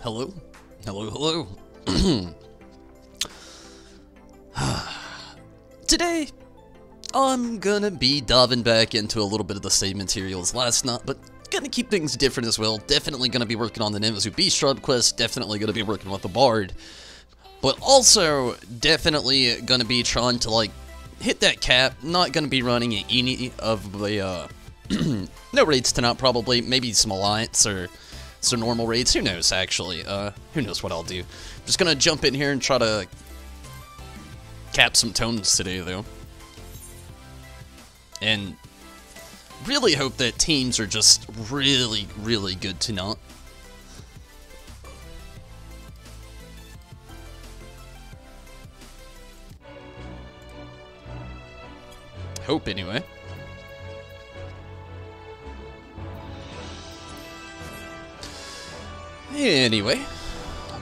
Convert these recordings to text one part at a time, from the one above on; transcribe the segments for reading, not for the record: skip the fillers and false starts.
Hello? Hello, hello. Today, I'm gonna be diving back into a little bit of the same material as last night, but gonna keep things different as well. Definitely gonna be working on the Namazu Beast quest, definitely gonna be working with the Bard, but also definitely gonna be trying to, like, hit that cap. Not gonna be running any of the, no raids tonight probably, maybe some Alliance or some normal raids, who knows actually, who knows what I'll do. Just gonna jump in here and try to cap some tones today though. And really hope that teams are just really, really good tonight. Hope anyway. Anyway,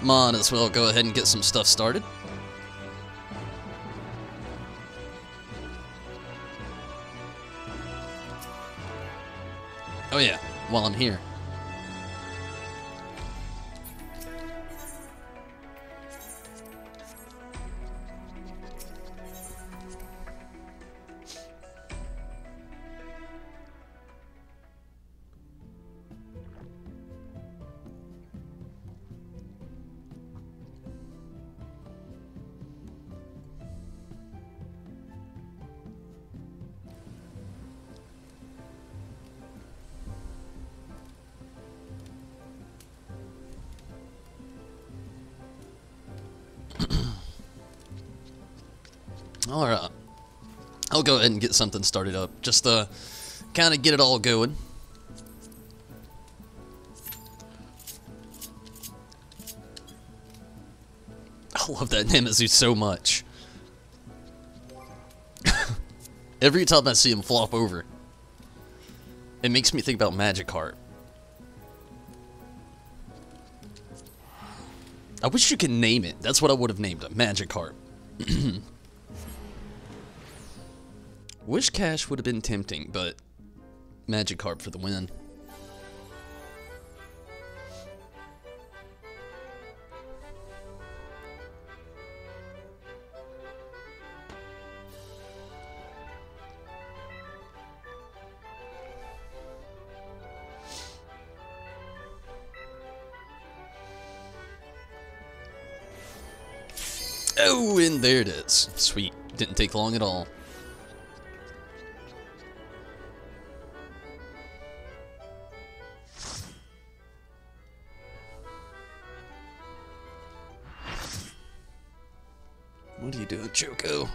might as well go ahead and get some stuff started. Oh yeah, while I'm here. Alright, I'll go ahead and get something started up, just to kind of get it all going. I love that Namazu so much. Every time I see him flop over, it makes me think about Magikarp. I wish you could name it. That's what I would have named it, Magikarp. Wish Cash would have been tempting, but Magikarp for the win. Oh, and there it is. Sweet. Didn't take long at all. What are you doing, Choco?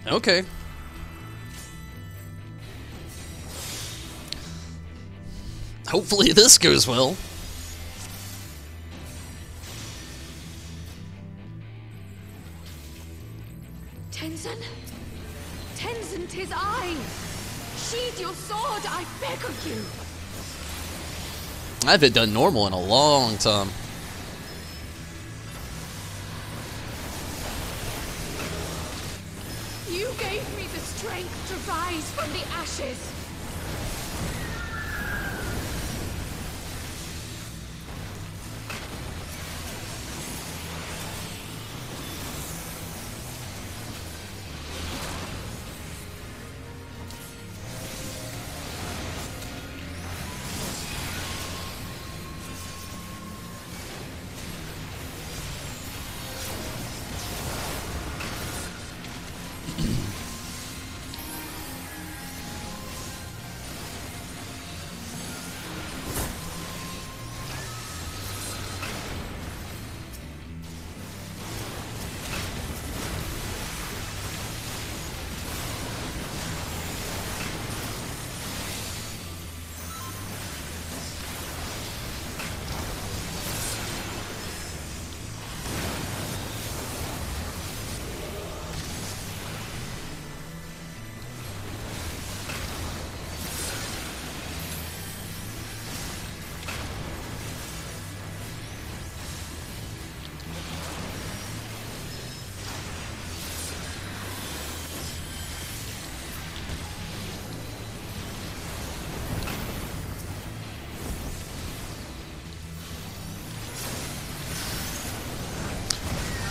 Okay. Hopefully this goes well. Tenzin? Tenzin, 'tis I! Sheathe your sword, I beg of you! I haven't done normal in a long time. You gave me the strength to rise from the ashes!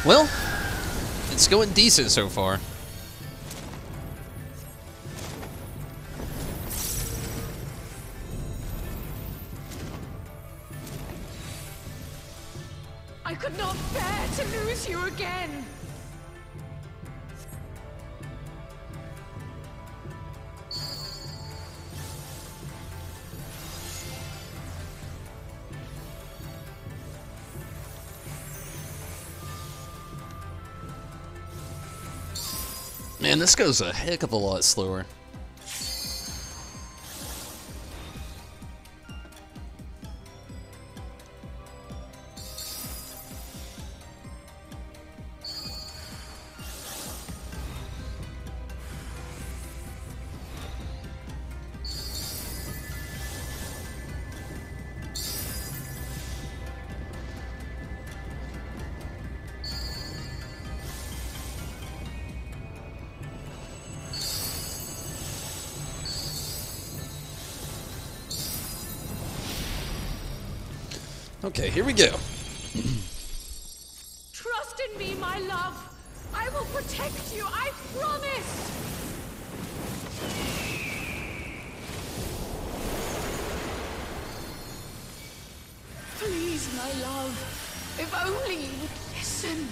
Well, it's going decent so far. I could not bear to lose you again. Man, this goes a heck of a lot slower. Okay, here we go. Trust in me, my love. I will protect you, I promise. Please, my love, if only you would listen.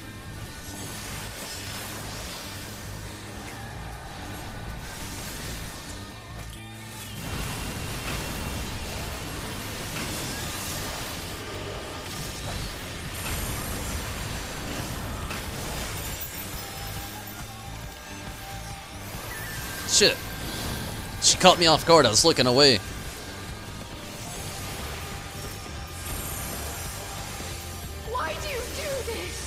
Shit. She caught me off guard. I was looking away. Why do you do this?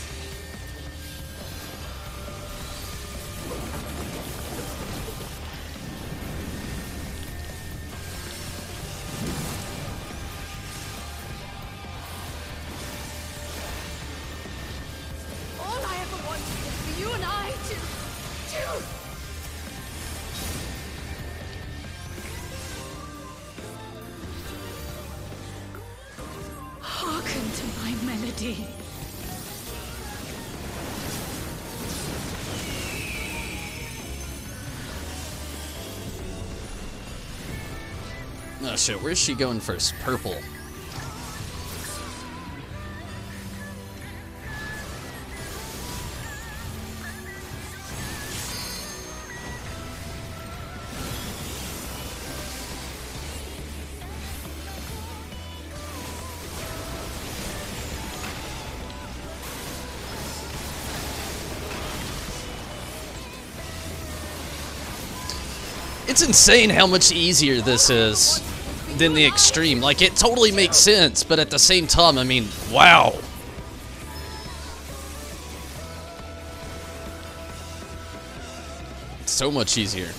All I ever wanted was for you and I to hearken to my melody. Oh shit, where's she going first? Purple. It's insane how much easier this is than the extreme. Like, it totally makes sense, but at the same time, I mean, wow. It's so much easier.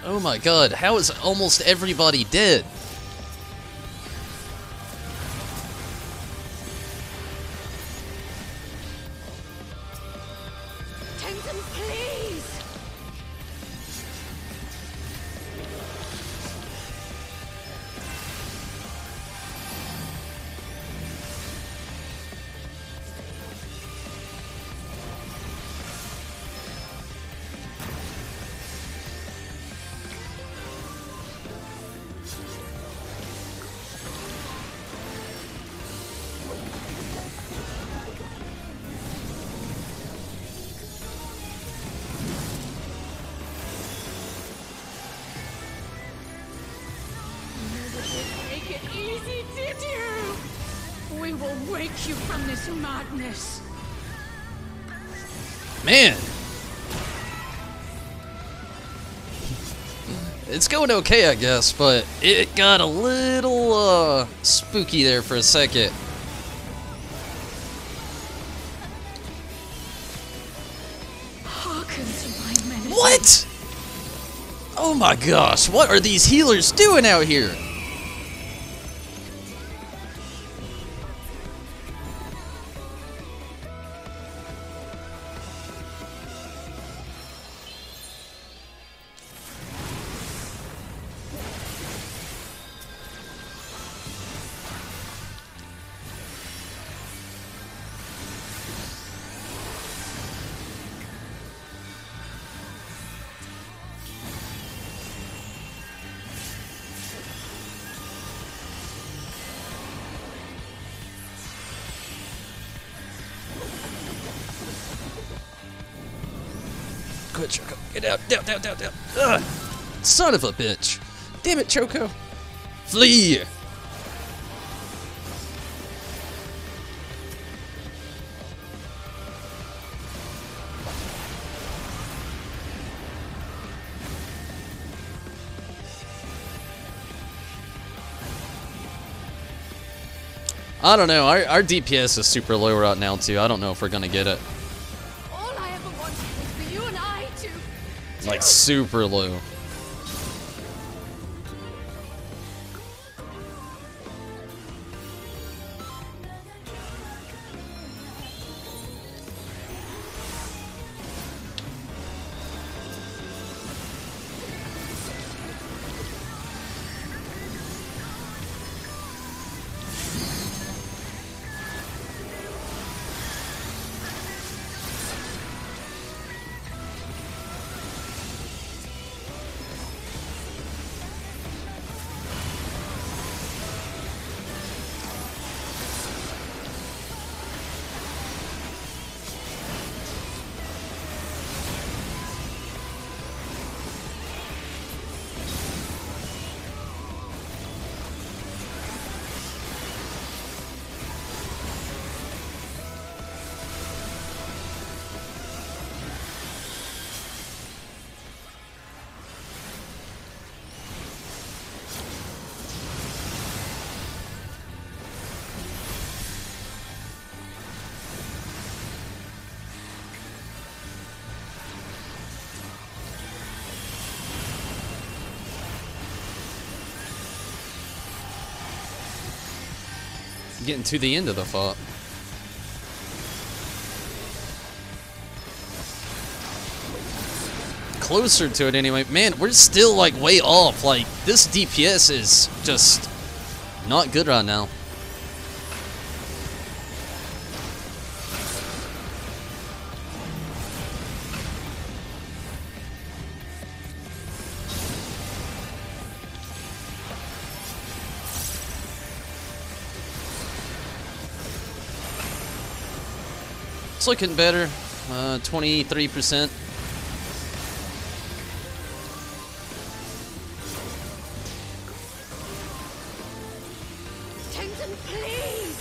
Oh my god, how is almost everybody dead? Tenzin, please! Make it easy, did you? We will wake you from this madness. Man. It's going okay, I guess, but it got a little, spooky there for a second. Hearken to my melody. What? Oh my gosh, what are these healers doing out here? Good, Choco. Get out. Down, down, down, down. Ugh. Son of a bitch. Damn it, Choco. Flee! I don't know. Our DPS is super low right now, too. I don't know if we're gonna get it. All I ever wanted was for you and I to... Like, super low. Getting to the end of the fight. Closer to it anyway. Man, we're still like way off. Like, this DPS is just not good right now. It's looking better. 23%. Tenzin, please!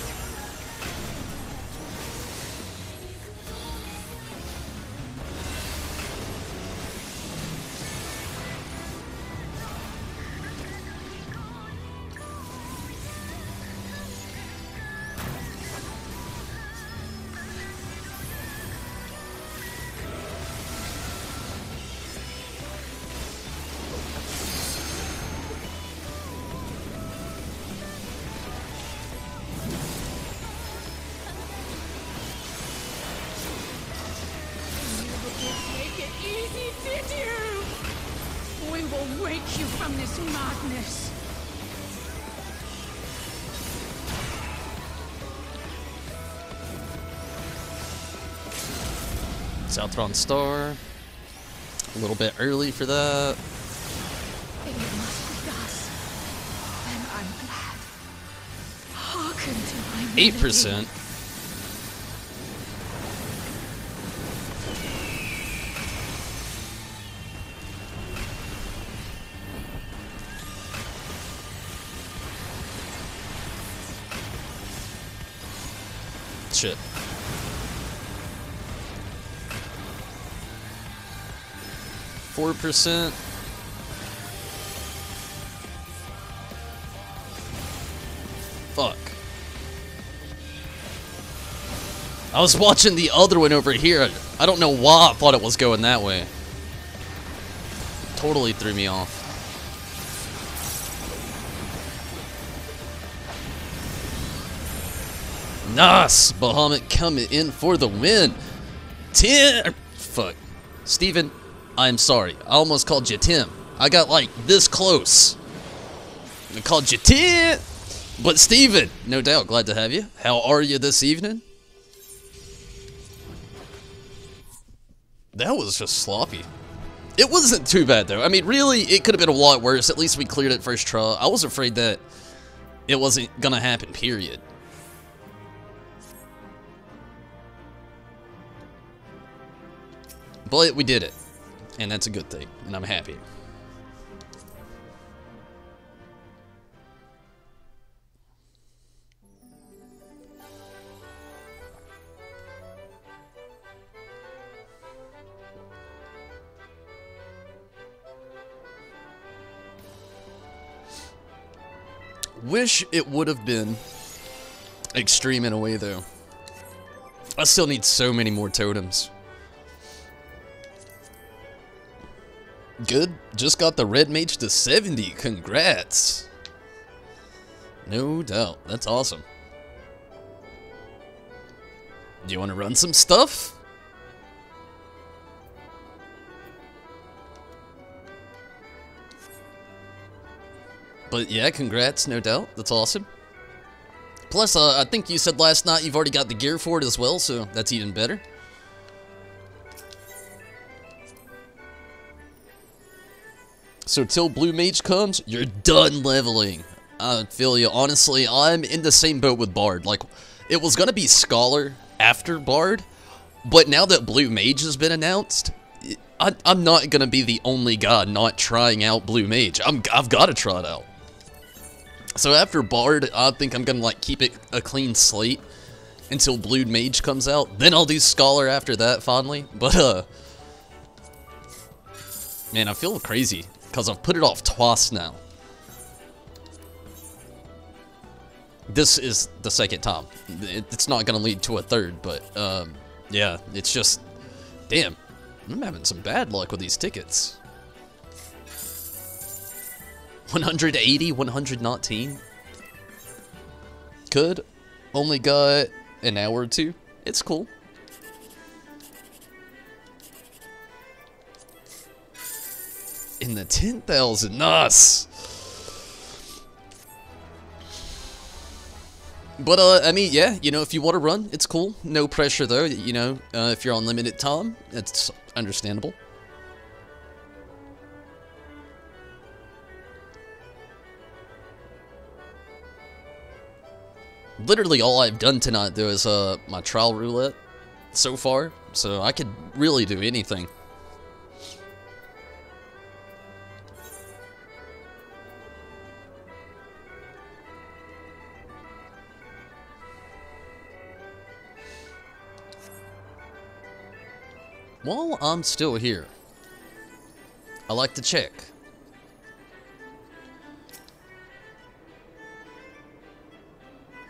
Take it easy, did you? We will wake you from this madness. Southron Star. A little bit early for that. It must be thus. Then I'm glad. Hearken to my 8%. Shit. %. Fuck. I was watching the other one over here. I don't know why I thought it was going that way. Totally threw me off. Nice! Bahamut coming in for the win. 10. Fuck. Steven, I'm sorry. I almost called you Tim. I got like this close. I called you Tim. But Steven, no doubt, glad to have you. How are you this evening? That was just sloppy. It wasn't too bad though. I mean, really, it could have been a lot worse. At least we cleared it first try. I was afraid that it wasn't gonna happen, period. But we did it. And that's a good thing. And I'm happy. Wish it would have been extreme in a way, though. I still need so many more totems. Good. Just got the red mage to 70. Congrats. No doubt. That's awesome. Do you want to run some stuff? But yeah, congrats, no doubt. That's awesome. Plus, I think you said last night you've already got the gear for it as well, so that's even better. So till Blue Mage comes, you're done leveling. I feel you. Honestly, I'm in the same boat with Bard. Like, it was gonna be Scholar after Bard, but now that Blue Mage has been announced, I'm not gonna be the only guy not trying out Blue Mage. I've got to try it out. So after Bard, I think I'm gonna like keep it a clean slate until Blue Mage comes out. Then I'll do Scholar after that, finally. But man, I feel crazy because I've put it off twice now. This is the second time. It's not gonna lead to a third, but yeah, it's just, damn, I'm having some bad luck with these tickets. 180, 119. Could. Only got an hour or two. It's cool. In the 10,000. Nice. But, I mean, yeah, you know, if you want to run, it's cool. No pressure, though. You know, if you're on limited time, that's understandable. Literally all I've done tonight, though, is my trial roulette so far, so I could really do anything. While I'm still here, I like to check.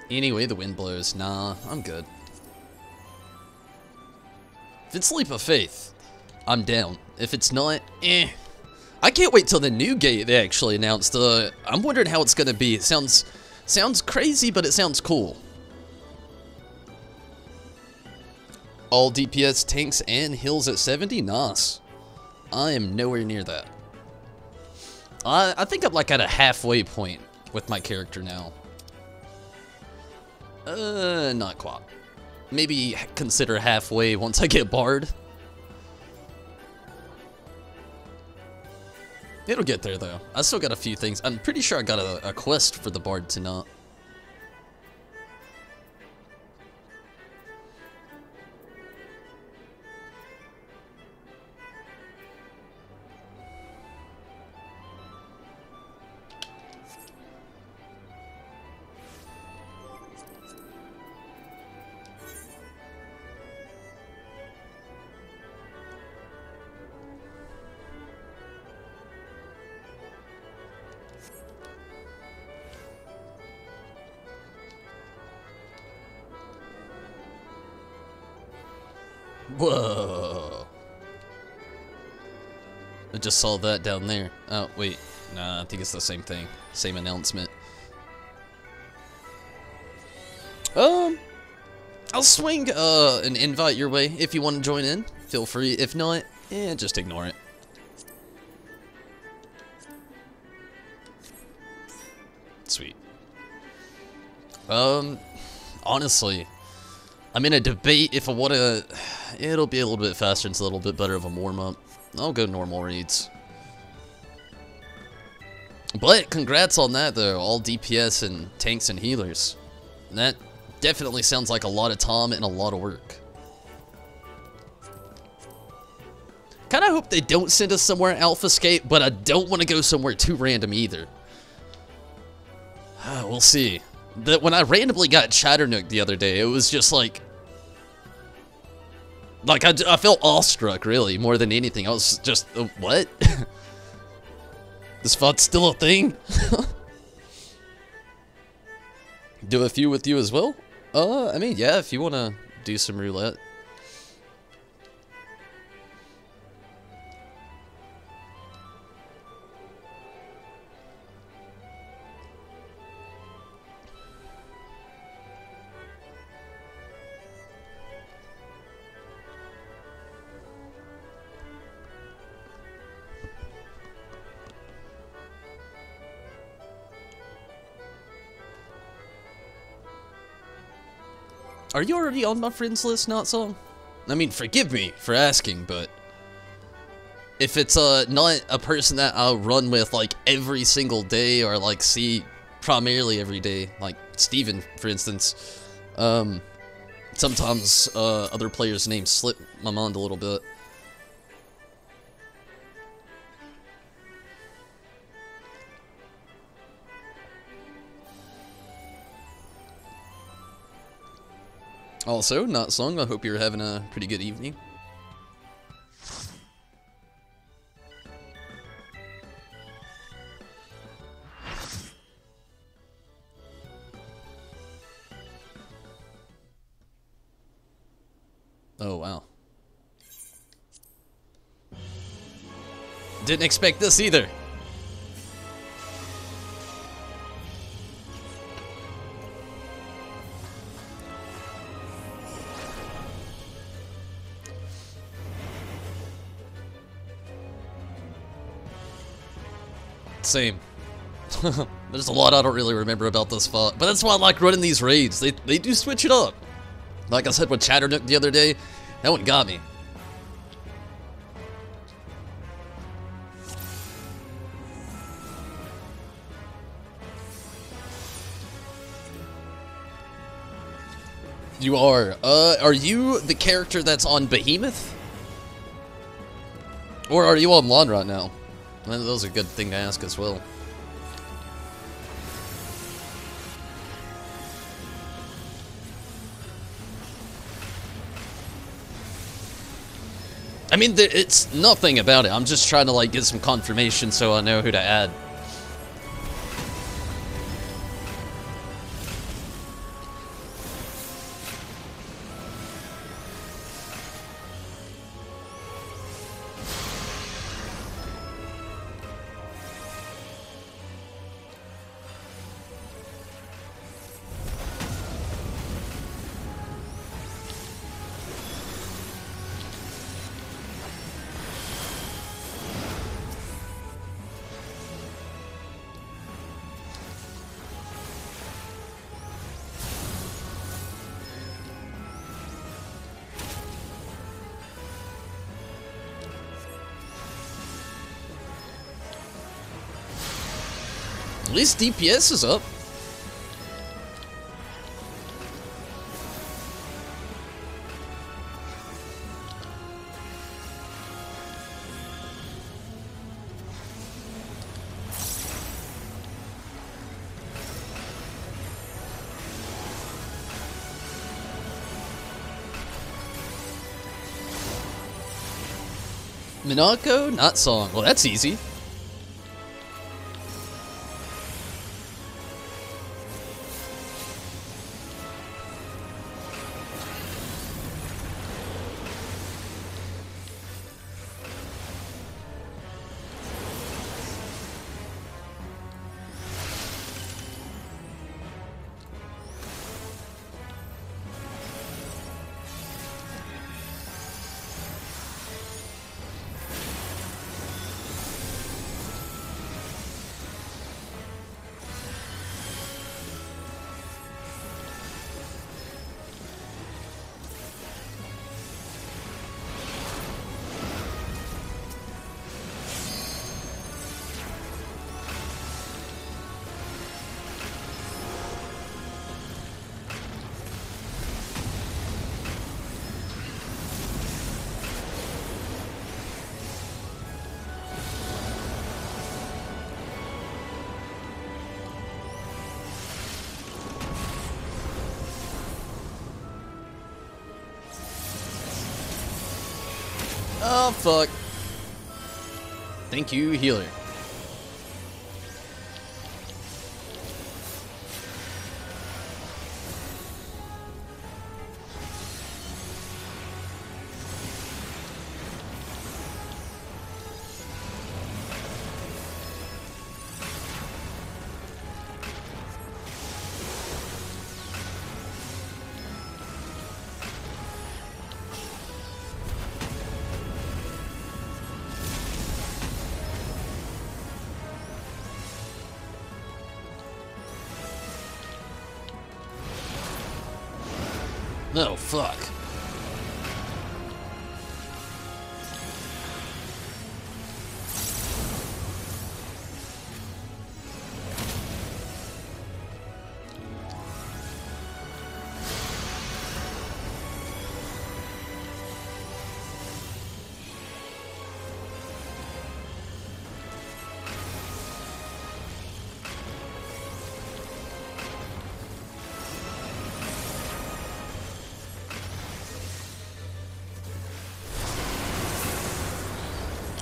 Anyway, the wind blows. Nah, I'm good. If it's Leap of Faith, I'm down. If it's not, eh. I can't wait till the new gate they actually announced. I'm wondering how it's gonna be. It sounds crazy, but it sounds cool. All DPS, tanks, and heals at 70? Nice. I am nowhere near that. I think I'm like at a halfway point with my character now. Not quite. Maybe consider halfway once I get Bard. It'll get there, though. I still got a few things. I'm pretty sure I got a quest for the Bard tonight. Whoa. I just saw that down there. Oh, wait. Nah, I think it's the same thing. Same announcement. I'll swing an invite your way if you want to join in. Feel free. If not, just ignore it. Sweet. Honestly, I'm in a debate if I want to. It'll be a little bit faster and it's a little bit better of a warm-up. I'll go normal reads. But congrats on that though, all DPS and tanks and healers. That definitely sounds like a lot of time and a lot of work. Kinda hope they don't send us somewhere Alphascape, but I don't want to go somewhere too random either. We'll see. When I randomly got Chatternook the other day, it was just like I felt awestruck, really, more than anything. I was just, what? This FUD's still a thing? Do a few with you as well? I mean, yeah, if you want to do some roulette. Are you already on my friends list, Not Song? I mean, forgive me for asking, but if it's not a person that I'll run with like every single day or like see primarily every day, like Steven, for instance, sometimes other players' names slip my mind a little bit. Also, Not Song, I hope you're having a pretty good evening. Oh, wow. Didn't expect this either. Same. There's a lot I don't really remember about this fight, but that's why I like running these raids. They do switch it up. Like I said with Chatternook the other day, that one got me. You are you the character that's on Behemoth? Or are you online right now? Well, that was a good thing to ask as well. I mean, it's nothing about it. I'm just trying to like get some confirmation so I know who to add. At least DPS is up. Minako, Not Song. Well, that's easy. Oh, fuck. Thank you, healer. Oh, fuck.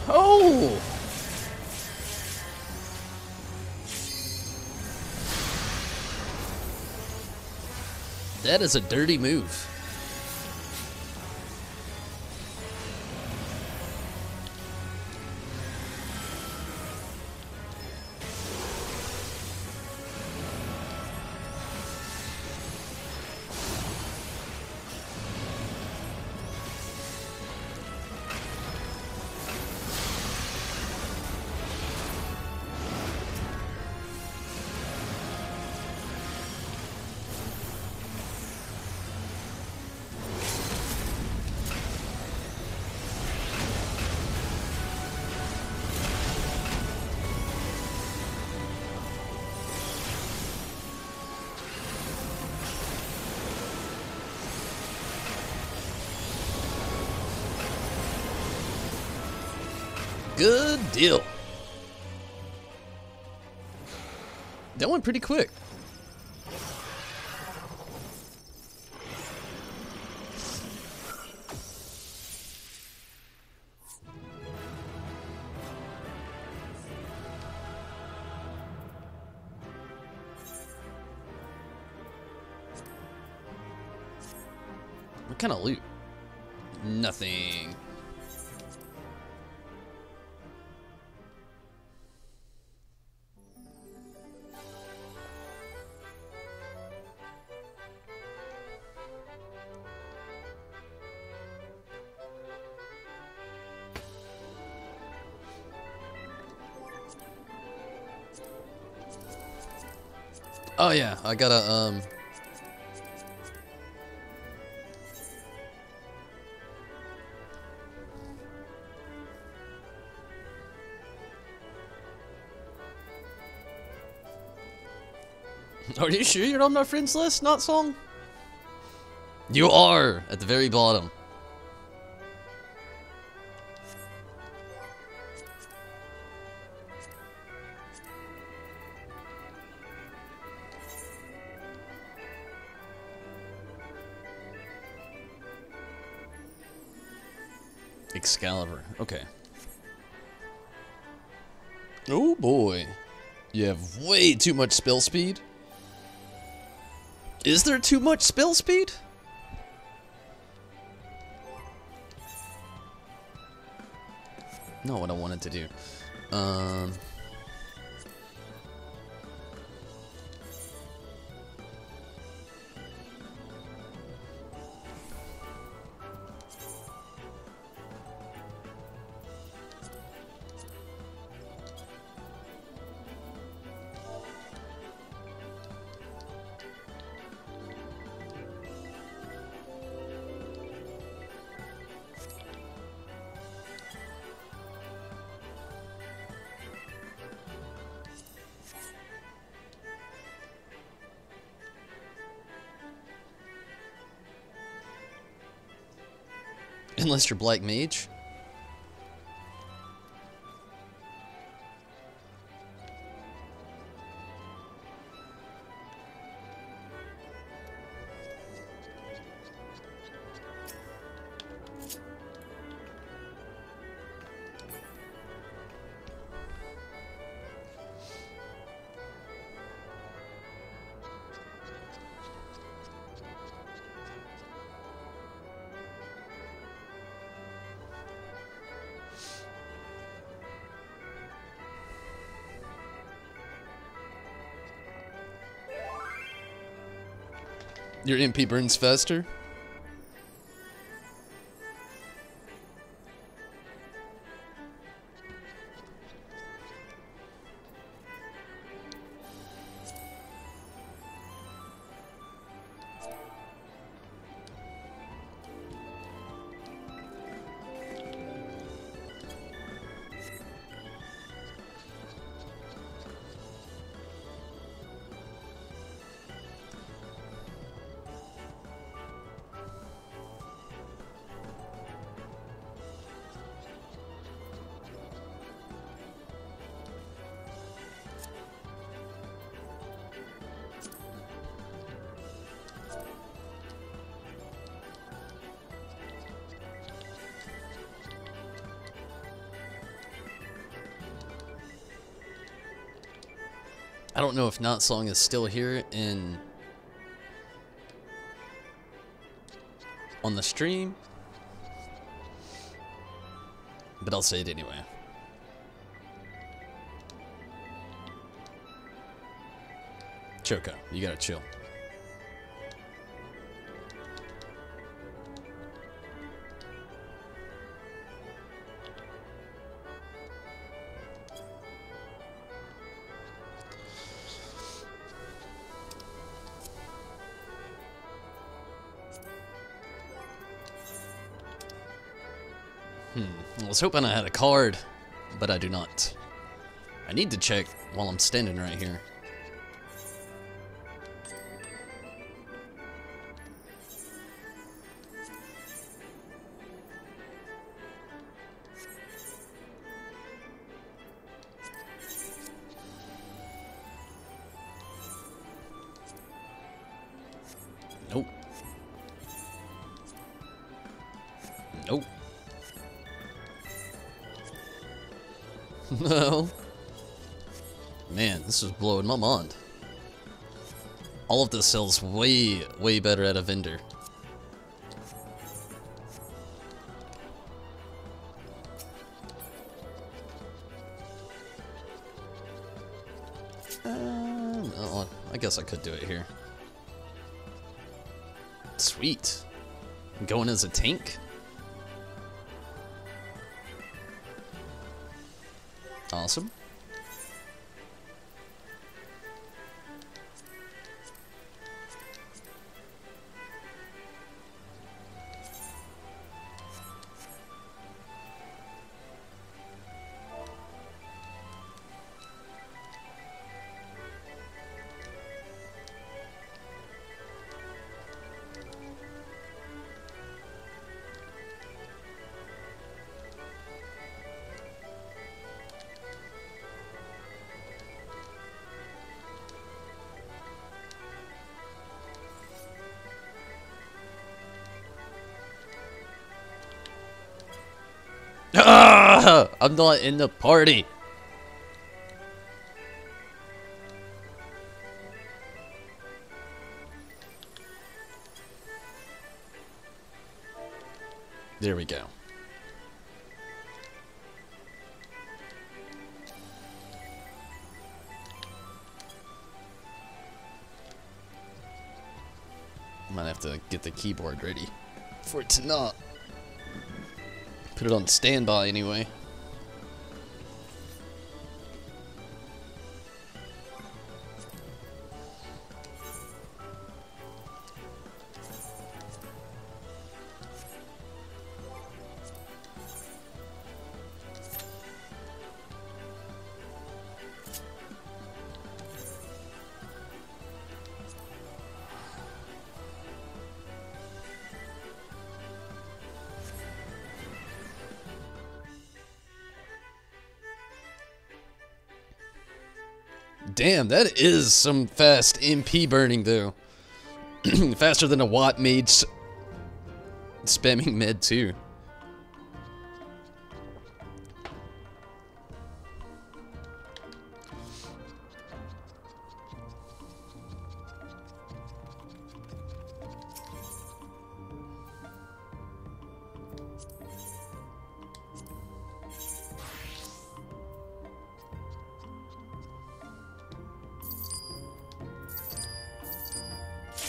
Oh! That is a dirty move. Good deal. That went pretty quick. What kind of loot? Nothing. Oh yeah, I gotta Are you sure you're on my friends list, not song? You are at the very bottom. Excalibur. Okay. Oh boy. You have way too much spell speed. Is there too much spell speed? Not what I wanted to do. Unless you're Black Mage. Your MP burns faster? I don't know if Not Song is still here on the stream, but I'll say it anyway. Choco, you gotta chill. I was hoping I had a card, but I do not. I need to check while I'm standing right here. Nope. Nope. No. Man, this is blowing my mind. All of this sells way, way better at a vendor. No, I guess I could do it here. Sweet. I'm going as a tank? Awesome. Ah, I'm not in the party. There we go. Might have to get the keyboard ready for it to not. Put it on standby anyway. Damn, that is some fast MP burning, though. Faster than a Watt mage spamming med, too.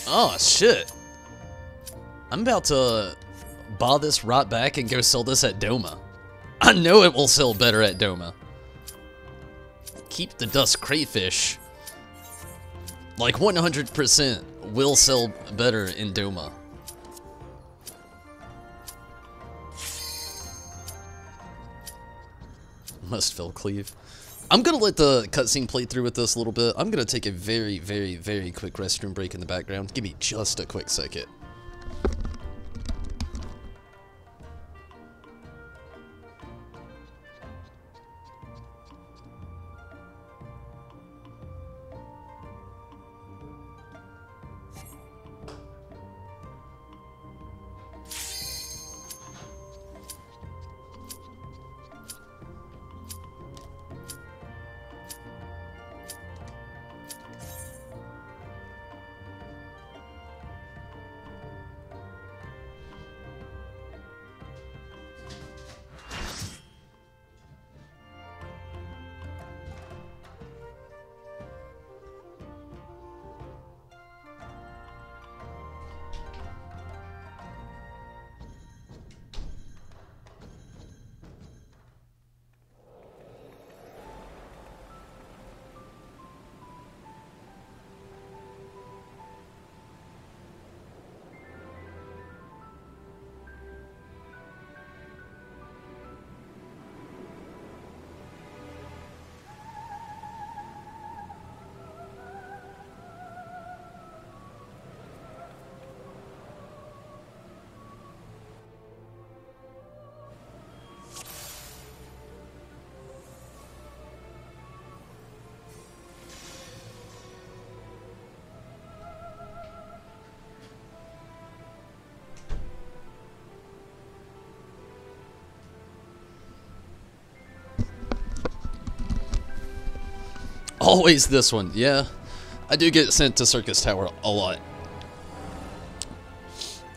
Oh, shit. I'm about to buy this right back and go sell this at Doma. I know it will sell better at Doma. Keep the dust crayfish. Like 100% will sell better in Doma. Must fill cleave. I'm gonna let the cutscene play through with this a little bit. I'm gonna take a very, very, very quick restroom break in the background. Give me just a quick second. Always this one, yeah. I do get sent to Circus Tower a lot.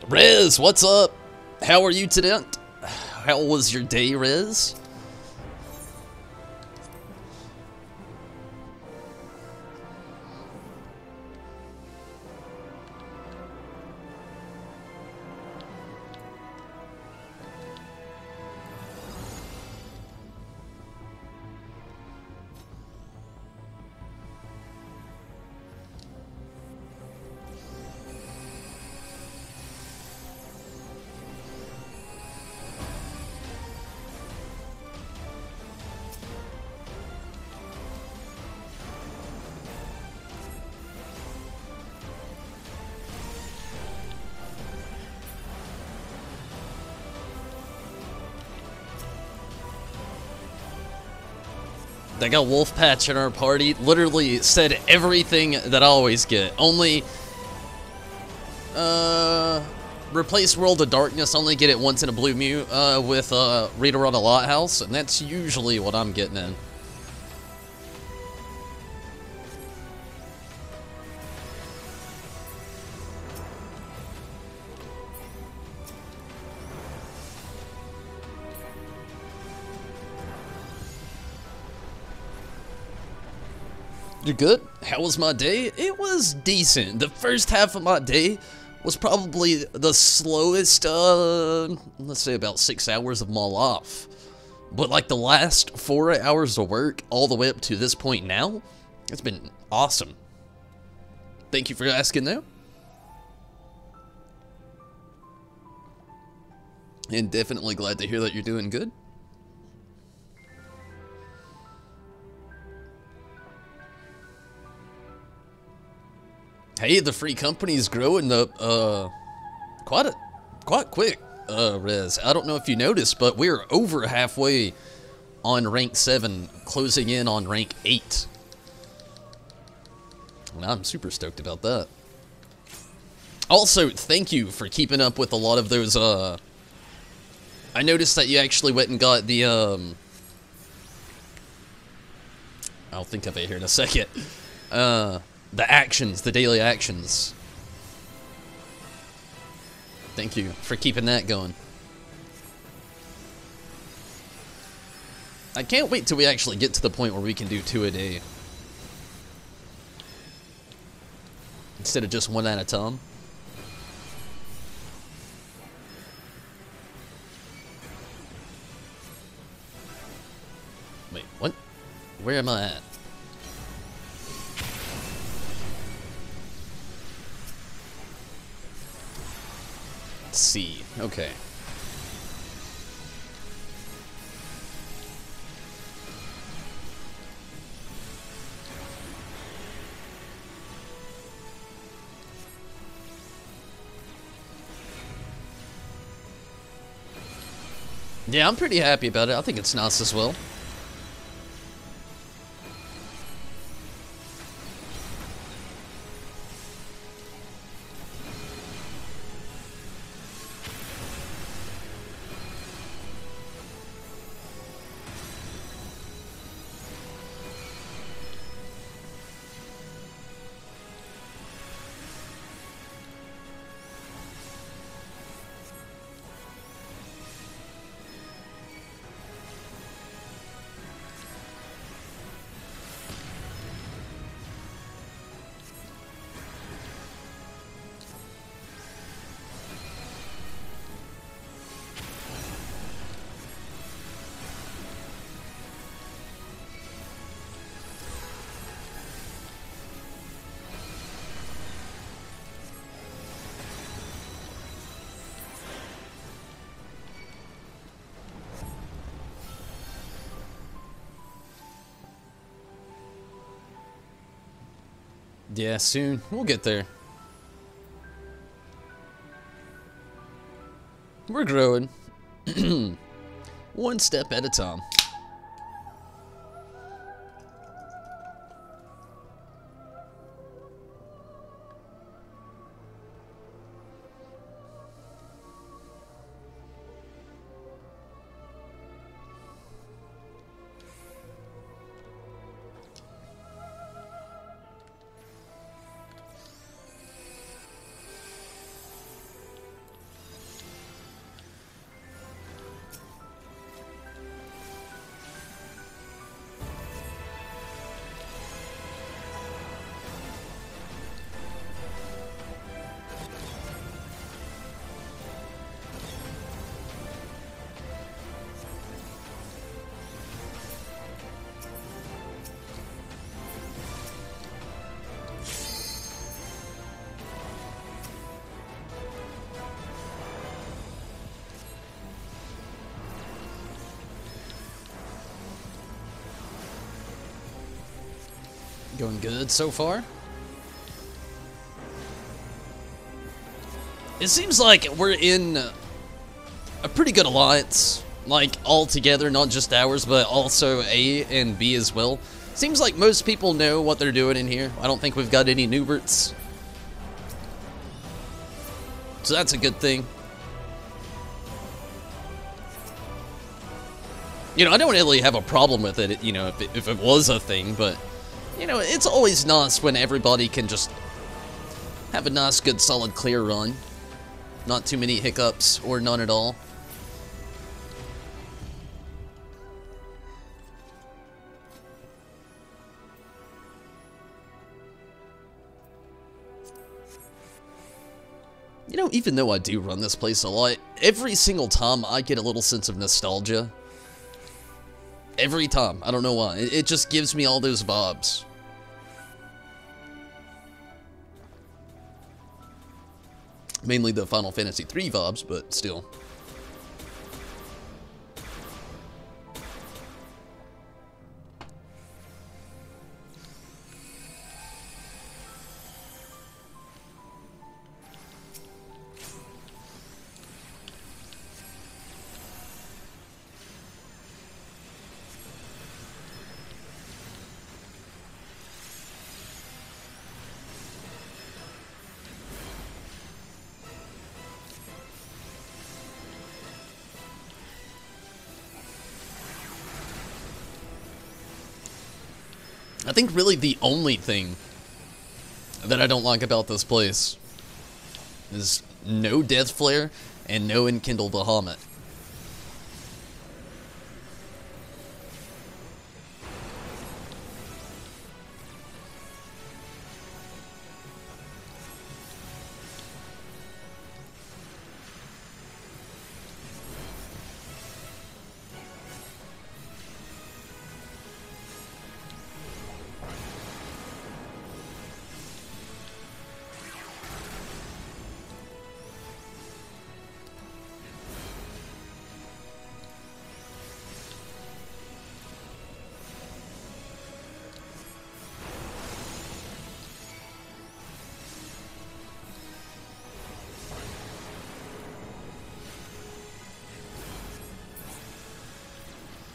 Rez, what's up? How are you today? How was your day, Rez? They got Wolfpatch in our party. Literally said everything that I always get. Only, replace World of Darkness. Only get it once in a blue mute with Reader on a Lighthouse, and that's usually what I'm getting in. You good? How was my day? It was decent. The first half of my day was probably the slowest, let's say about 6 hours of my life. But like the last 4 hours of work all the way up to this point now, it's been awesome. Thank you for asking though. And definitely glad to hear that you're doing good. Hey, the free company's growing up quite quick, Rez. I don't know if you noticed, but we're over halfway on rank 7, closing in on rank 8. And I'm super stoked about that. Also, thank you for keeping up with a lot of those, I noticed that you actually went and got the, I'll think of it here in a second. The actions, the daily actions. Thank you for keeping that going. I can't wait till we actually get to the point where we can do 2 a day. instead of just one at a time. Wait, what? Where am I at? C. Okay. Yeah, I'm pretty happy about it. I think it's nice as well. Yeah, soon. We'll get there. We're growing. One step at a time. Going good so far. It seems like we're in a pretty good alliance, like all together, not just ours, but also A and B as well. Seems like most people know what they're doing in here. I don't think we've got any newberts. So that's a good thing. You know, I don't really have a problem with it, you know, if it was a thing, but you know, it's always nice when everybody can just have a nice, good, solid, clear run. Not too many hiccups, or none at all. You know, even though I do run this place a lot, every single time I get a little sense of nostalgia. Every time. I don't know why. It just gives me all those vibes. Mainly the Final Fantasy III vibes, but still. I think really the only thing that I don't like about this place is no Death Flare and no Enkindle Bahamut.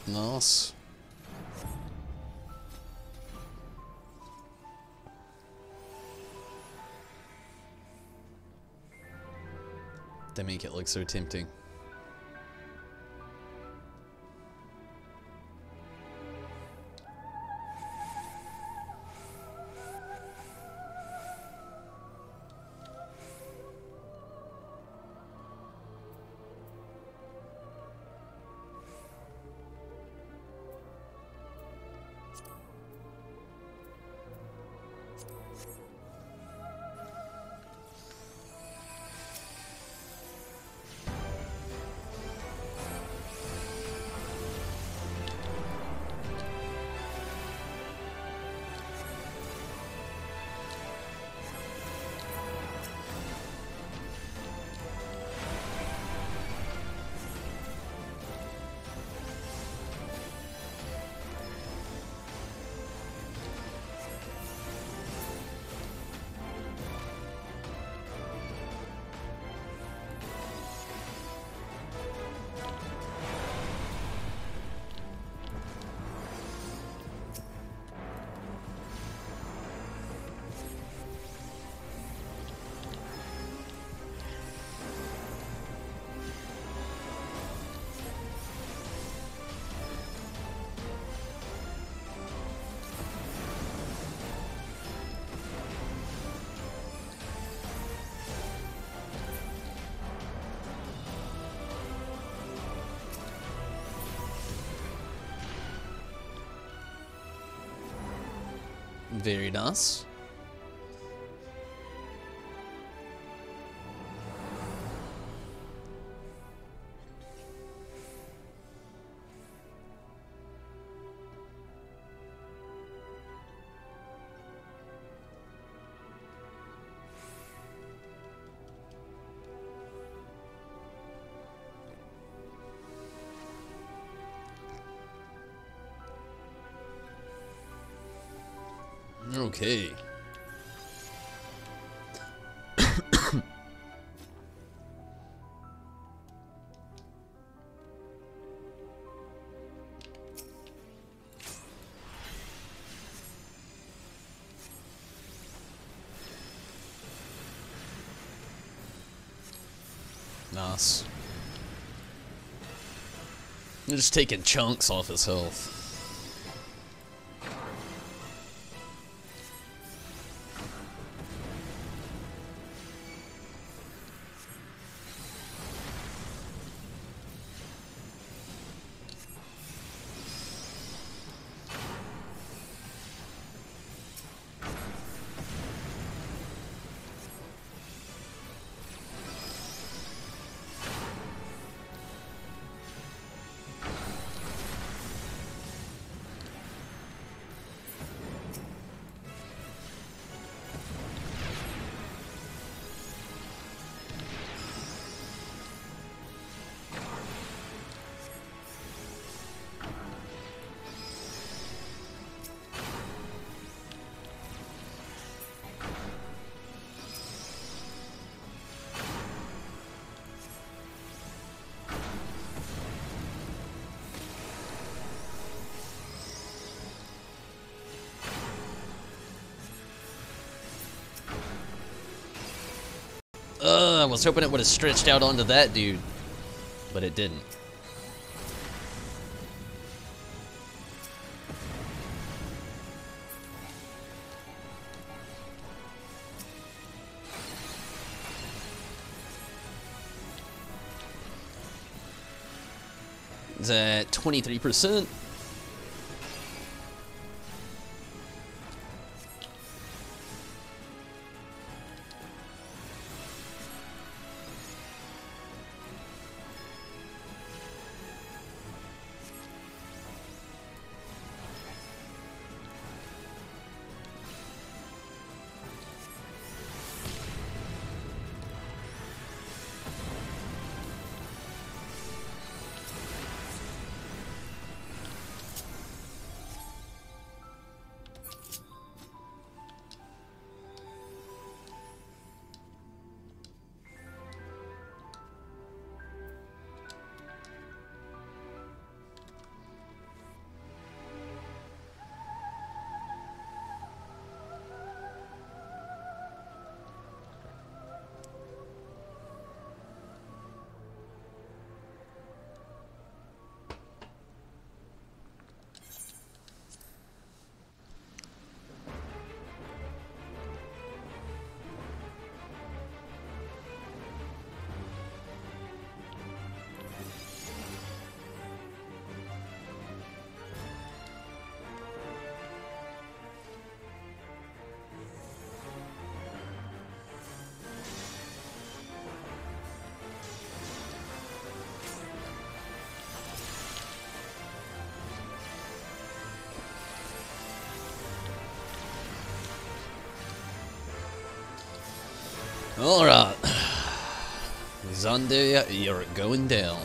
Nice. They make it look so tempting. Very nice. Okay. Nice. They're just taking chunks off his health. I was hoping it would have stretched out onto that dude, but it didn't. Is that 23%? Alright. Sunday, you're going down.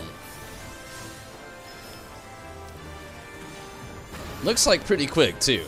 Looks like pretty quick, too.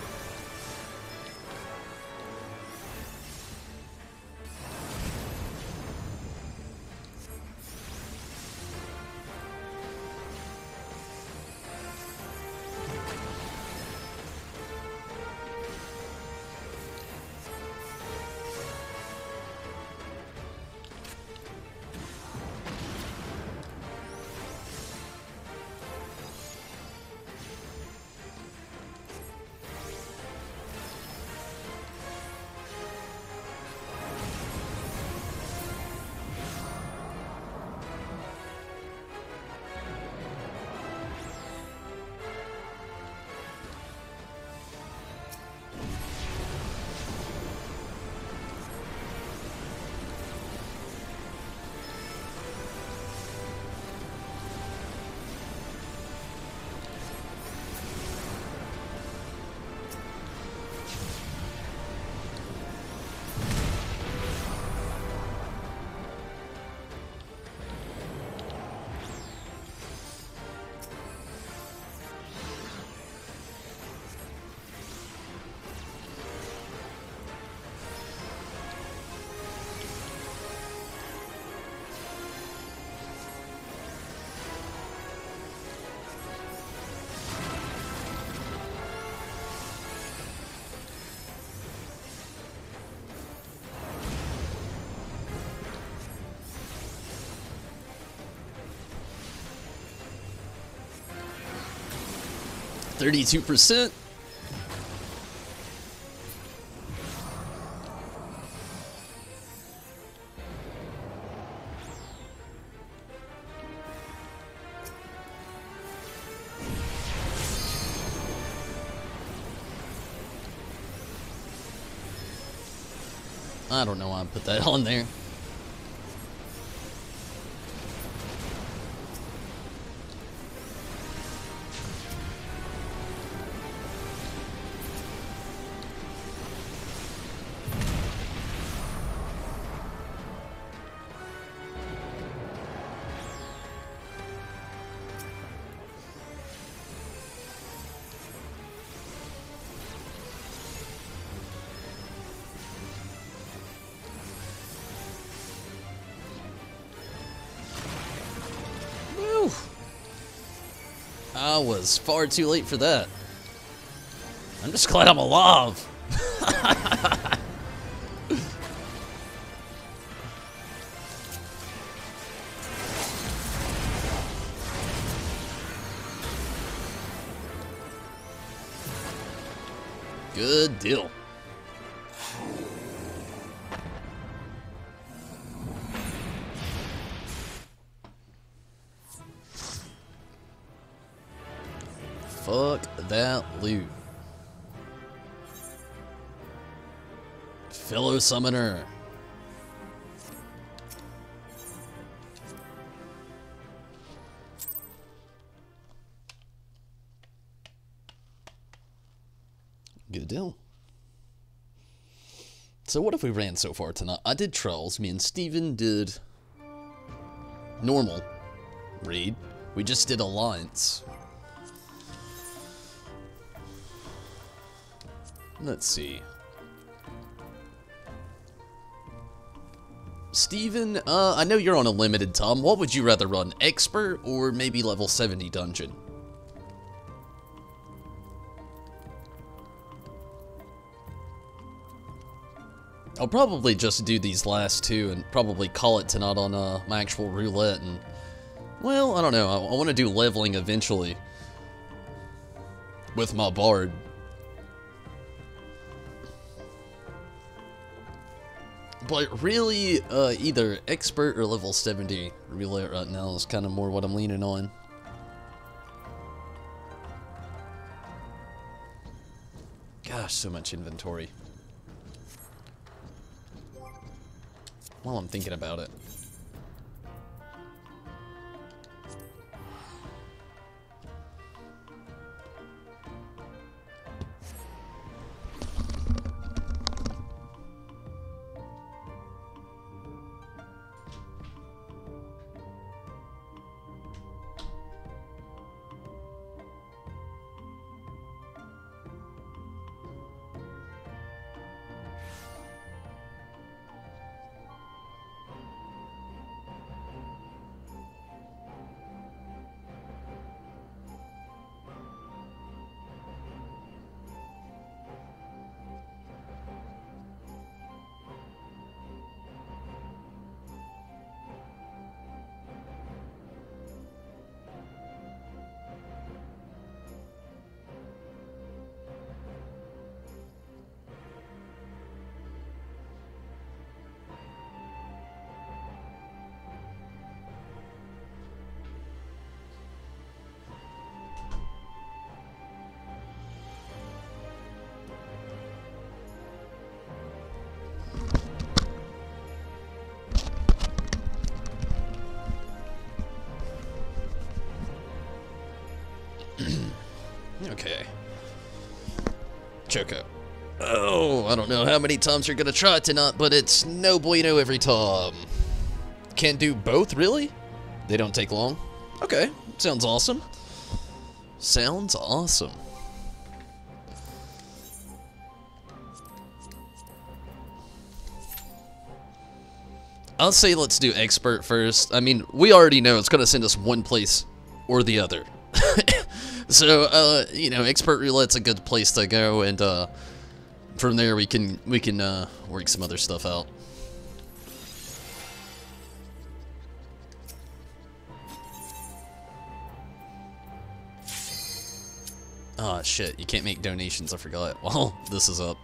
%. I don't know why I put that on there. I was far too late for that. I'm just glad I'm alive. Good deal. Fuck that loot. Fellow summoner. Good deal. So what have we ran so far tonight? I did Trolls. Me and Steven did normal raid. We just did Alliance. Let's see. Steven, I know you're on a limited time. What would you rather run? Expert or maybe level 70 dungeon? I'll probably just do these last two and probably call it tonight on my actual roulette. And, well, I don't know. I want to do Lvling eventually with my Bard. But really, either expert or level 70 roulette right now is kind of more what I'm leaning on. Gosh, so much inventory. While I'm thinking about it. Okay. Choco. Oh, I don't know how many times you're gonna try it tonight, but it's no bueno every time. Can't do both, really? They don't take long? Okay, sounds awesome. Sounds awesome. I'll say let's do expert first. I mean, we already know it's gonna send us one place or the other. So, you know, expert roulette's a good place to go, and from there we can work some other stuff out. Oh shit, you can't make donations, I forgot. Well, this is up.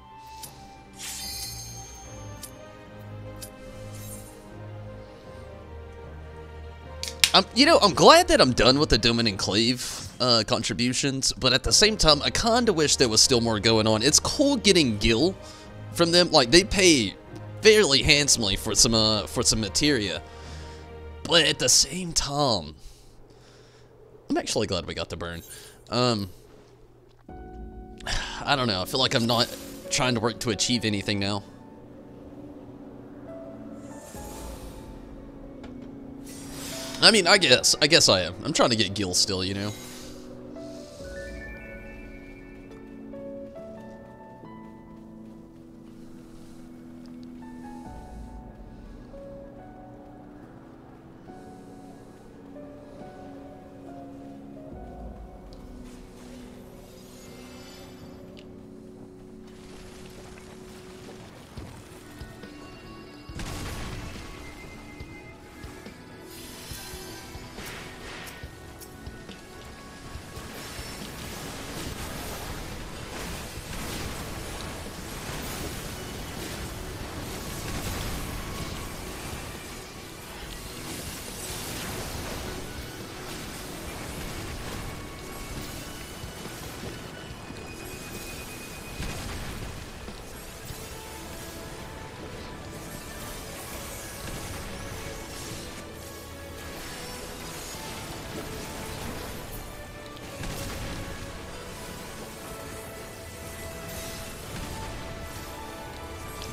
You know, I'm glad that I'm done with the Dome and Enclave contributions, but at the same time, I kinda wish there was still more going on. It's cool getting gil from them, like, they pay fairly handsomely for some materia, but at the same time, I'm actually glad we got the burn. I don't know, I feel like I'm not trying to work to achieve anything now. I mean, I guess I am. I'm trying to get gil still, you know.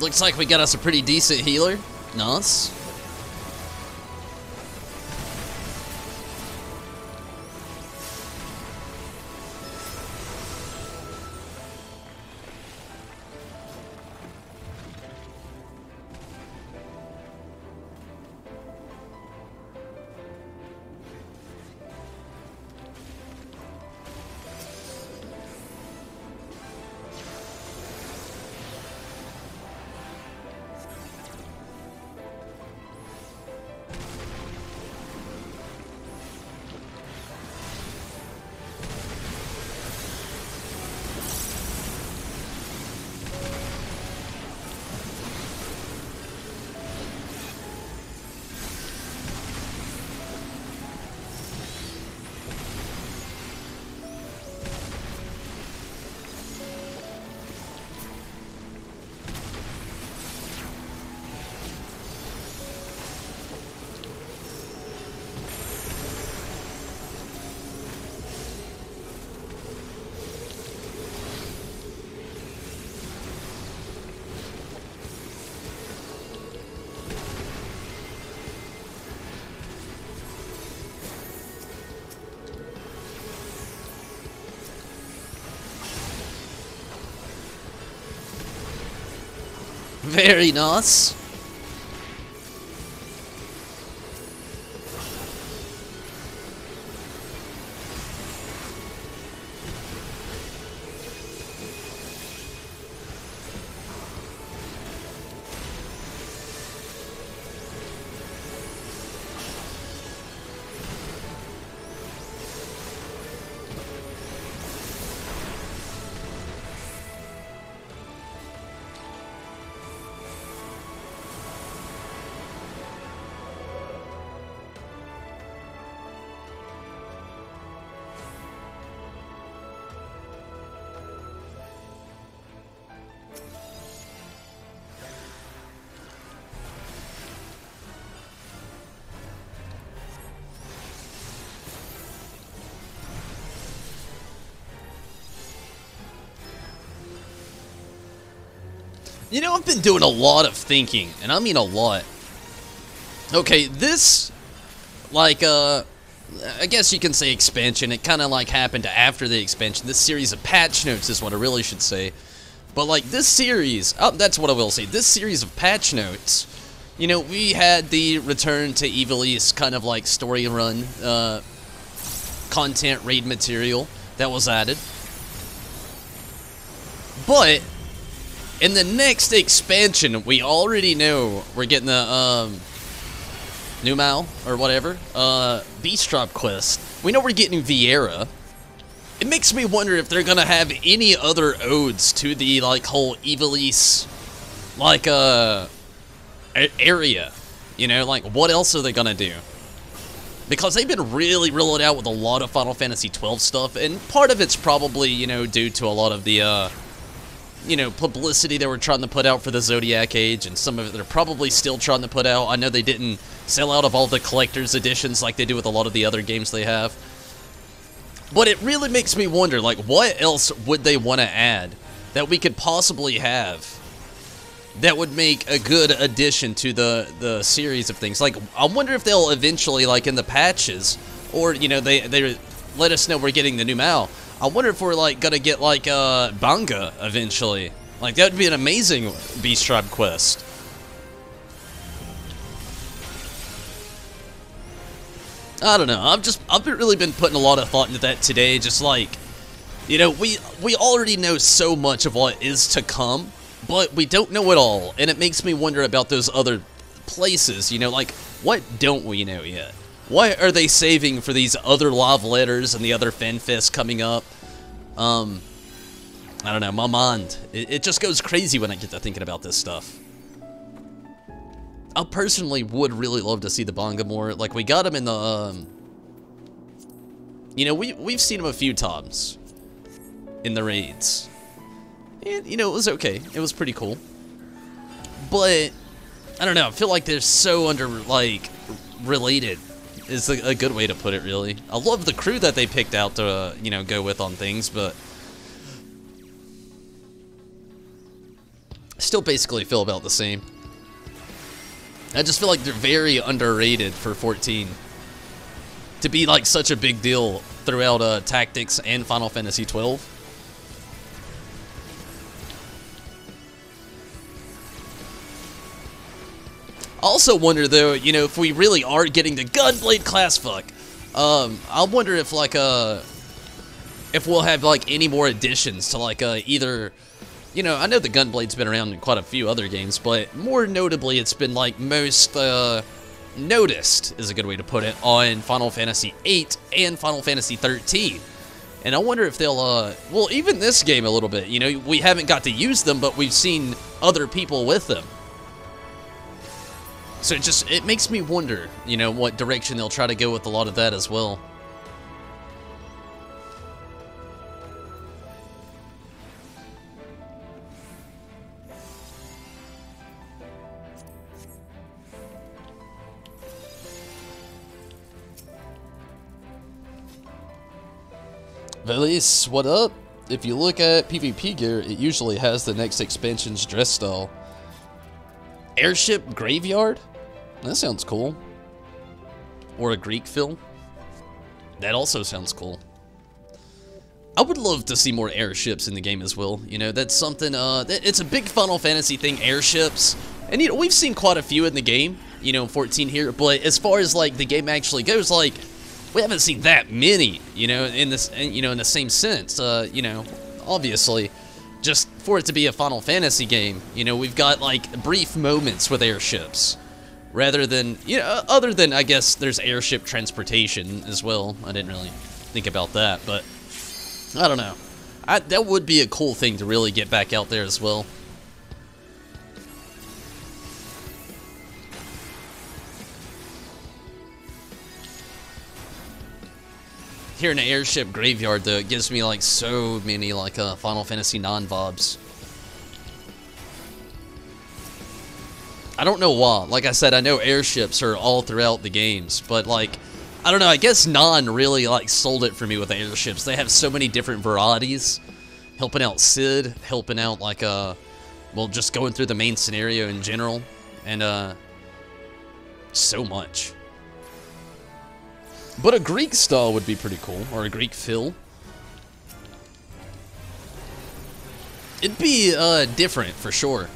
Looks like we got us a pretty decent healer. Nice. Very nice. You know, I've been doing a lot of thinking, and I mean a lot. Okay, this, like, I guess you can say expansion. It kind of, like, happened after the expansion. This series of patch notes is what I really should say. But, like, this series, oh, that's what I will say. This series of patch notes, you know, we had the return to Ivalice kind of, like, story run, content raid material that was added. But in the next expansion, we already know we're getting the Namazu or whatever beast drop quest. We know we're getting Vieira. It makes me wonder if they're gonna have any other odes to the like whole Ivalice like area. You know, like what else are they gonna do? Because they've been really rolling out with a lot of Final Fantasy XII stuff, and part of it's probably, you know, due to a lot of the, you know, publicity they were trying to put out for the Zodiac Age, and some of it they're probably still trying to put out. I know they didn't sell out of all the collector's editions like they do with a lot of the other games they have. But it really makes me wonder, like, what else would they want to add that we could possibly have that would make a good addition to the series of things? Like, I wonder if they'll eventually, like in the patches, or, you know, they let us know we're getting the Namazu. I wonder if we're, like, gonna get, like, Banga eventually. Like, that would be an amazing Beast Tribe quest. I don't know, I've really been putting a lot of thought into that today, just like, you know, we already know so much of what is to come, but we don't know it all, and it makes me wonder about those other places, you know, like, what don't we know yet? What are they saving for these other love letters and the other Fenfest coming up? I don't know, my mind, it just goes crazy when I get to thinking about this stuff. I personally would really love to see the Banga more. Like, we got him in the, you know, we've seen him a few times in the raids. And, you know, it was okay. It was pretty cool. But, I don't know, I feel like they're so related is a good way to put it, really. I love the crew that they picked out to, you know, go with on things, but I still basically feel about the same. I just feel like they're very underrated for 14. To be like such a big deal throughout Tactics and Final Fantasy 12. I also wonder though, you know, if we really are getting the Gunblade class fuck. I wonder if like if we'll have like any more additions to like either, you know, I know the Gunblade's been around in quite a few other games, but more notably, it's been, like, most, noticed, is a good way to put it, on Final Fantasy VIII and Final Fantasy XIII. And I wonder if they'll, well, even this game a little bit, you know, we haven't got to use them, but we've seen other people with them. So it makes me wonder, you know, what direction they'll try to go with a lot of that as well. Valise, what up? If you look at PvP gear, it usually has the next expansion's dress style. Airship Graveyard? That sounds cool. Or a Greek film? That also sounds cool. I would love to see more airships in the game as well. You know, that's something, it's a big Final Fantasy thing, airships. And, you know, we've seen quite a few in the game, you know, 14 here. But as far as, like, the game actually goes, like, we haven't seen that many, you know, in this, you know, in the same sense. You know, obviously, just for it to be a Final Fantasy game, you know, we've got like brief moments with airships, rather than, you know, other than I guess there's airship transportation as well. I didn't really think about that, but I don't know. That would be a cool thing to really get back out there as well. Here in the airship graveyard, though, it gives me like so many like Final Fantasy IX vibes. I don't know why. Like I said, I know airships are all throughout the games, but like, I don't know. I guess IX really like sold it for me with the airships. They have so many different varieties, helping out Sid, helping out like well, just going through the main scenario in general, and so much. But a Greek style would be pretty cool, or a Greek fill. It'd be different for sure.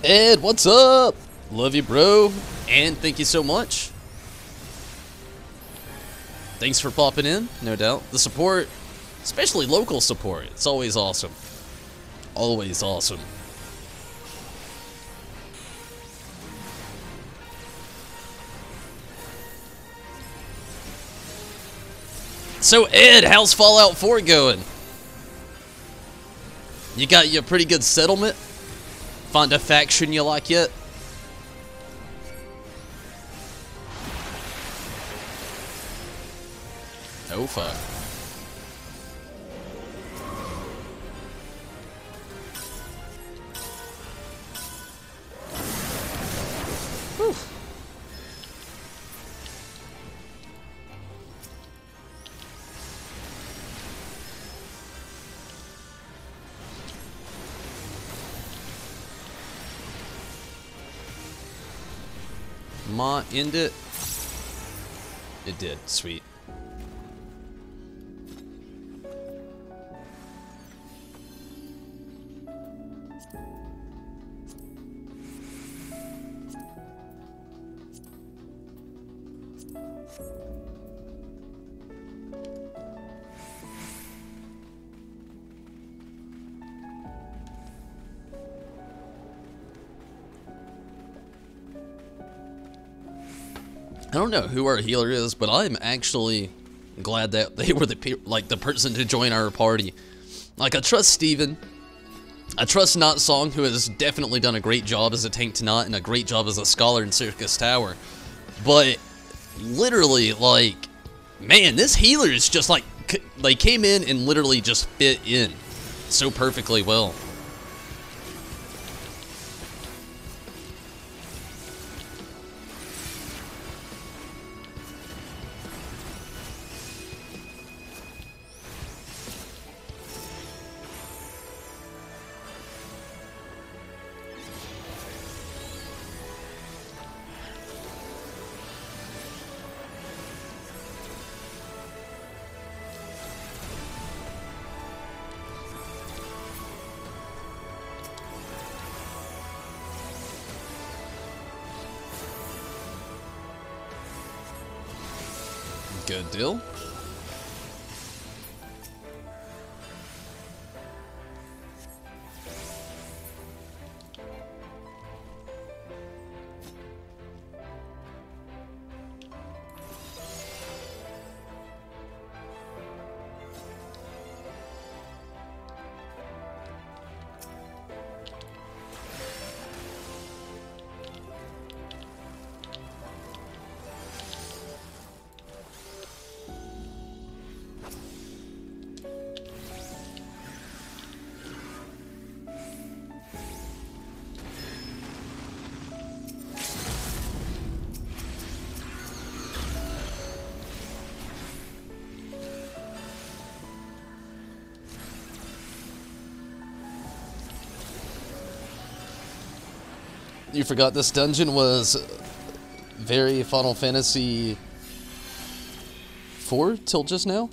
Ed, what's up? Love you, bro. And thank you so much. Thanks for popping in, no doubt. The support, especially local support, it's always awesome. Always awesome. So, Ed, how's Fallout 4 going? You got your pretty good settlement? Find a faction you like yet? Oh fuck. Whew. Ma end it? It did. Sweet. I don't know who our healer is, but I'm actually glad that they were the person to join our party. Like, I trust Steven. I trust Not Song, who has definitely done a great job as a tank to Not and a great job as a scholar in Circus Tower. But literally, like, man, this healer is just like, they came in and literally just fit in so perfectly well. Good deal. You forgot this dungeon was very Final Fantasy 4 till just now?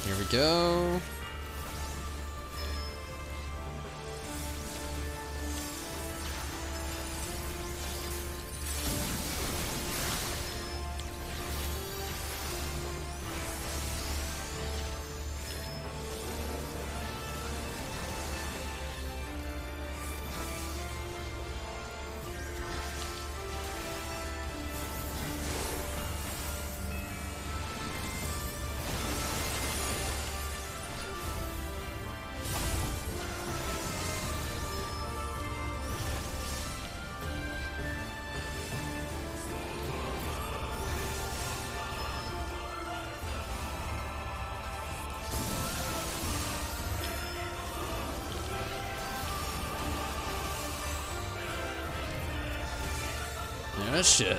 Here we go. Oh, shit.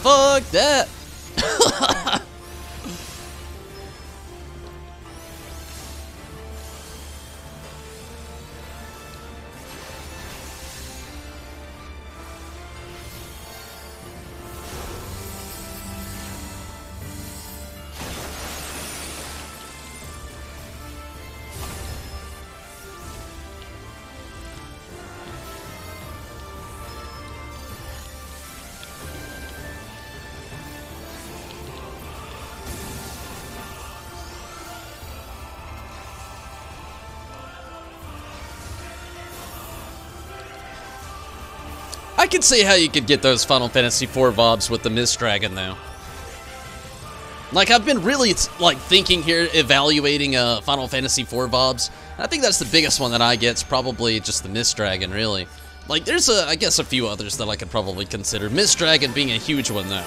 Fuck that! I can see how you could get those Final Fantasy IV vibes with the Mist Dragon, though. Like, I've been really, like, thinking here, evaluating Final Fantasy IV vibes. I think that's the biggest one that I get. It's probably just the Mist Dragon, really. Like, there's, I guess, a few others that I could probably consider. Mist Dragon being a huge one, though.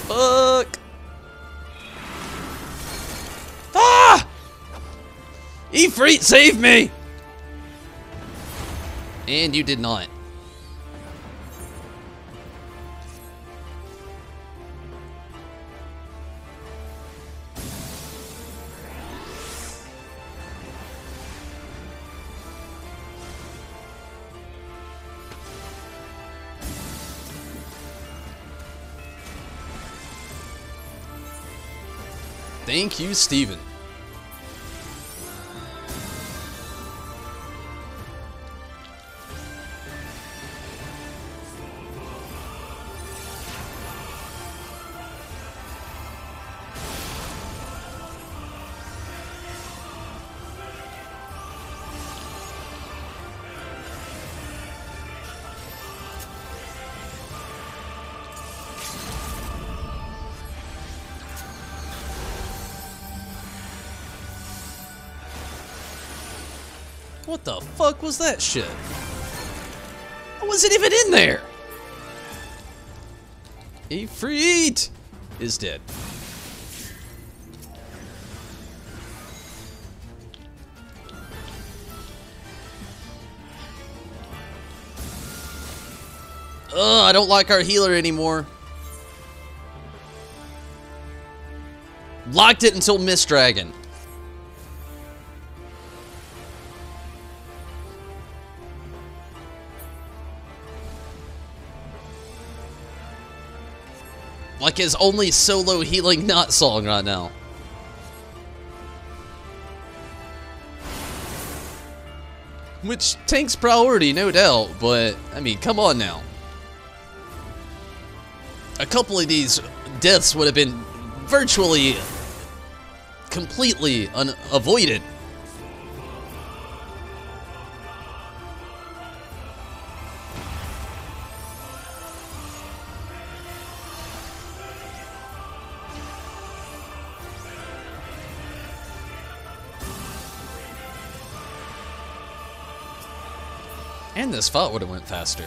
Fuck! Ah! Ifrit, save me! And you did not. Thank you, Steven. What the fuck was that shit? I wasn't even in there! Ifrit is dead. Ugh, I don't like our healer anymore. Locked it until Mist Dragon. Like his only solo healing not song right now. Which takes priority, no doubt, but, I mean, come on now. A couple of these deaths would have been virtually completely avoided. And this fight would have went faster.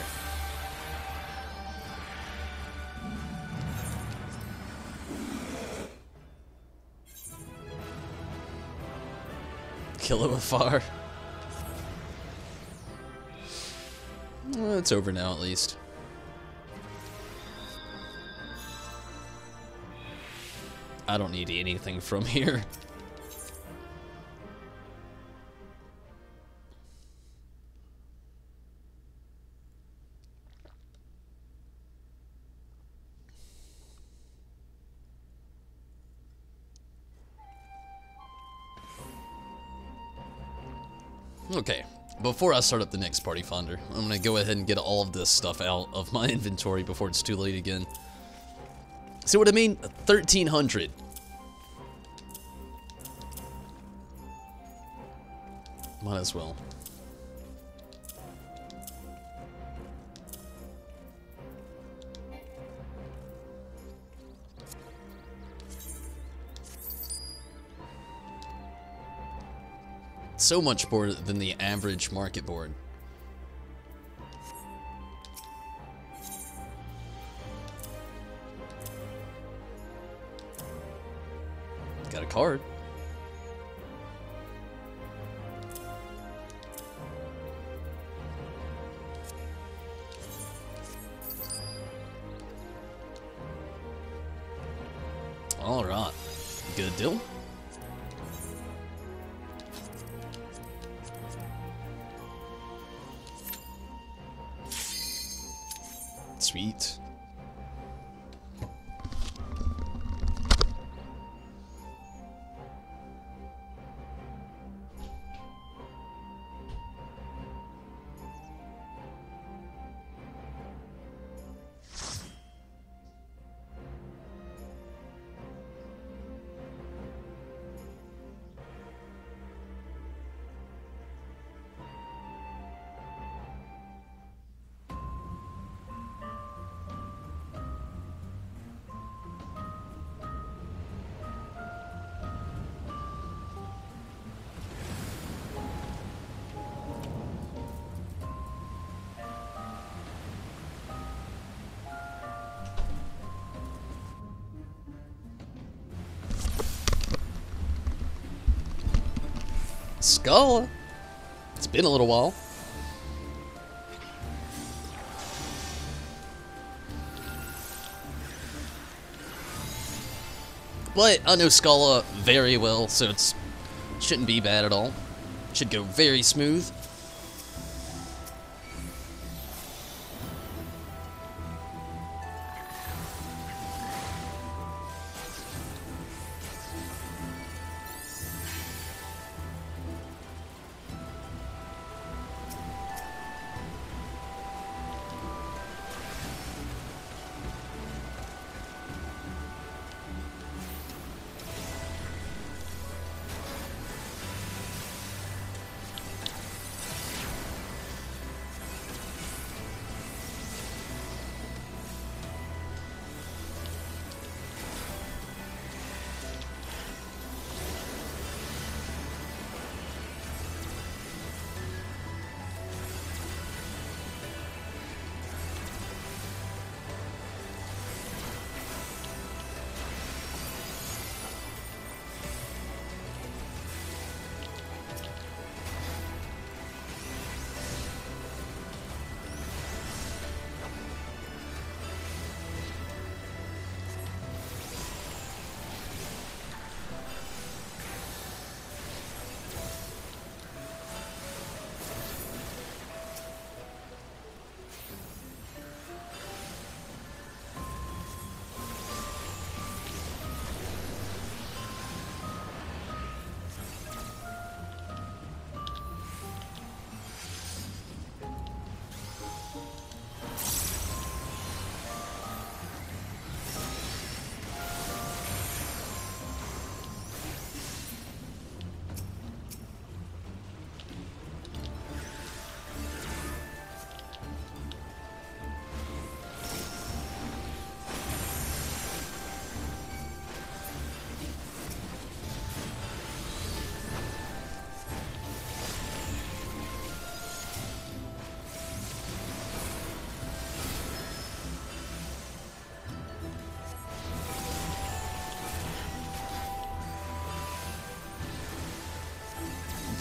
Kill it with fire. Well, it's over now, at least. I don't need anything from here. Okay, before I start up the next party finder, I'm gonna go ahead and get all of this stuff out of my inventory before it's too late again. See what I mean? 1,300. Might as well. So much more than the average market board. Got a card. All right, good deal. Sweet. Skull. It's been a little while. But I know Scala very well, so it shouldn't be bad at all. Should go very smooth.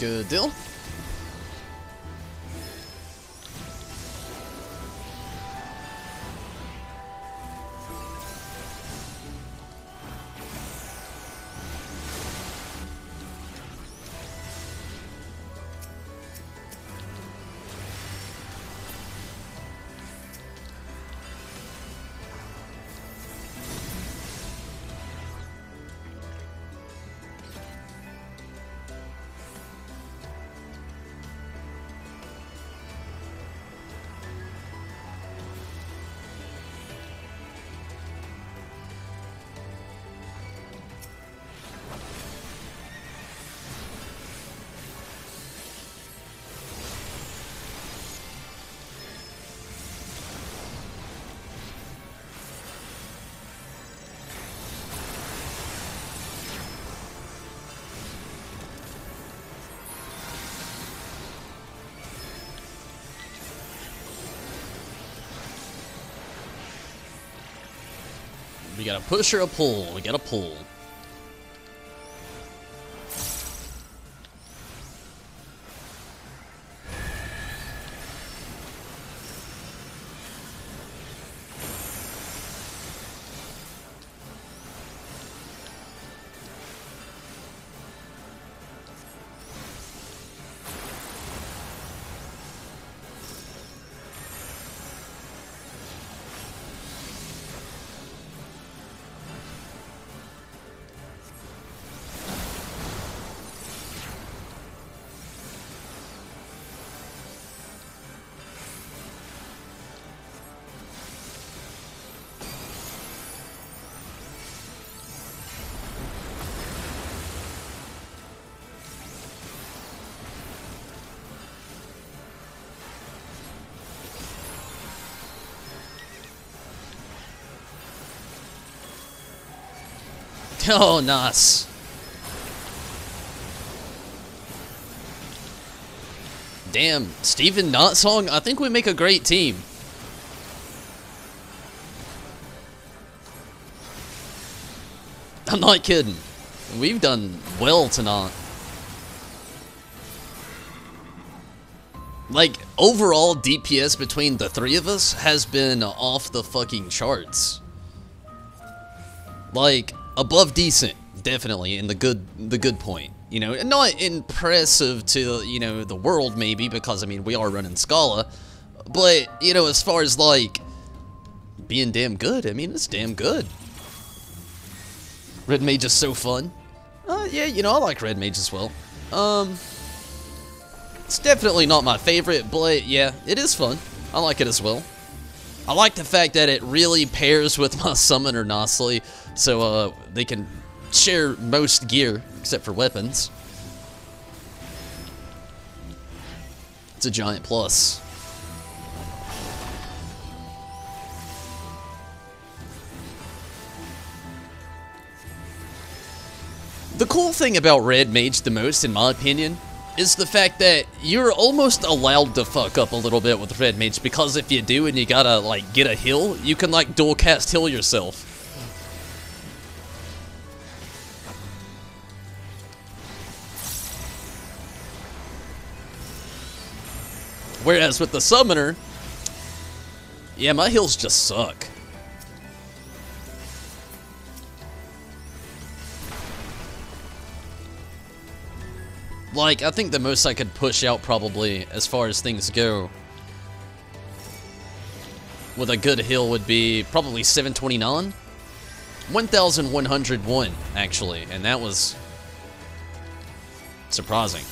Good deal. We got a push or a pull. We got a pull. Oh, nice. Damn, Steven Not Song, I think we make a great team. I'm not kidding. We've done well tonight. Like, overall DPS between the three of us has been off the fucking charts. Like, above decent, definitely, in the good point. You know, not impressive to, you know, the world maybe, because, I mean, we are running Scala. But, you know, as far as, like, being damn good, I mean, it's damn good. Red Mage is so fun. Yeah, you know, I like Red Mage as well. It's definitely not my favorite, but yeah, it is fun. I like it as well. I like the fact that it really pairs with my Summoner nicely, so they can share most gear, except for weapons. It's a giant plus. The cool thing about Red Mage the most, in my opinion, is the fact that you're almost allowed to fuck up a little bit with Red Mage, because if you do and you gotta, like, get a heal, you can, like, dual cast heal yourself. Whereas with the Summoner, yeah, my heals just suck. Like, I think the most I could push out probably, as far as things go, with a good heal would be probably 729? 1,101, actually, and that was surprising.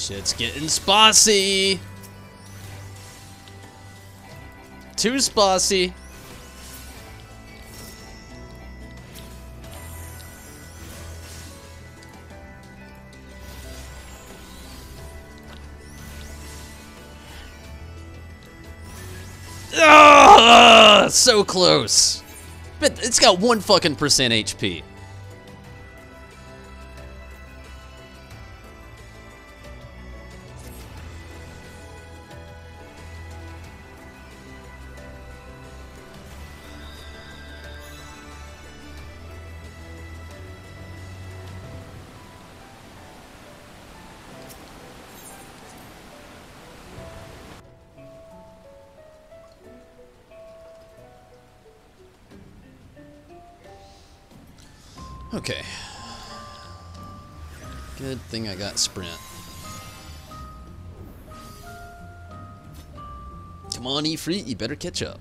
Shit's getting spicy. Too spicy. Ah, so close. But it's got 1 fucking percent HP. Okay. Good thing I got sprint. Come on, E-Free, you better catch up.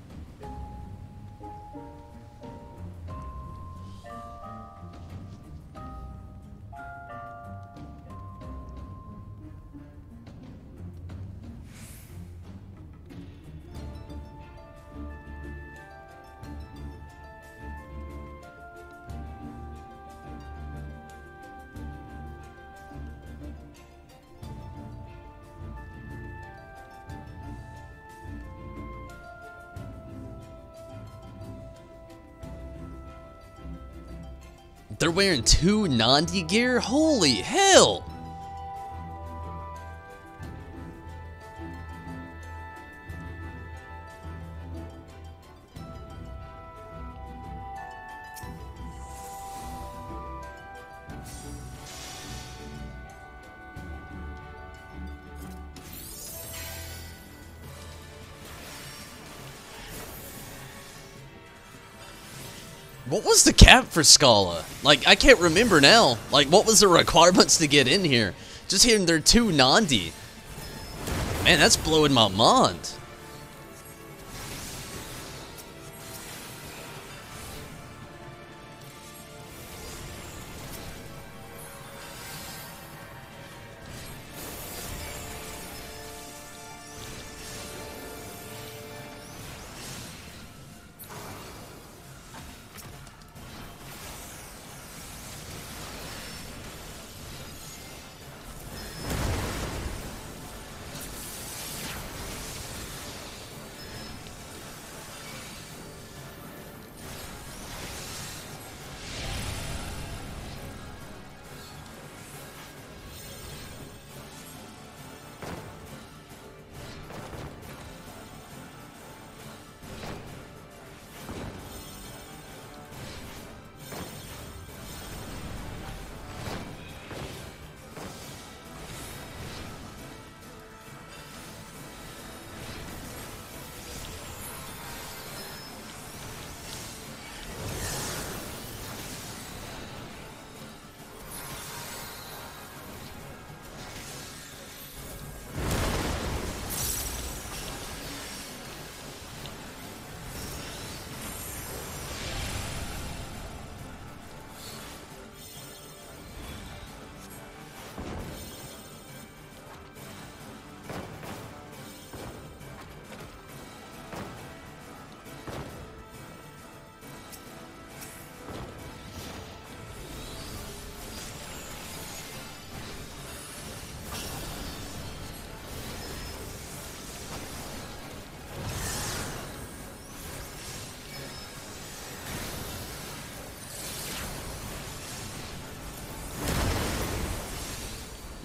They're wearing 2 Nandi gear? Holy hell! What was the cap for Scala? Like, I can't remember now. Like, what was the requirements to get in here? Just hearing they're 2 Nandi. Man, that's blowing my mind.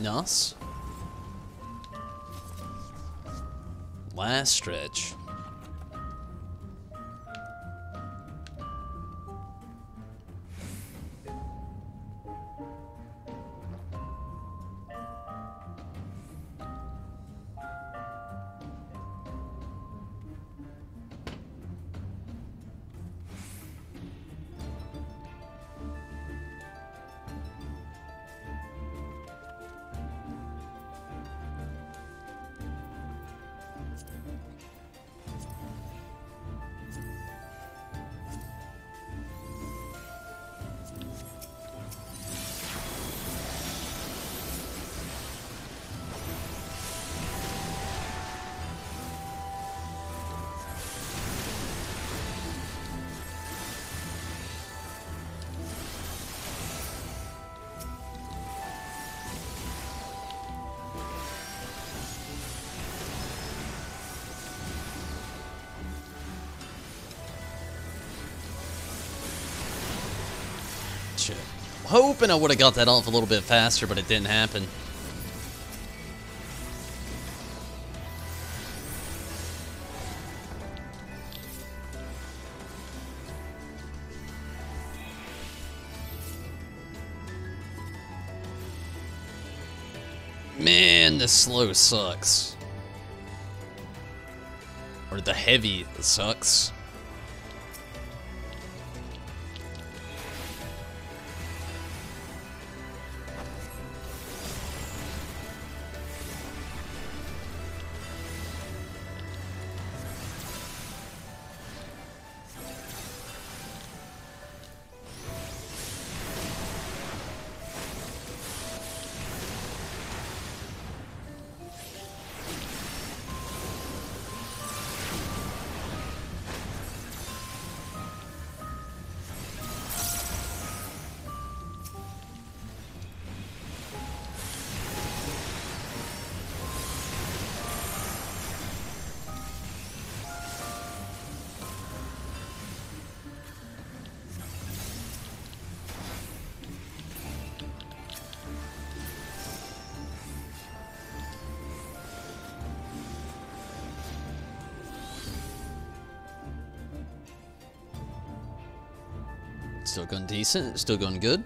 Nice. Last stretch. Shit. Hoping I would have got that off a little bit faster, but it didn't happen. Man, the slow sucks. Or the heavy sucks. Still going decent, still going good.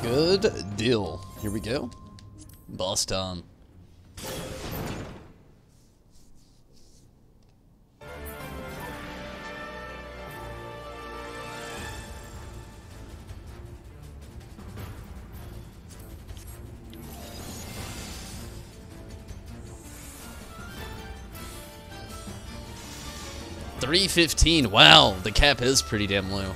Good deal. Here we go. Boss time. $315. Wow, the cap is pretty damn low.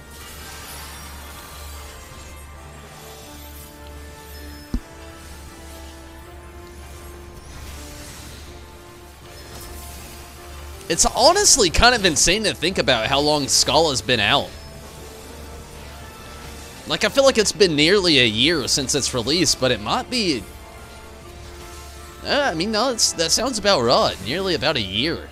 It's honestly kind of insane to think about how long Scala's been out. Like, I feel like it's been nearly a year since its release, but it might be... I mean, no, that sounds about right. Nearly about a year.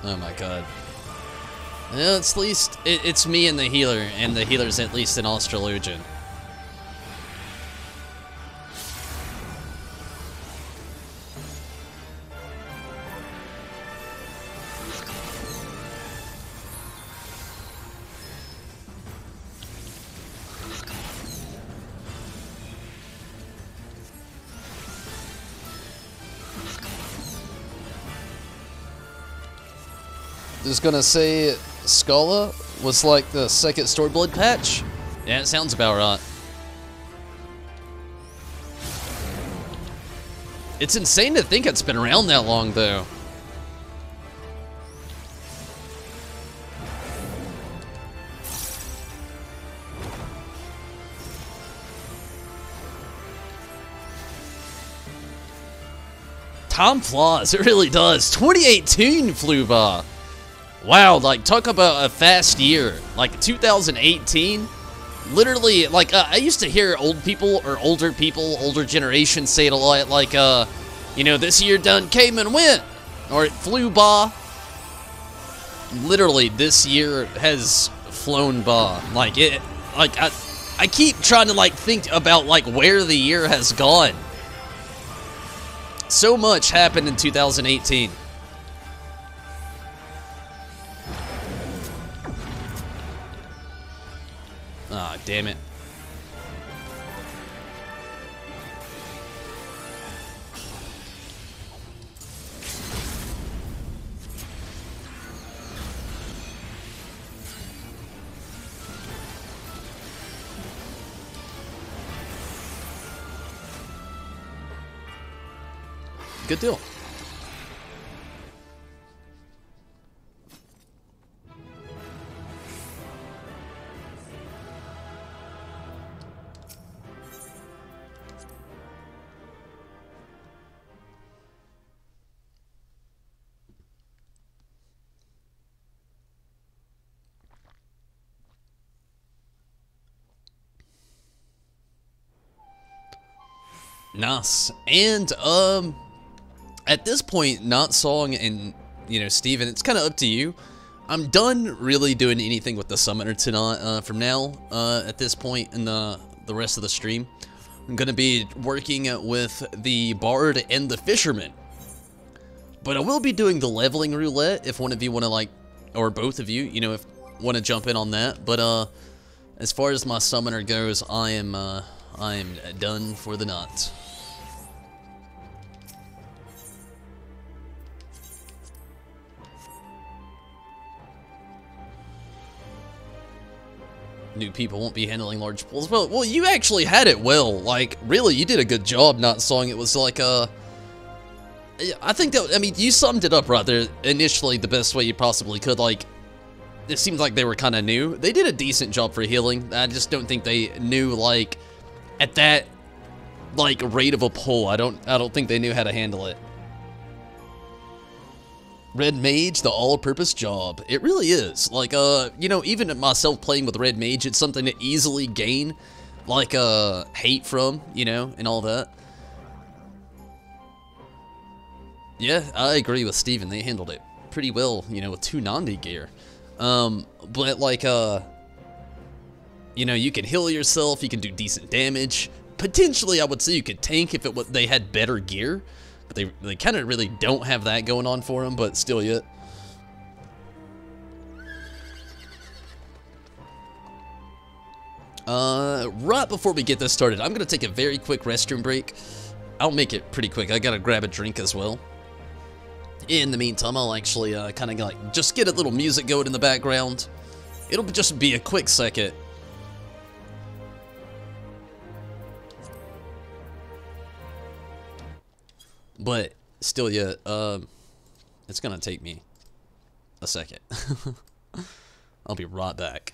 Oh my god. Well, it's at least, it's me and the healer's at least an Australogian. is gonna say Scala was like the second Storyblade patch. Yeah, it sounds about right. It's insane to think it's been around that long, though. Time flies, it really does. 2018 flew by. Wow, like, talk about a fast year. Like, 2018, literally, like, I used to hear old people, or older people, older generations say it a lot, like, you know, this year done came and went, or it flew by. Literally, this year has flown by. Like, I keep trying to, like, think about, like, where the year has gone. So much happened in 2018. Ah, damn it. Good deal. Nice. And, at this point, Not Song and, you know, Steven, it's kind of up to you. I'm done really doing anything with the Summoner tonight, from now, at this point in the rest of the stream. I'm going to be working with the Bard and the Fisherman. But I will be doing the Lvling roulette if one of you want to, like, or both of you, you know, if want to jump in on that. But, as far as my Summoner goes, I am done for the night. New people won't be handling large pools. Well, you actually had it well. Like, really, you did a good job Not Song. It was like, I think that, I mean, you summed it up right there initially the best way you possibly could. Like, it seemed like they were kind of new. They did a decent job for healing. I just don't think they knew, like, at that, like, rate of a pull. I don't think they knew how to handle it. Red Mage, the all-purpose job. It really is. Like, you know, even myself playing with Red Mage, it's something to easily gain, like, hate from, you know, and all that. Yeah, I agree with Steven. They handled it pretty well, you know, with 2 Nandi gear. But, like, you know, you can heal yourself, you can do decent damage. Potentially, I would say you could tank if they had better gear. But they kind of really don't have that going on for them, but still yet. Right before we get this started, I'm going to take a very quick restroom break. I'll make it pretty quick. I got to grab a drink as well. In the meantime, I'll actually kind of like just get a little music going in the background. It'll just be a quick second. But still yet, it's gonna take me a second. I'll be right back.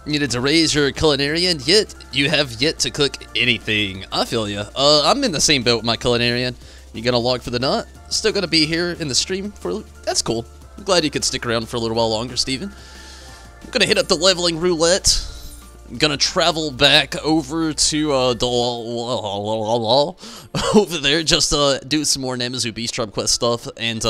Needed to raise your culinarian, yet you have yet to cook anything. I feel ya. I'm in the same boat with my culinarian. You gonna log for the nut? Still gonna be here in the stream for... That's cool. I'm glad you could stick around for a little while longer, Steven. I'm gonna hit up the Lvling roulette. I'm gonna travel back over to over there, just do some more Namazu Beast Tribe quest stuff, and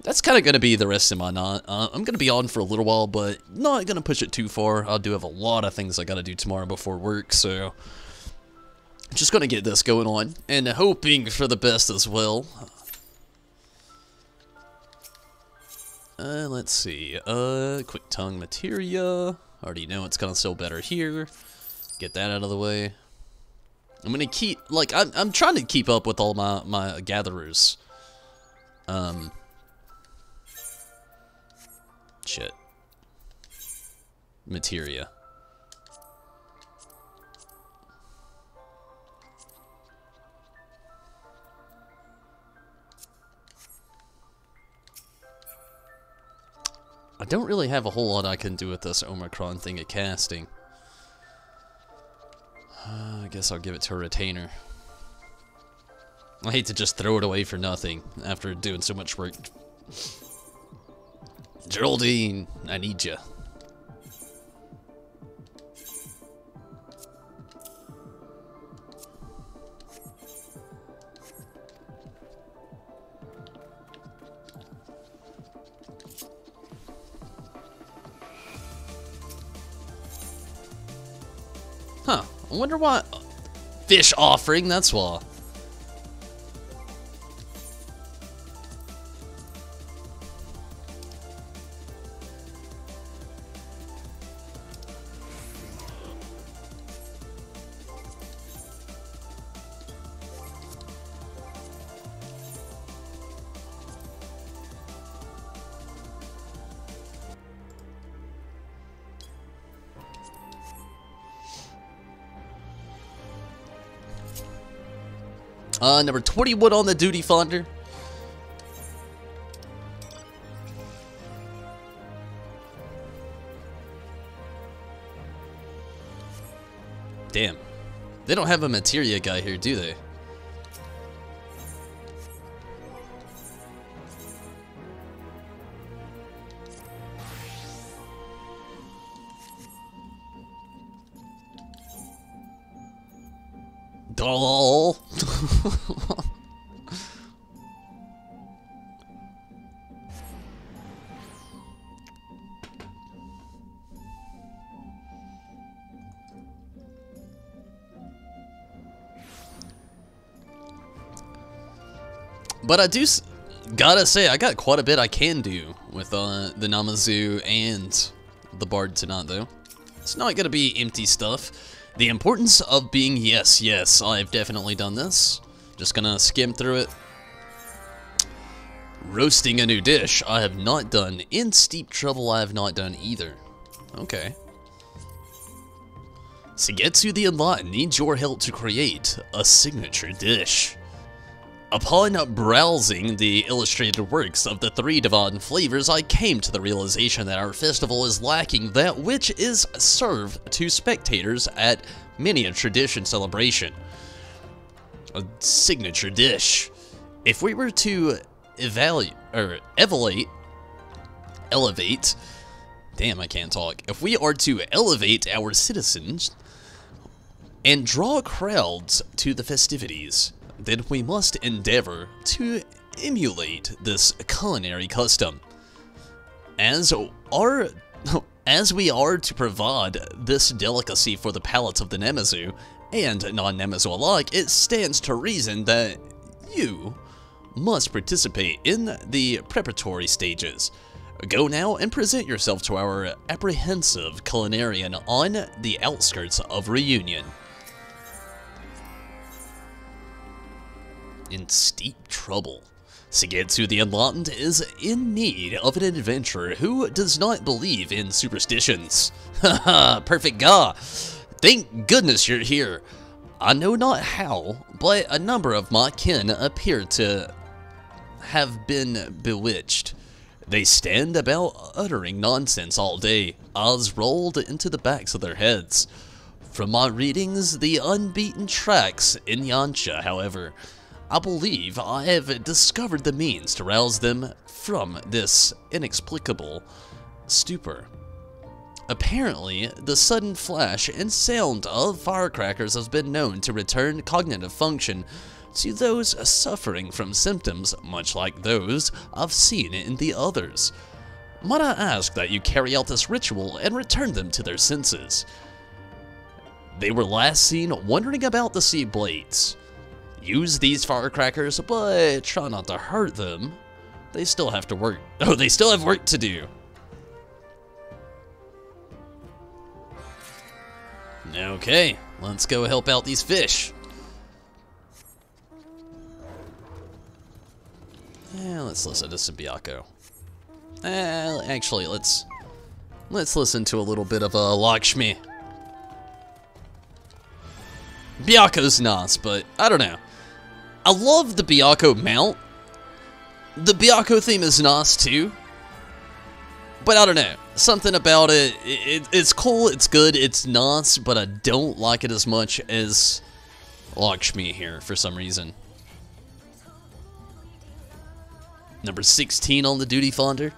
that's kind of gonna be the rest of my night. I'm gonna be on for a little while, but not gonna push it too far. I do have a lot of things I gotta do tomorrow before work, so just gonna get this going on, and hoping for the best as well. Let's see, quick tongue materia. Already know it's gonna sell better here. Get that out of the way. I'm gonna keep, like, I'm trying to keep up with all my gatherers. Shit. Materia. I don't really have a whole lot I can do with this Omicron thing at casting. I guess I'll give it to a retainer. I hate to just throw it away for nothing after doing so much work. Geraldine, I need ya. Huh, I wonder why... Fish offering, that's why. Number 21 on the duty finder. Damn. They don't have a materia guy here, do they? Doll. But I do gotta say, I got quite a bit I can do with the Namazu and the Bard tonight, though. It's not gonna be empty stuff. The importance of being yes, I've definitely done this. Just gonna skim through it. Roasting a new dish, I have not done. In steep trouble, I have not done either. Okay. Sugetsu the Enlightened needs your help to create a signature dish. Upon browsing the illustrated works of the three divine flavors, I came to the realization that our festival is lacking that which is served to spectators at many a tradition celebration. A signature dish. If we were to elevate, damn, I can't talk. If we are to elevate our citizens and draw crowds to the festivities, then we must endeavor to emulate this culinary custom. As we are to provide this delicacy for the palates of the Namazu and non-Namazu alike, it stands to reason that you must participate in the preparatory stages. Go now and present yourself to our apprehensive culinarian on the outskirts of Reunion. In steep trouble. Sugetsu the Enlightened is in need of an adventurer who does not believe in superstitions. Haha, perfect guy. Thank goodness you're here. I know not how, but a number of my kin appear to have been bewitched. They stand about uttering nonsense all day, eyes rolled into the backs of their heads. From my readings, the unbeaten tracks in Yancha, however, I believe I have discovered the means to rouse them from this inexplicable stupor. Apparently, the sudden flash and sound of firecrackers has been known to return cognitive function to those suffering from symptoms much like those I've seen in the others. Might I ask that you carry out this ritual and return them to their senses? They were last seen wandering about the sea blades. Use these firecrackers, but try not to hurt them. They still have to work. Oh, they still have work to do. Okay, let's go help out these fish. Let's listen to Subiako. Actually, let's listen to a little bit of Lakshmi. Byaku's nice, but I don't know. I love the Byaku mount. The Byaku theme is nice too. But I don't know. Something about it, it's cool, it's good, it's nice, but I don't like it as much as Lakshmi here for some reason. Number 16 on the duty finder.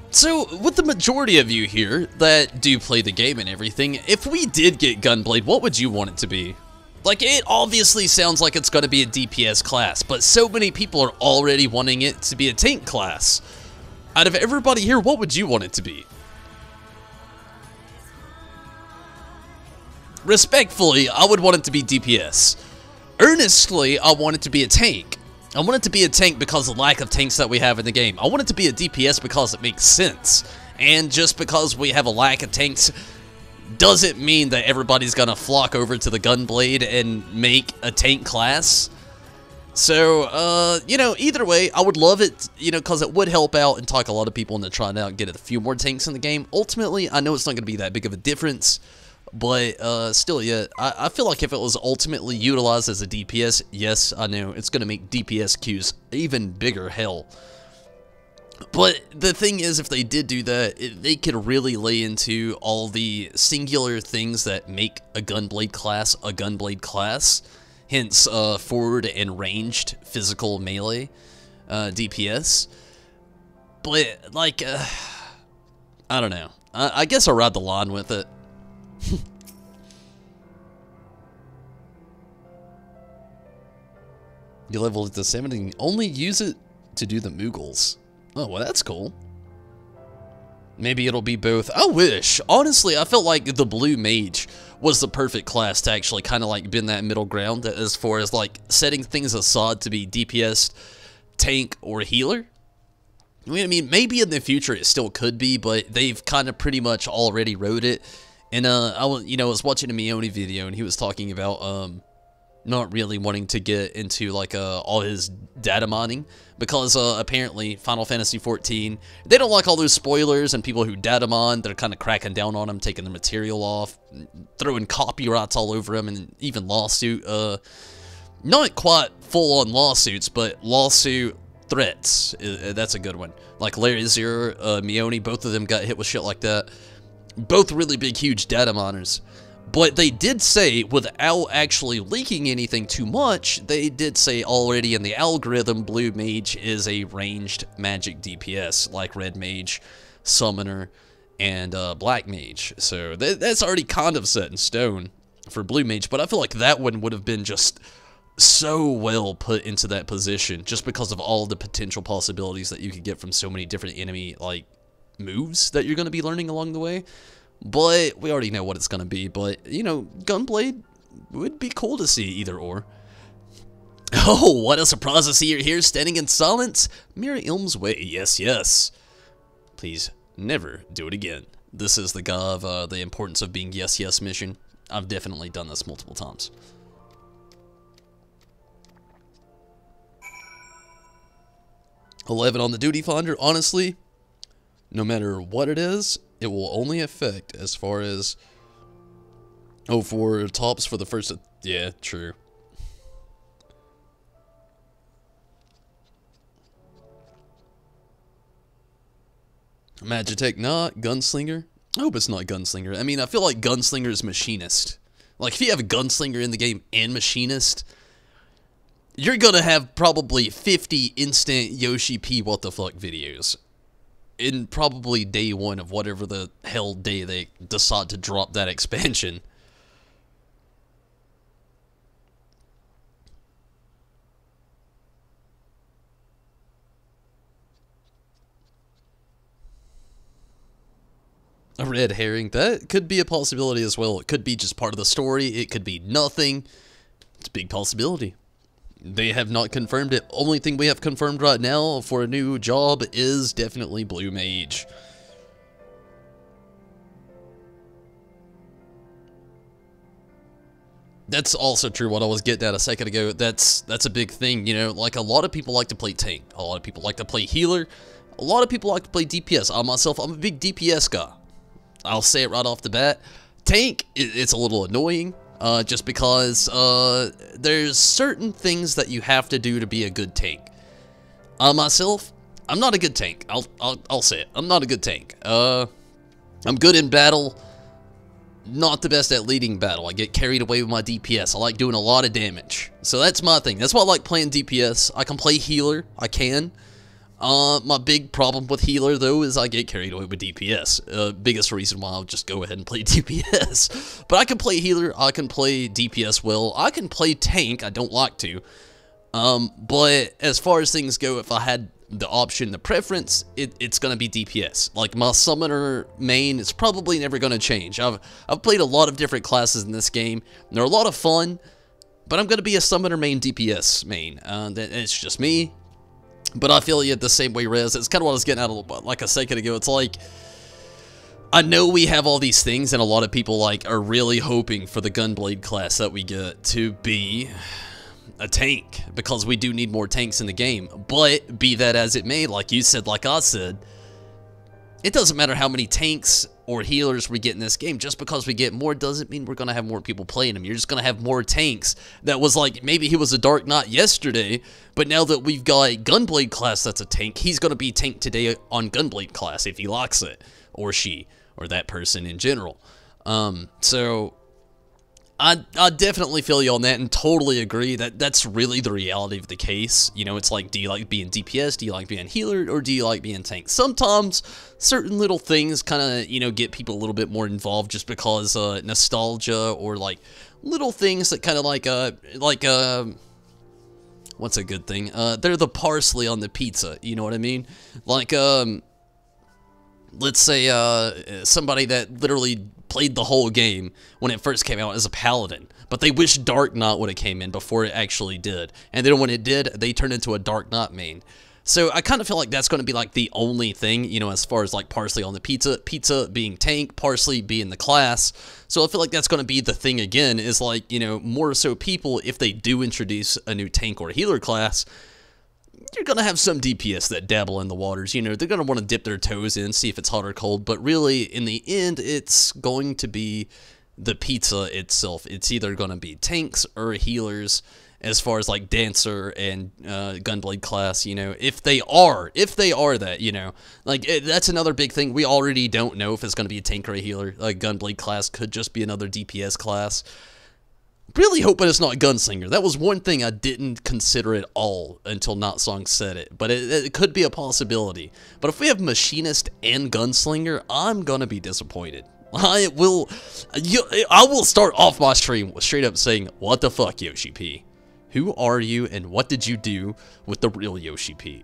So, with the majority of you here that do play the game and everything, if we did get Gunblade, what would you want it to be? Like, it obviously sounds like it's going to be a DPS class, but so many people are already wanting it to be a tank class. Out of everybody here, what would you want it to be? Respectfully, I would want it to be DPS. Earnestly, I want it to be a tank. I want it to be a tank because of the lack of tanks that we have in the game. I want it to be a DPS because it makes sense. And just because we have a lack of tanks doesn't mean that everybody's gonna flock over to the Gunblade and make a tank class. So, you know, either way, I would love it, you know, because it would help out and talk a lot of people into trying out and get a few more tanks in the game. Ultimately, I know it's not going to be that big of a difference. But, still, yeah, I feel like if it was ultimately utilized as a DPS, yes, I know, it's going to make DPS queues even bigger hell. But the thing is, if they did do that, they could really lay into all the singular things that make a Gunblade class, hence, forward and ranged physical melee, DPS. But, like, I don't know. I guess I'll ride the line with it. You level it to 7 and only use it to do the Moogles. Oh, well, that's cool. Maybe it'll be both. I wish. Honestly, I felt like the Blue Mage was the perfect class to actually kind of like bend that middle ground as far as like setting things aside to be DPS, tank, or healer. I mean, maybe in the future it still could be, but they've kind of pretty much already wrote it. And, I was watching a Mione video, and he was talking about, not really wanting to get into, like, all his data mining, because, apparently, Final Fantasy XIV, they don't like all those spoilers, and people who data mine, they're kind of cracking down on them, taking the material off, throwing copyrights all over them, and even lawsuit, not quite full-on lawsuits, but lawsuit threats, that's a good one. Like, Larry Zero, Mione, both of them got hit with shit like that. Both really big, huge data miners. But they did say, without actually leaking anything too much, they did say already in the algorithm, Blue Mage is a ranged magic DPS, like Red Mage, Summoner, and Black Mage. So that's already kind of set in stone for Blue Mage, but I feel like that one would have been just so well put into that position, just because of all the potential possibilities that you could get from so many different enemy, like, moves that you're going to be learning along the way. But we already know what it's going to be. But, you know, Gunblade would be cool to see either or. Oh, what a surprise to see you here standing in silence. Mira Ilm's way, yes, yes. Please never do it again. This is the guy of the importance of being yes, yes mission. I've definitely done this multiple times. $11 on the duty finder, honestly. No matter what it is, it will only affect as far as Oh, for tops for the first... Yeah, true. Magitech not. Gunslinger? I hope it's not Gunslinger. I mean, I feel like Gunslinger is Machinist. Like, if you have a Gunslinger in the game and Machinist, you're gonna have probably 50 instant Yoshi P what the fuck videos. In probably day one of whatever the hell day they decide to drop that expansion. A red herring, that could be a possibility as well. It could be just part of the story, it could be nothing. It's a big possibility. They have not confirmed it. Only thing we have confirmed right now for a new job is definitely Blue Mage. That's also true, what I was getting at a second ago. That's a big thing, you know, like a lot of people like to play tank. A lot of people like to play healer. A lot of people like to play DPS. I myself, I'm a big DPS guy. I'll say it right off the bat. Tank, it's a little annoying, just because there's certain things that you have to do to be a good tank. Myself, I'm not a good tank. I'll say it. I'm not a good tank. I'm good in battle. Not the best at leading battle. I get carried away with my DPS. I like doing a lot of damage. So that's my thing. That's why I like playing DPS. I can play healer. I can. My big problem with healer, though, is I get carried away with DPS. Biggest reason why I'll just go ahead and play DPS. But I can play healer, I can play DPS well, I can play tank, I don't like to. But as far as things go, if I had the option, the preference, it's gonna be DPS. Like, my summoner main is probably never gonna change. I've played a lot of different classes in this game, and they're a lot of fun, but I'm gonna be a summoner main DPS main. It's just me. But I feel you the same way, Rez. It's kind of what I was getting at a little bit, like a second ago. It's like, I know we have all these things, and a lot of people like are really hoping for the Gunblade class that we get to be a tank, because we do need more tanks in the game. But be that as it may, like you said, like I said, it doesn't matter how many tanks or healers we get in this game. Just because we get more doesn't mean we're going to have more people playing them. You're just going to have more tanks. That was like, maybe he was a Dark Knight yesterday, but now that we've got Gunblade class that's a tank, he's going to be tank today on Gunblade class if he likes it, or she, or that person in general. So I definitely feel you on that and totally agree that that's really the reality of the case. You know, it's like, do you like being DPS, do you like being healer, or do you like being tank? Sometimes certain little things kind of, you know, get people a little bit more involved just because nostalgia, or like little things that kind of like what's a good thing? They're the parsley on the pizza, you know what I mean? Like, let's say somebody that literally played the whole game when it first came out as a paladin, but they wish Dark Knight would have came in before it actually did, and then when it did, they turned into a Dark Knight main. So I kind of feel like that's going to be like the only thing, you know, as far as like parsley on the pizza being tank, parsley being the class. So I feel like that's going to be the thing again, is like, you know, more so people, if they do introduce a new tank or healer class, you're going to have some DPS that dabble in the waters. You know, they're going to want to dip their toes in, see if it's hot or cold, but really, in the end, it's going to be the pizza itself. It's either going to be tanks or healers, as far as like Dancer and Gunblade class, you know, if they are that, you know, like that's another big thing. We already don't know if it's going to be a tank or a healer. Like Gunblade class could just be another DPS class. Really hoping it's not Gunslinger. That was one thing I didn't consider at all until Not Song said it, but it could be a possibility. But if we have Machinist and Gunslinger, I'm gonna be disappointed. I will start off my stream straight up saying, "What the fuck, Yoshi P? Who are you, and what did you do with the real Yoshi P?"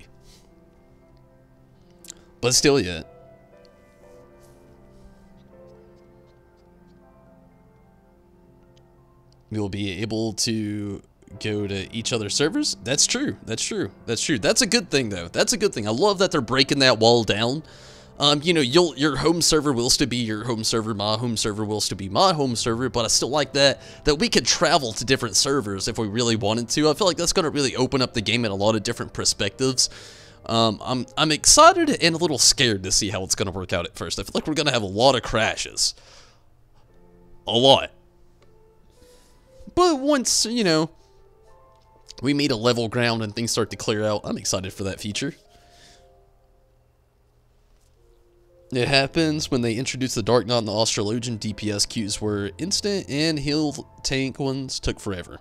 But still yet. We'll be able to go to each other's servers. That's true. That's true. That's true. That's a good thing, though. That's a good thing. I love that they're breaking that wall down. You know, your home server will still be your home server. My home server will still be my home server. But I still like that we could travel to different servers if we really wanted to. I feel like that's going to really open up the game in a lot of different perspectives. I'm excited and a little scared to see how it's going to work out at first. I feel like we're going to have a lot of crashes. A lot. But once, you know, we meet a level ground and things start to clear out, I'm excited for that feature. It happens when they introduced the Dark Knot and the Australogian. DPS queues were instant and heal tank ones took forever.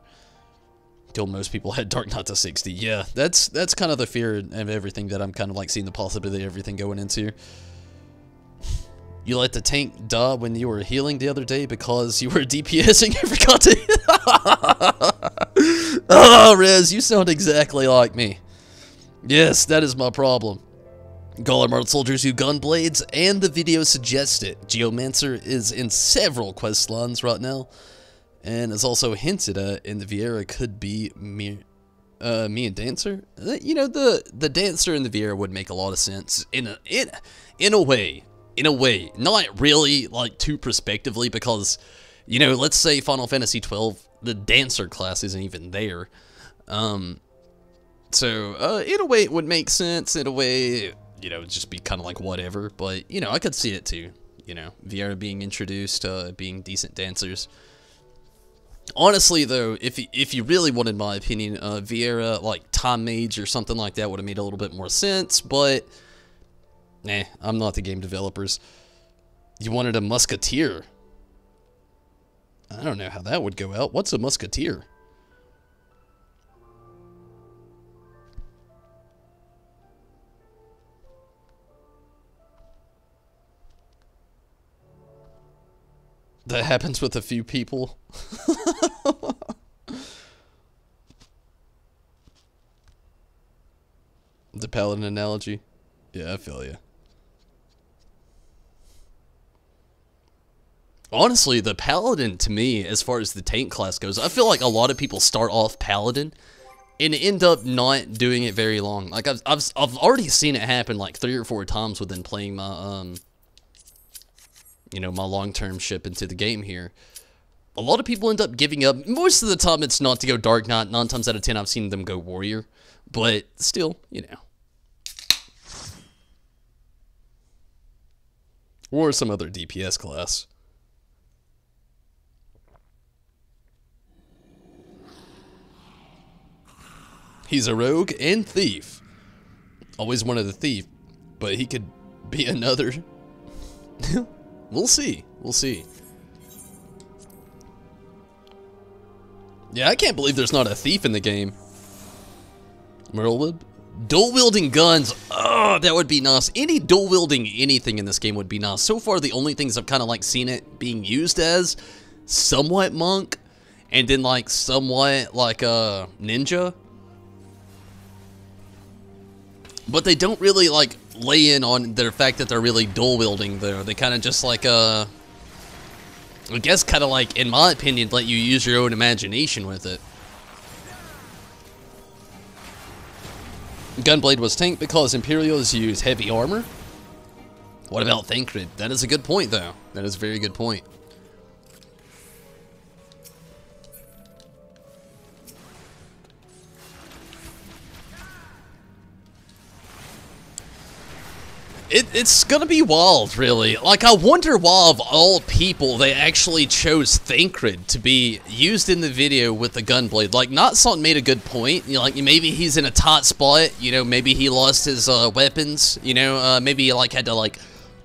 Till most people had Dark Knot to 60. Yeah, that's kind of the fear of everything that I'm kind of like seeing the possibility of everything going into. You let the tank die when you were healing the other day because you were DPSing and forgot to. Oh, Rez, you sound exactly like me. Yes, that is my problem. Golem Art soldiers use gun blades, and the video suggests it. Geomancer is in several quest lines right now, and is also hinted at in the Vieira could be me and Dancer. You know, the Dancer and the Vieira would make a lot of sense in a way. Not really like too prospectively, because, you know, let's say Final Fantasy XII, the Dancer class isn't even there. So in a way it would make sense. In a way, you know, just be kind of like whatever, but, you know, I could see it too, you know, Vieira being introduced, being decent dancers. Honestly, though, if you really wanted my opinion, Vieira, like, Time Mage or something like that would have made a little bit more sense, but, nah, I'm not the game developers. You wanted a Musketeer. I don't know how that would go out. What's a Musketeer? That happens with a few people. The paladin analogy. Yeah, I feel you. Honestly, the paladin, to me, as far as the tank class goes, I feel like a lot of people start off paladin and end up not doing it very long. Like, I've already seen it happen like 3 or 4 times within playing my, you know, my long-term ship into the game here. A lot of people end up giving up. Most of the time, it's not to go Dark Knight. 9 times out of 10, I've seen them go Warrior. But still, you know. Or some other DPS class. He's a rogue and thief. Always wanted a thief, but he could be another. We'll see. We'll see. Yeah, I can't believe there's not a thief in the game. Merlewib? Dual-wielding guns. Oh, that would be nice. Any dual-wielding anything in this game would be nice. So far, the only things I've kind of like seen it being used as, somewhat monk, and then like somewhat like ninja. But they don't really like lay in on the fact that they're really dual-wielding though. They kind of just like, I guess kind of like, in my opinion, let you use your own imagination with it. Gunblade was tanked because Imperials use heavy armor? What about Thancred? That is a good point though. That is a very good point. It's gonna be wild, really. Like, I wonder why, of all people, they actually chose Thancred to be used in the video with the Gunblade. Like, Not Salt made a good point. You know, like, maybe he's in a tight spot. You know, maybe he lost his weapons. You know, maybe he, like, had to, like,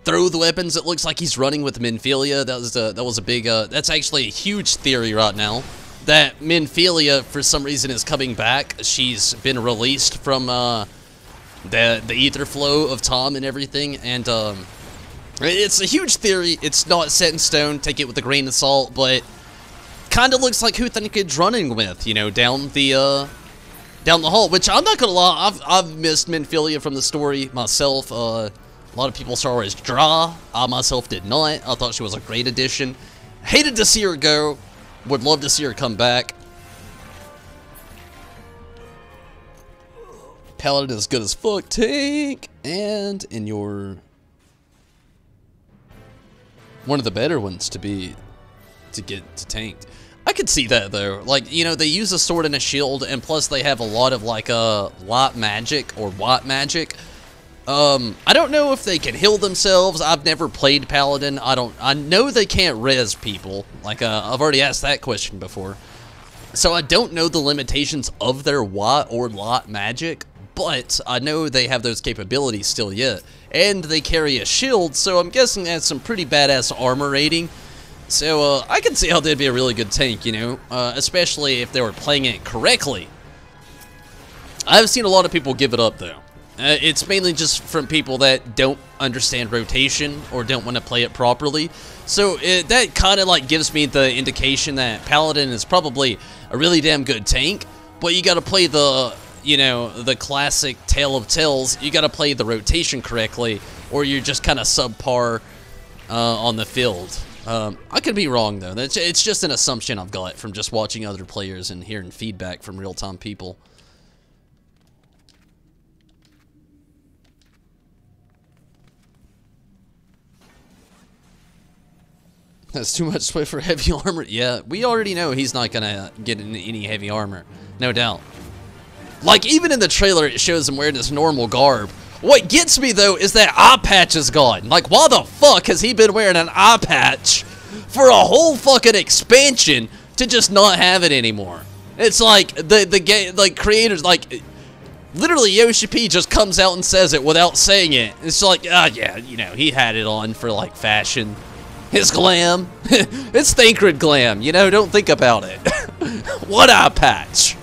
throw the weapons. It looks like he's running with Minfilia. That was a big, that's actually a huge theory right now. That Minfilia, for some reason, is coming back. She's been released from, the ether flow of Tom and everything, and it's a huge theory. It's not set in stone, take it with a grain of salt, but kind of looks like who Thancred's running with, you know, down the hall, which I'm not gonna lie, I've missed Minfilia from the story myself. A lot of people saw her as dry. I myself did not. I thought she was a great addition. Hated to see her go. Would love to see her come back. Paladin is good as fuck. Tank, and in your one of the better ones to get tanked. I could see that though. Like, you know, they use a sword and a shield, and plus they have a lot of like light magic or white magic. I don't know if they can heal themselves. I've never played Paladin. I know they can't res people. Like, I've already asked that question before. So I don't know the limitations of their Watt or Lot magic, but I know they have those capabilities still yet. And they carry a shield, so I'm guessing that's some pretty badass armor rating. So I can see how they'd be a really good tank, you know, especially if they were playing it correctly. I've seen a lot of people give it up, though. It's mainly just from people that don't understand rotation or don't want to play it properly. So that kind of like gives me the indication that Paladin is probably a really damn good tank, but you got to play the, you know, the classic Tale of Tales. You got to play the rotation correctly, or you're just kind of subpar on the field. I could be wrong, though. It's just an assumption I've got from just watching other players and hearing feedback from real-time people. That's too much sweat for heavy armor. Yeah, we already know he's not gonna get in any heavy armor. No doubt. Like, even in the trailer, it shows him wearing his normal garb. What gets me, though, is that eye patch is gone. Like, why the fuck has he been wearing an eye patch for a whole fucking expansion to just not have it anymore? It's like, the game, like, creators, like, literally Yoshi P just comes out and says it without saying it. It's like, yeah, you know, he had it on for, like, fashion. His glam. It's Thancred glam, you know, don't think about it. What eye patch?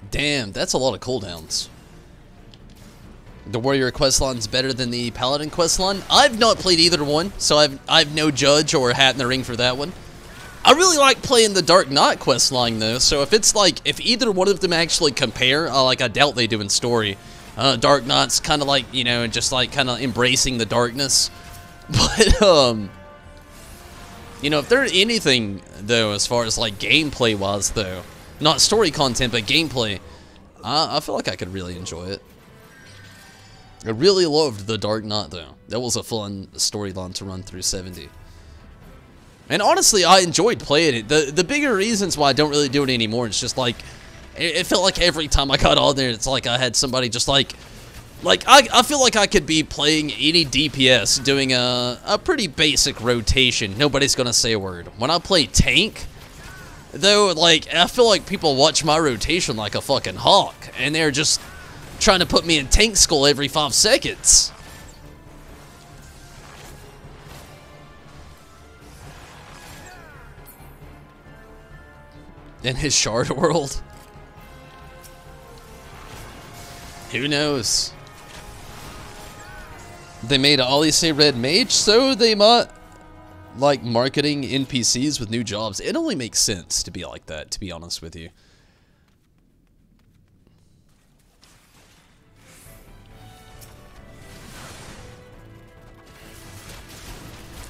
Damn, that's a lot of cooldowns. The Warrior questline's better than the Paladin questline. I've not played either one, so I've no judge or hat in the ring for that one. I really like playing the Dark Knight questline though, so if it's like, if either one of them actually compare, like I doubt they do in story. Dark Knight's kind of like, you know, just like kind of embracing the darkness. But, you know, if there's anything though, as far as like gameplay wise though, not story content, but gameplay, I feel like I could really enjoy it. I really loved the Dark Knight, though. That was a fun storyline to run through 70. And honestly, I enjoyed playing it. The bigger reasons why I don't really do it anymore, it's just like, it felt like every time I got on there, it's like I had somebody just like I feel like I could be playing any DPS, doing a pretty basic rotation. Nobody's gonna say a word. When I play tank, though, like, I feel like people watch my rotation like a fucking hawk, and they're just trying to put me in tank skull every 5 seconds. In his shard world? Who knows? They made Ollie say red mage, so they might like marketing NPCs with new jobs. It only makes sense to be like that, to be honest with you.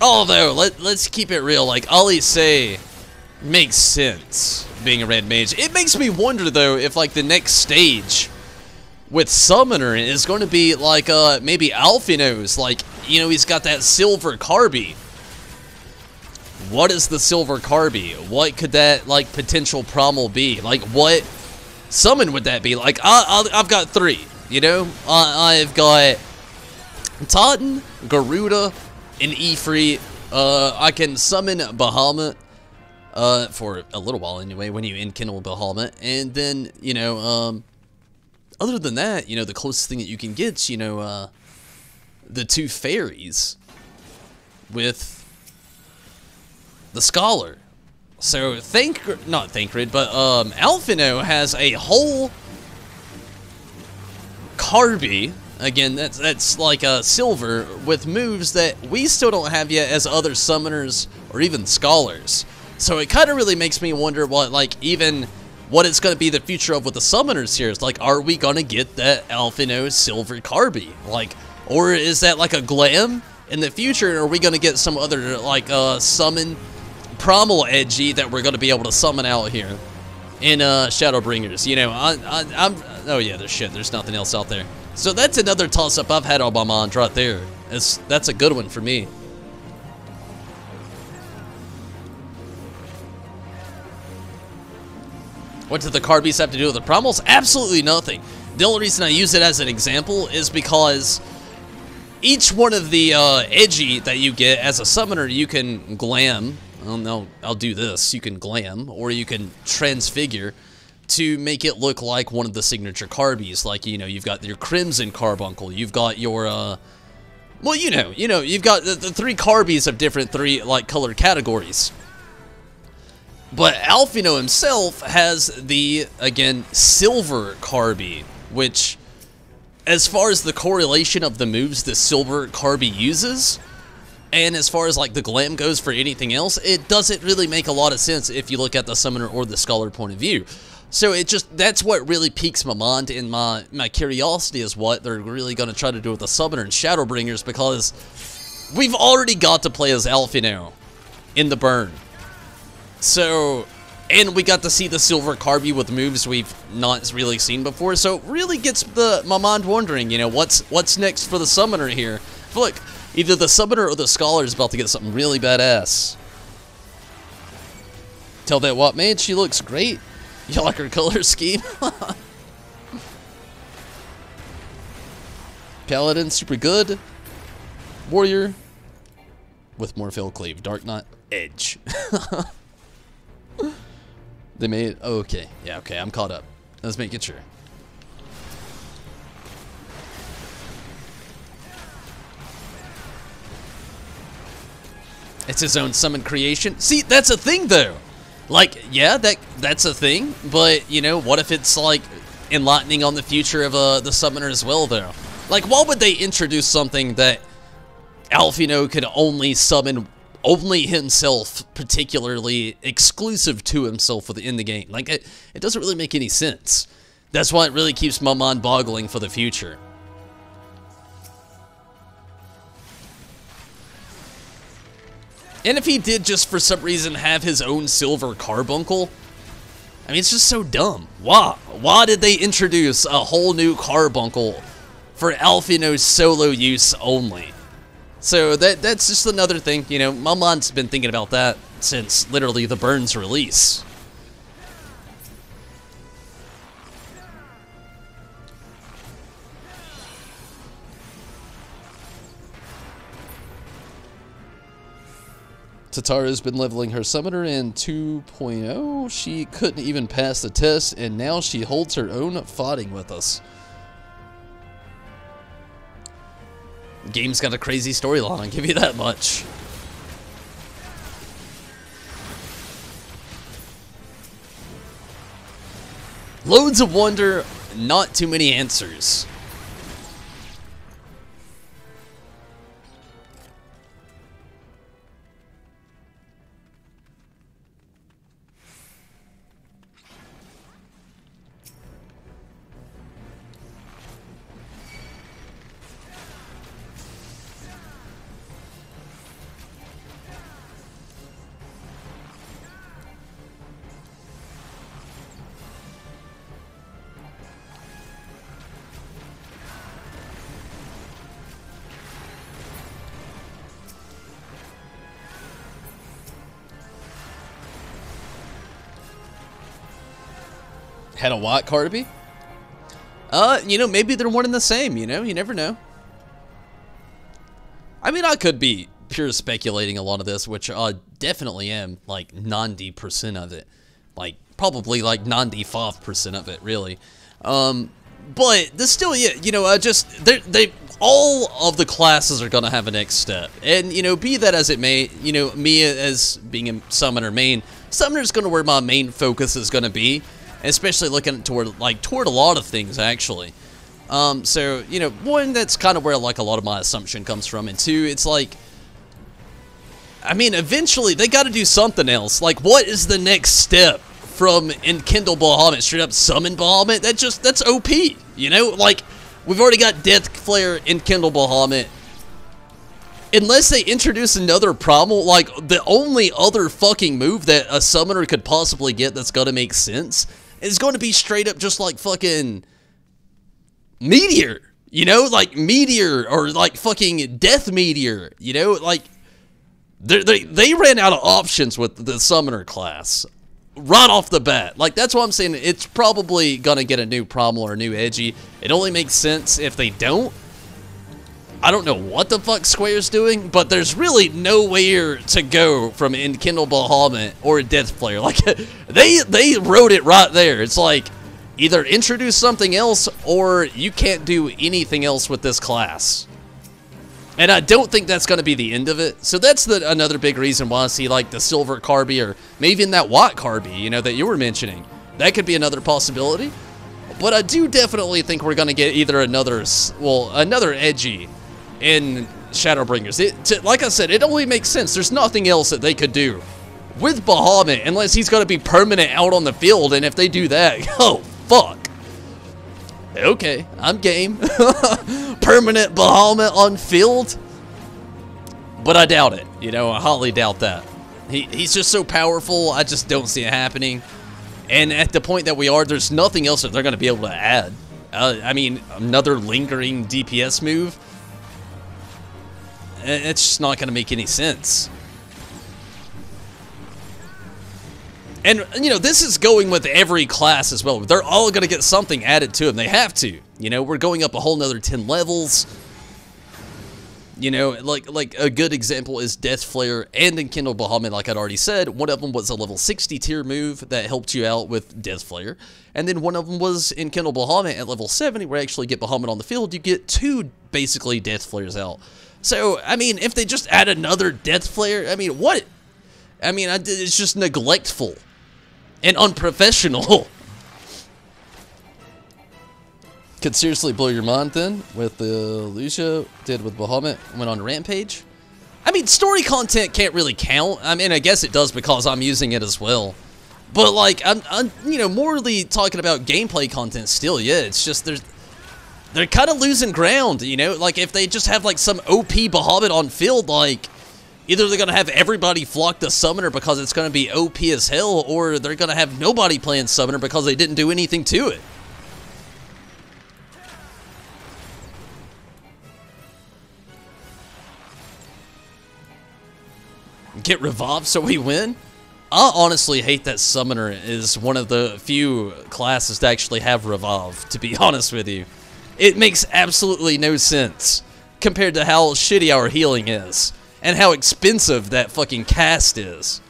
Although, let's keep it real, like, Ollie say makes sense being a red mage. It makes me wonder, though, if, like, the next stage with Summoner is going to be, like, maybe Alphino's, like, you know, he's got that silver Carby. What is the silver Carby? What could that, like, potential promo be? Like, what summon would that be? Like, I've got 3, you know? I've got Totten, Garuda, and Ifrit. I can summon Bahamut, for a little while anyway, when you enkindle Bahamut. And then, you know, other than that, you know, the closest thing that you can get, you know, the 2 fairies with the Scholar. So not Thancred, but Alphino has a whole Carby. Again, that's like a silver with moves that we still don't have yet as other summoners or even scholars. So it kind of really makes me wonder what, like, even what it's going to be the future of with the summoners here. It's like, are we going to get that Alphino silver Carby? Like, or is that like a glam? in the future? Or are we going to get some other, like, summon Primal Edgy that we're going to be able to summon out here in Shadowbringers? You know, oh yeah, there's nothing else out there. So that's another toss-up I've had on my mind right there. That's a good one for me. What did the Carbies have to do with the Primals? Absolutely nothing. The only reason I use it as an example is because each one of the Edgy that you get as a summoner, you can glam. Oh no, I'll do this. You can glam, or you can transfigure to make it look like one of the signature Carbies. Like, you know, you've got your Crimson Carbuncle, you've got your, well, you know, you've got the 3 Carbies of different like, color categories. But Alphino himself has the, again, Silver Carbie, which, as far as the correlation of the moves the Silver Carbie uses, and as far as, like, the glam goes for anything else, it doesn't really make a lot of sense if you look at the Summoner or the Scholar point of view. So that's what really piques my mind, and my curiosity is what they're really going to try to do with the Summoner and Shadowbringers, because we've already got to play as Alphino in the burn. So, and we got to see the Silver Carbie with moves we've not really seen before, so it really gets my mind wondering, you know, what's next for the Summoner here. Look, either the Summoner or the Scholar is about to get something really badass. Tell that what, man, she looks great. You like her color scheme? Paladin, super good. Warrior with Morphil Cleave. Dark Knight, Edge. They made, oh, okay. Yeah, okay, I'm caught up. Let's make it sure. It's his own summon creation. See, that's a thing, though. Like, yeah, that's a thing, but, you know, what if it's, like, enlightening on the future of the Summoner as well, though? Like, why would they introduce something that Alphino could only summon only himself, particularly exclusive to himself within the game? Like, it doesn't really make any sense. That's why it really keeps my mind boggling for the future. And if he did just for some reason have his own Silver Carbuncle, I mean, it's just so dumb. Why did they introduce a whole new Carbuncle for Alphino's solo use only? So that's just another thing, you know, my mind's been thinking about that since literally the Burn's release. Tatara's been leveling her Summoner in 2.0. She couldn't even pass the test, and now she holds her own fighting with us. The game's got a crazy storyline, I'll give you that much. Loads of wonder, not too many answers. Had a what, Carbie? You know, maybe they're one and the same, you know? You never know. I mean, I could be pure speculating a lot of this, which I definitely am, like, 90% of it. Like, probably, like, 95% of it, really. But, there's still, yeah, you know, all of the classes are gonna have a next step. And, you know, be that as it may, you know, me as being a Summoner main, Summoner's gonna where my main focus is gonna be. Especially looking toward a lot of things, actually. So, you know, one, that's kind of where, like, a lot of my assumption comes from. And two, it's like, I mean, eventually, they gotta do something else. Like, what is the next step from Enkindle Bahamut? Straight up summon Bahamut? That's OP, you know? Like, we've already got Death Flare Enkindle Bahamut. Unless they introduce another problem, like, the only other fucking move that a summoner could possibly get that's gonna make sense is going to be straight up just like fucking Meteor, you know, like Meteor, or like fucking Death Meteor, you know, like, they ran out of options with the summoner class right off the bat. Like, that's why I'm saying it's probably gonna get a new problem or a new edgy. It only makes sense if they don't. I don't know what the fuck Square's doing, but there's really nowhere to go from Enkindle Bahamut or Death Flare. Like, they wrote it right there. It's like, either introduce something else, or you can't do anything else with this class. And I don't think that's going to be the end of it. So that's another big reason why I see, like, the Silver Carby, or maybe even that White Carby, you know, that you were mentioning. That could be another possibility. But I do definitely think we're going to get either another edgy in Shadowbringers. Like I said, it only makes sense. There's nothing else that they could do with Bahamut, unless he's going to be permanent out on the field, and if they do that, oh, fuck. Okay, I'm game. Permanent Bahamut on field? But I doubt it. You know, I highly doubt that. He's just so powerful, I just don't see it happening. And at the point that we are, there's nothing else that they're going to be able to add. I mean, another lingering DPS move? It's just not going to make any sense. And, you know, this is going with every class as well. They're all going to get something added to them. They have to. You know, we're going up a whole nother 10 levels. You know, like a good example is Death Flare and Enkindle Bahamut, like I'd already said. One of them was a level 60 tier move that helped you out with Death Flare. And then one of them was Enkindle Bahamut at level 70, where you actually get Bahamut on the field. You get 2, basically, Death Flares out. So, I mean, if they just add another Death Flare, I mean, what? I mean, it's just neglectful and unprofessional. Could seriously blow your mind then with the Lucia did with Bahamut, went on Rampage. I mean, story content can't really count. I mean, I guess it does because I'm using it as well. But, like, I'm you know, morally talking about gameplay content still, yeah, it's just they're kind of losing ground, you know? Like, if they just have, like, some OP Bahamut on field, like, either they're going to have everybody flock the Summoner because it's going to be OP as hell, or they're going to have nobody playing Summoner because they didn't do anything to it. Get revived so we win? I honestly hate that Summoner is one of the few classes to actually have revive, to be honest with you. It makes absolutely no sense compared to how shitty our healing is and how expensive that fucking cast is.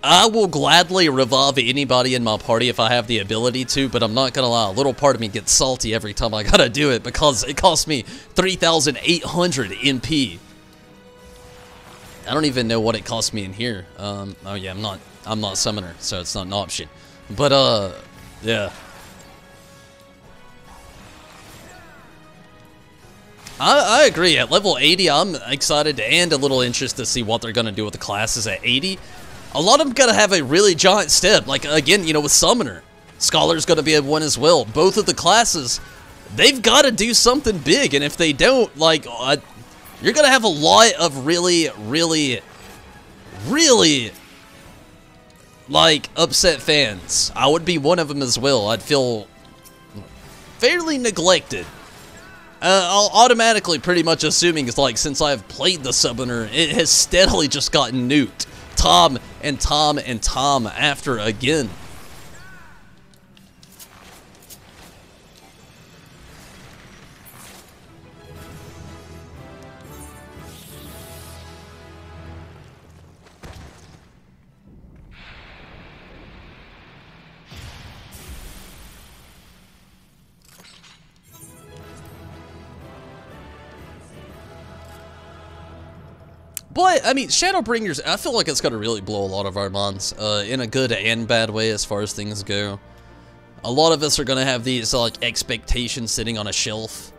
I will gladly revive anybody in my party if I have the ability to, but I'm not gonna lie, a little part of me gets salty every time I gotta do it because it costs me 3,800 MP. I don't even know what it cost me in here. Oh yeah, I'm not Summoner, so it's not an option. But yeah. I agree. At level 80, I'm excited and a little interested to see what they're gonna do with the classes at 80. A lot of them gotta have a really giant step. Like, again, you know, with Summoner, Scholar's gonna be a one as well. Both of the classes, they've gotta do something big, and if they don't, like, you're gonna have a lot of really, like, upset fans. I would be one of them as well. I'd feel fairly neglected. I'll automatically pretty much assuming it's like, since I've played the Summoner, it has steadily just gotten nuked. Tom and Tom and Tom after again. But, I mean, Shadowbringers, I feel like it's going to really blow a lot of our minds, in a good and bad way as far as things go. A lot of us are going to have these, like, expectations sitting on a shelf,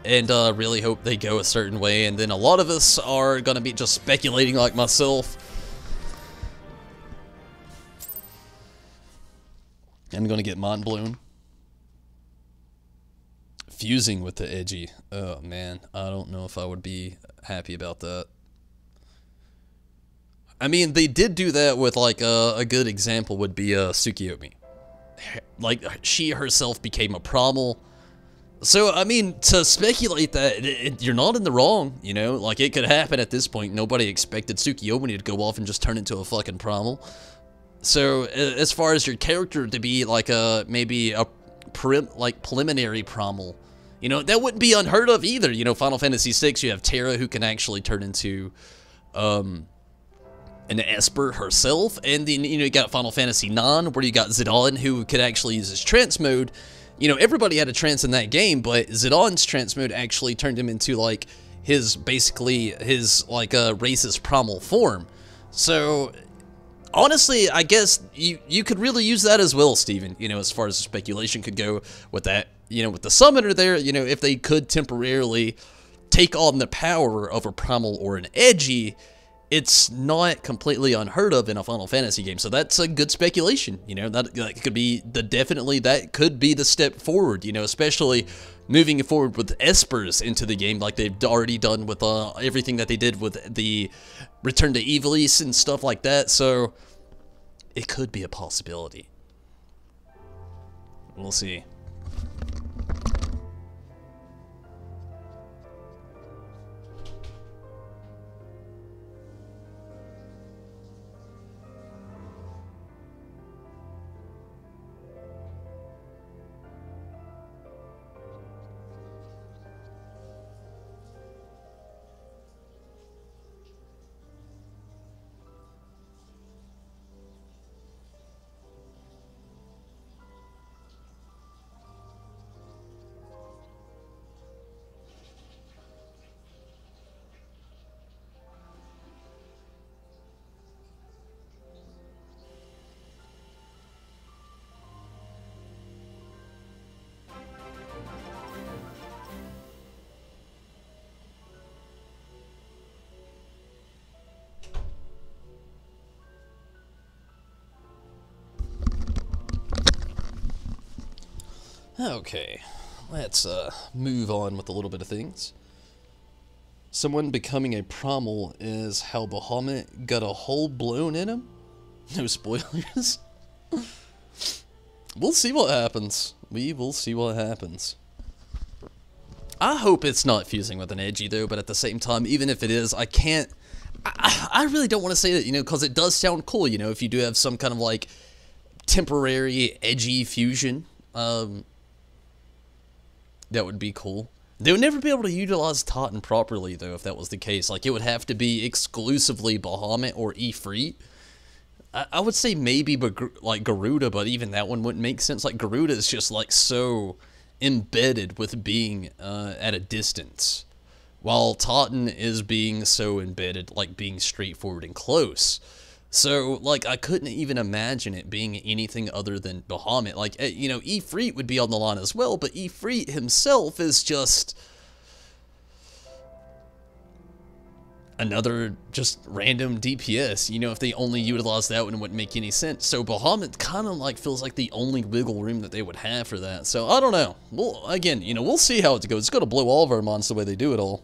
and really hope they go a certain way, and then a lot of us are going to be just speculating like myself. I'm going to get mind blown. Fusing with the edgy. Oh man, I don't know if I would be happy about that. I mean, they did do that with, like, a good example would be Tsukiyomi. Like, she herself became a Promal. So, I mean, to speculate that, you're not in the wrong, you know? Like, it could happen at this point. Nobody expected Tsukiyomi to go off and just turn into a fucking Promal. So, as far as your character to be, like, maybe a preliminary Promal, you know, that wouldn't be unheard of either. You know, Final Fantasy VI, you have Terra who can actually turn into, an Esper herself, and then, you know, you got Final Fantasy IX, where you got Zidane, who could actually use his trance mode. You know, everybody had a trance in that game, but Zidane's trance mode actually turned him into, like, basically his, like, racist Promal form. So, honestly, I guess you could really use that as well, Steven, you know, as far as the speculation could go with that, you know, with the summoner there, you know, if they could temporarily take on the power of a Promal or an Edgy, it's not completely unheard of in a Final Fantasy game, so that's a good speculation, you know, that could be definitely that could be the step forward, you know, especially moving forward with Espers into the game, like they've already done with everything that they did with the Return to Ivalice and stuff like that, so it could be a possibility. We'll see. Okay, let's move on with a little bit of things. Someone becoming a Promal is how Bahamut got a hole blown in him? No spoilers. We'll see what happens. We will see what happens. I hope it's not fusing with an Edgy though, but at the same time, even if it is, I can't... I really don't want to say that, you know, because it does sound cool, you know, if you do have some kind of, like, temporary Edgy fusion. That would be cool. They would never be able to utilize Totten properly, though, if that was the case. Like, it would have to be exclusively Bahamut or Ifrit. I would say maybe, like, Garuda, but even that one wouldn't make sense. Like, Garuda is just, like, so embedded with being at a distance, while Totten is being so embedded, like, being straightforward and close. So, like, I couldn't even imagine it being anything other than Bahamut. Like, you know, Ifrit would be on the line as well, but Ifrit himself is just another just random DPS. You know, if they only utilize that one, it wouldn't make any sense. So Bahamut kind of, like, feels like the only wiggle room that they would have for that. So, I don't know. Well, again, you know, we'll see how it goes. It's going to blow all of our minds the way they do it all.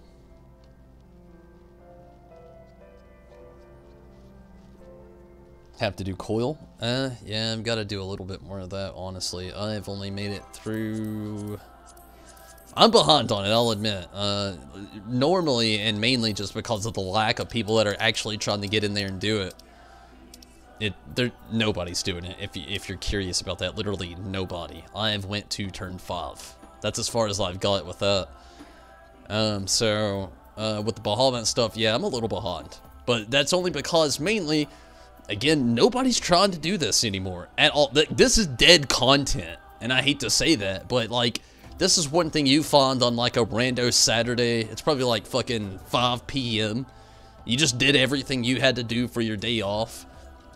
Have to do coil? Yeah, I've got to do a little bit more of that, honestly. I've only made it through... I'm behind on it, I'll admit. Normally, and mainly just because of the lack of people that are actually trying to get in there and do it. Nobody's doing it, if you're curious about that. Literally, nobody. I have went to turn 5. That's as far as I've got with that. With the Bahamut stuff, yeah, I'm a little behind. But that's only because, mainly... Again, nobody's trying to do this anymore at all. This is dead content, and I hate to say that, but, like, this is one thing you find on, like, a rando Saturday. It's probably, like, fucking 5 p.m. You just did everything you had to do for your day off,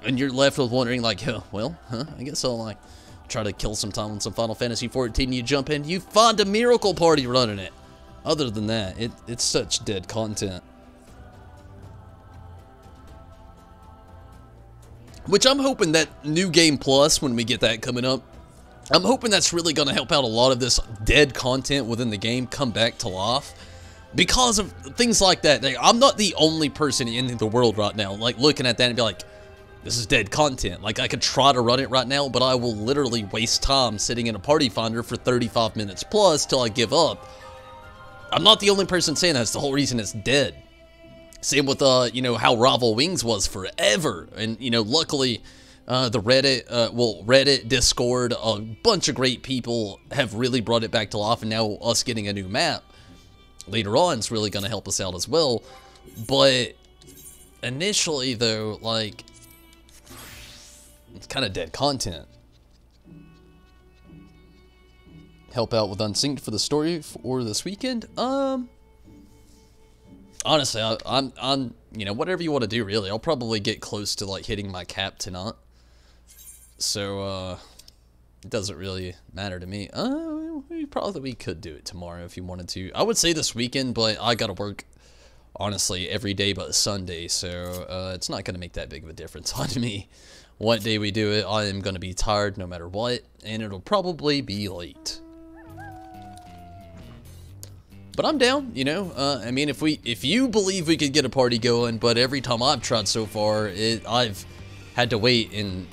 and you're left with wondering, like, I guess I'll, like, try to kill some time on some Final Fantasy XIV. You jump in, you find a miracle party running it. Other than that, it's such dead content. Which I'm hoping that New Game Plus, when we get that coming up, I'm hoping that's really going to help out a lot of this dead content within the game come back to life. Because of things like that. Like, I'm not the only person in the world right now, like, looking at that and be like, this is dead content. Like, I could try to run it right now, but I will literally waste time sitting in a party finder for 35 minutes plus till I give up. I'm not the only person saying that. That's the whole reason it's dead. Same with, you know, how Rival Wings was forever. And, you know, luckily, the Reddit, Reddit, Discord, a bunch of great people have really brought it back to life. And now us getting a new map later on is really going to help us out as well. But initially, though, like, it's kind of dead content. Help out with Unsynced for the story for this weekend. Honestly, I'm, you know, whatever you want to do, really. I'll probably get close to, like, hitting my cap tonight. So, it doesn't really matter to me. We could do it tomorrow if you wanted to. I would say this weekend, but I gotta work, honestly, every day but Sunday, so it's not gonna make that big of a difference on me. What day we do it, I am gonna be tired no matter what, and it'll probably be late. But I'm down, you know. I mean, if you believe we could get a party going, but every time I've tried so far, I've had to wait in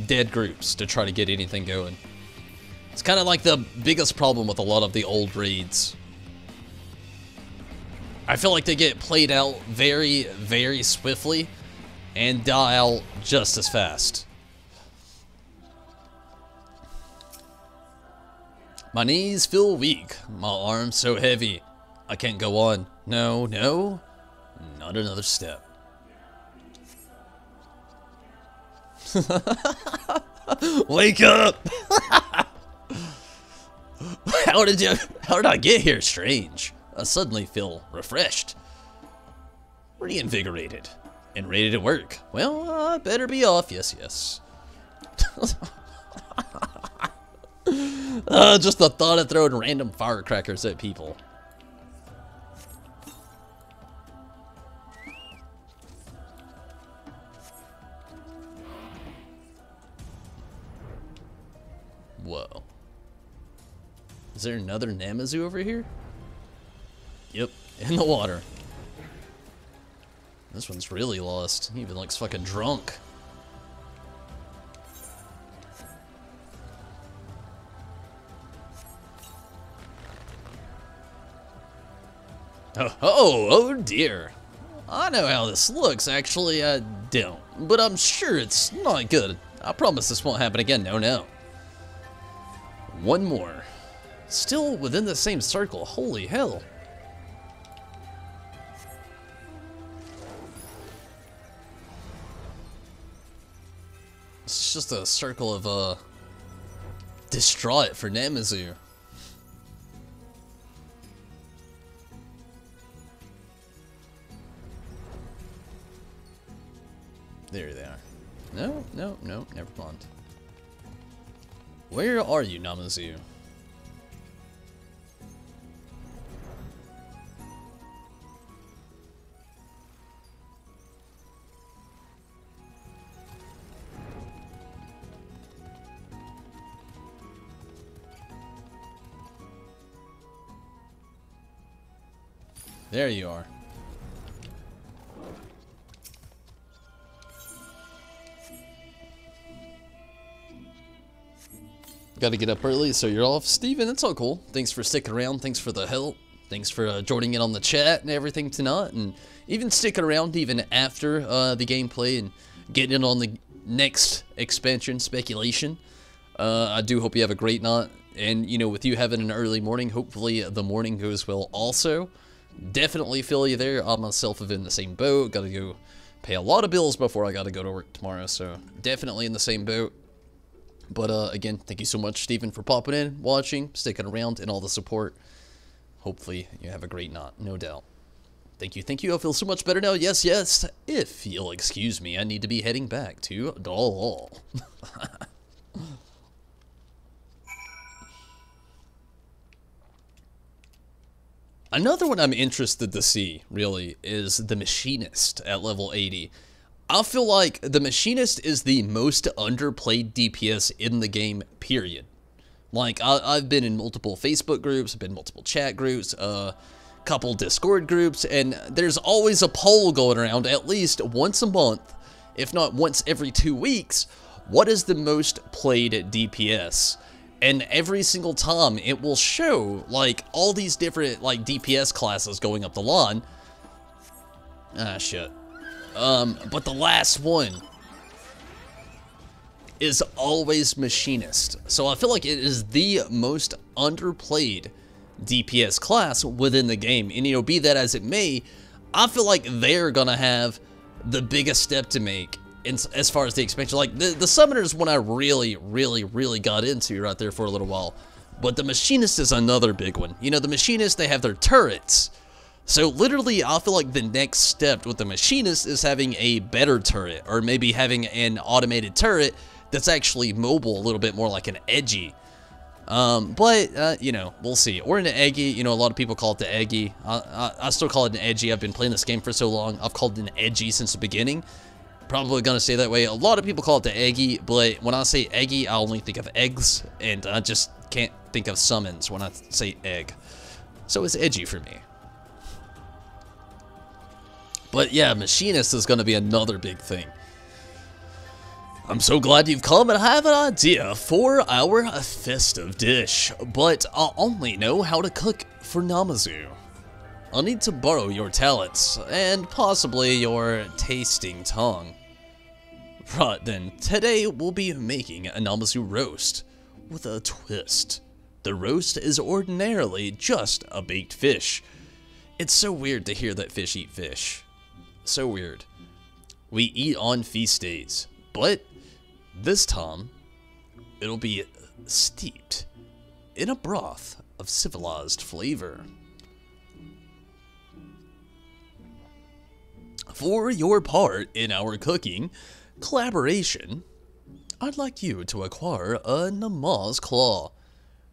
dead groups to try to get anything going. It's kind of like the biggest problem with a lot of the old raids. I feel like they get played out very, very swiftly and die out just as fast. My knees feel weak. My arms so heavy. I can't go on. No, no. Not another step. Wake up! How did I get here? Strange. I suddenly feel refreshed. Reinvigorated. And ready to work. Well, I better be off. Yes, yes. Just the thought of throwing random firecrackers at people. Whoa. Is there another Namazu over here? Yep, in the water. This one's really lost. He even looks fucking drunk. Oh dear. I know how this looks, actually. I don't. But I'm sure it's not good. I promise this won't happen again. No, no. One more. Still within the same circle. Holy hell. It's just a circle of, distraught for Namazu. There they are. No, no, no, never mind. Where are you, Namazu? There you are. Gotta get up early, so you're off. Steven, that's all cool. Thanks for sticking around. Thanks for the help. Thanks for joining in on the chat and everything tonight. And even sticking around even after the gameplay and getting in on the next expansion speculation. I do hope you have a great night. And, you know, with you having an early morning, hopefully the morning goes well also. Definitely feel you there. I myself have been in the same boat. Gotta go pay a lot of bills before I gotta go to work tomorrow. So definitely in the same boat. But, again, thank you so much, Steven, for popping in, watching, sticking around, and all the support. Hopefully, you have a great night, no doubt. Thank you, thank you. I feel so much better now. Yes, yes. If you'll excuse me, I need to be heading back to Doll. Another one I'm interested to see, really, is the Machinist at level 80. I feel like the Machinist is the most underplayed DPS in the game, period. Like, I've been in multiple Facebook groups, I've been in multiple chat groups, couple Discord groups, and there's always a poll going around at least once a month, if not once every 2 weeks, what is the most played DPS? And every single time it will show, like, all these different, like, DPS classes going up the line. Ah, shit. But the last one is always Machinist. So I feel like it is the most underplayed DPS class within the game. And, you know, be that as it may, I feel like they're gonna have the biggest step to make as far as the expansion. Like, the Summoners one I really got into right there for a little while. But the Machinist is another big one. You know, the Machinist, they have their turrets. So literally, I feel like the next step with the Machinist is having a better turret, or maybe having an automated turret that's actually mobile, a little bit more like an edgy. You know, we'll see. Or an eggy. You know, a lot of people call it the eggy. I still call it an edgy. I've been playing this game for so long. I've called it an edgy since the beginning. Probably gonna stay that way. A lot of people call it the eggy, but when I say eggy, I only think of eggs, and I just can't think of summons when I say egg. So it's edgy for me. But yeah, Machinist is going to be another big thing. I'm so glad you've come, and I have an idea for our festive dish, but I only know how to cook for Namazu. I'll need to borrow your talents, and possibly your tasting tongue. Right then, today we'll be making a Namazu roast with a twist. The roast is ordinarily just a baked fish. It's so weird to hear that fish eat fish. So weird. We eat on feast days, but this time it'll be steeped in a broth of civilized flavor. For your part in our cooking collaboration, I'd like you to acquire a Namazu claw.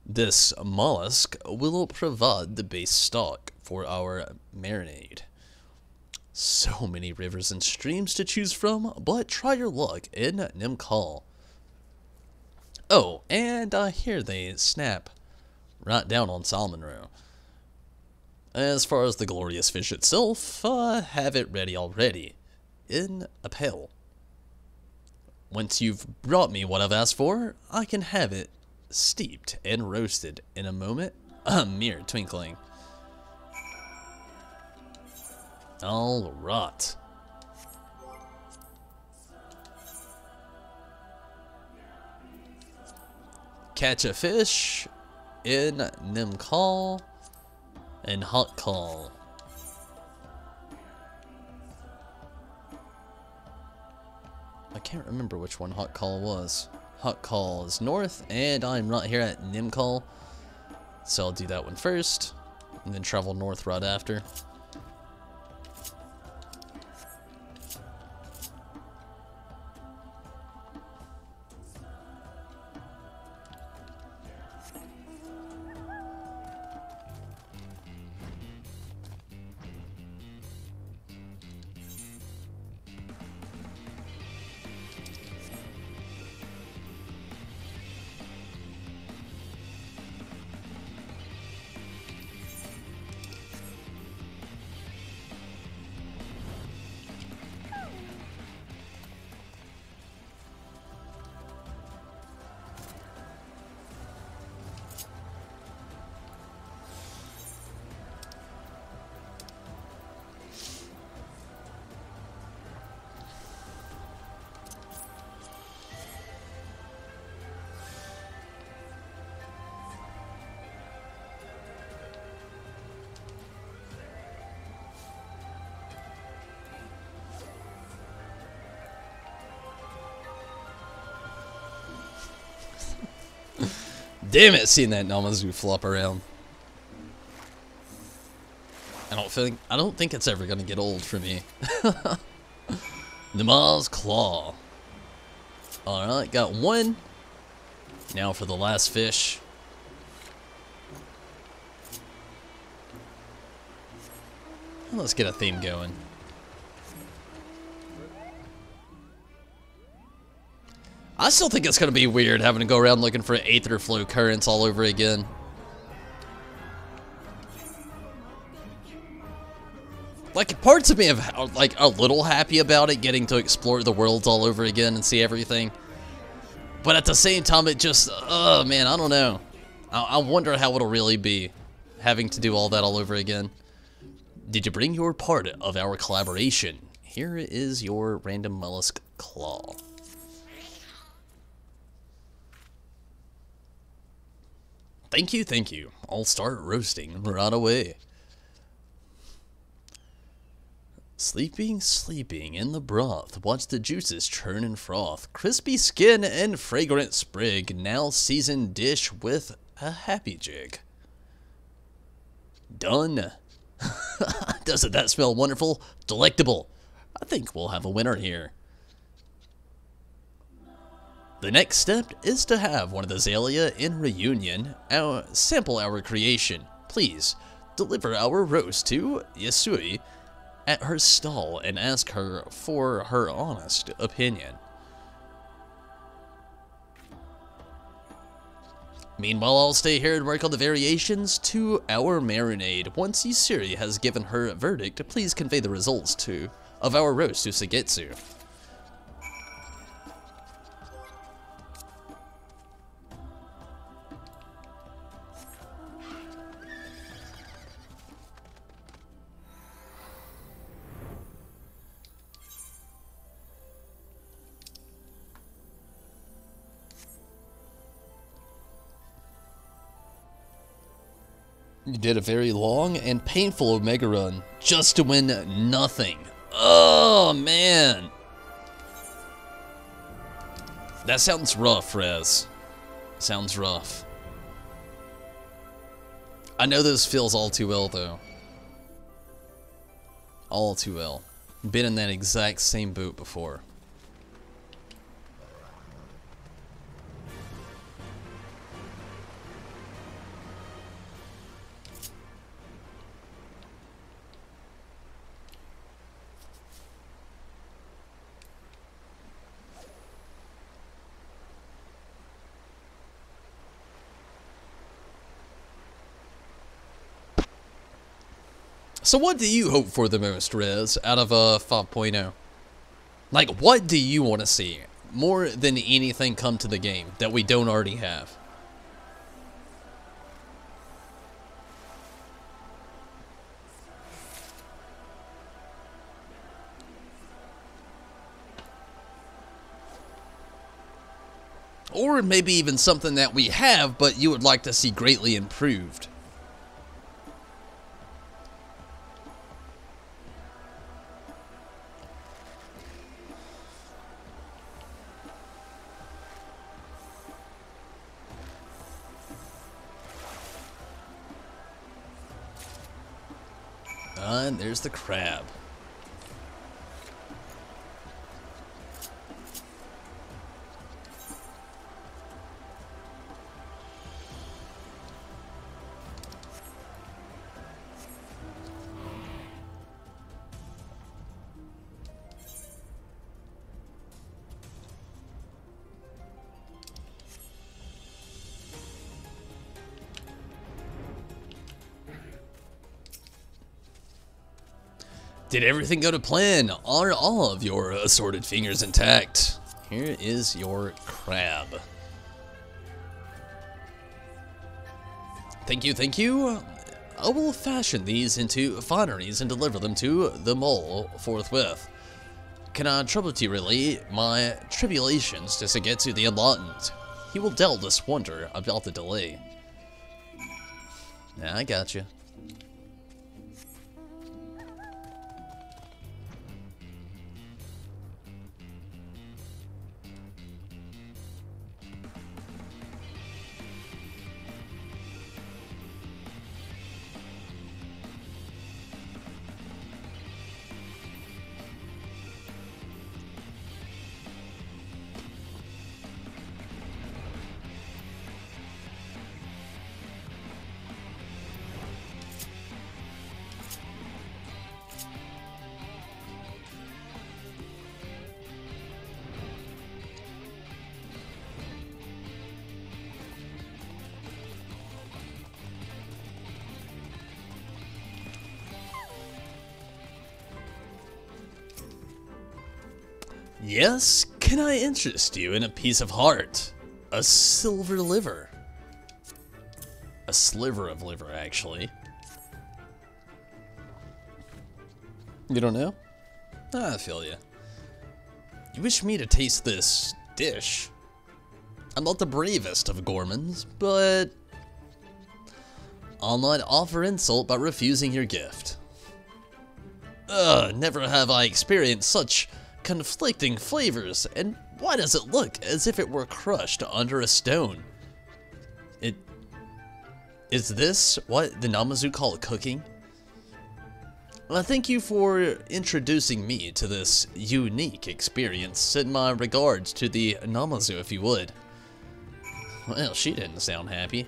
This mollusk will provide the base stock for our marinade. So many rivers and streams to choose from, but try your luck in Nimkal. Oh, and I hear they snap right down on salmon roe. As far as the glorious fish itself, I have it ready already, in a pail. Once you've brought me what I've asked for, I can have it steeped and roasted in a moment, a mere twinkling. Alright. Catch a fish in Nimkal and Hot Call. I can't remember which one Hot Call was. Hot Call is north, and I'm right here at Nimkal. So I'll do that one first, and then travel north right after. Damn it, seeing that Namazu flop around. I don't think it's ever gonna get old for me. Namazu claw. Alright, got one. Now for the last fish. Let's get a theme going. I still think it's going to be weird having to go around looking for aether flow currents all over again. Like, parts of me are like a little happy about it, getting to explore the worlds all over again and see everything. But at the same time, it just, oh man, I don't know. I wonder how it'll really be, having to do all that all over again. Did you bring your part of our collaboration? Here is your random mollusk claw. Thank you, thank you. I'll start roasting right away. Sleeping, sleeping in the broth. Watch the juices churn and froth. Crispy skin and fragrant sprig. Now seasoned dish with a happy jig. Done. Doesn't that smell wonderful? Delectable. I think we'll have a winner here. The next step is to have one of the Zalia in reunion sample our creation. Please, deliver our roast to Suzy at her stall and ask her for her honest opinion. Meanwhile, I'll stay here and work on the variations to our marinade. Once Suzy has given her verdict, please convey the results of our roast to Sugetsu. You did a very long and painful Omega run just to win nothing. Oh, man. That sounds rough, Rez. Sounds rough. I know this feels all too well, though. All too well. Been in that exact same boat before. So what do you hope for the most, Rez, out of 5.0? Like, what do you want to see more than anything come to the game that we don't already have? Or maybe even something that we have, but you would like to see greatly improved. And there's the crab. Did everything go to plan? Are all of your assorted fingers intact? Here is your crab. Thank you, thank you. I will fashion these into fineries and deliver them to the mole forthwith. Can I trouble to relay my tribulations to Sugetsu the Enlightened? He will doubtless wonder about the delay. I got you. Yes, can I interest you in a piece of heart? A silver liver. A sliver of liver, actually. You don't know? I feel you. You wish me to taste this dish? I'm not the bravest of gourmands, but I'll not offer insult by refusing your gift. Never have I experienced such conflicting flavors, and why does it look as if it were crushed under a stone? Is this what the Namazu call cooking? Well, thank you for introducing me to this unique experience. Send my regards to the Namazu if you would. Well, she didn't sound happy.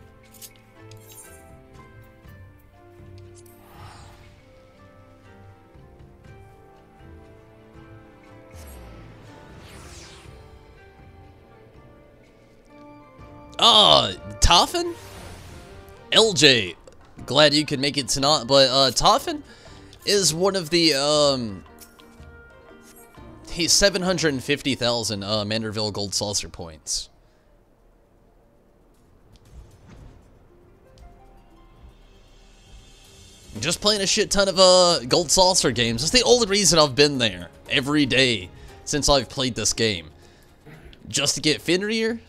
Toffin? LJ, glad you could make it tonight, but Toffin is one of the, he's 750,000 Manderville Gold Saucer points. Just playing a shit ton of Gold Saucer games. That's the only reason I've been there every day since I've played this game. Just to get Fenrir.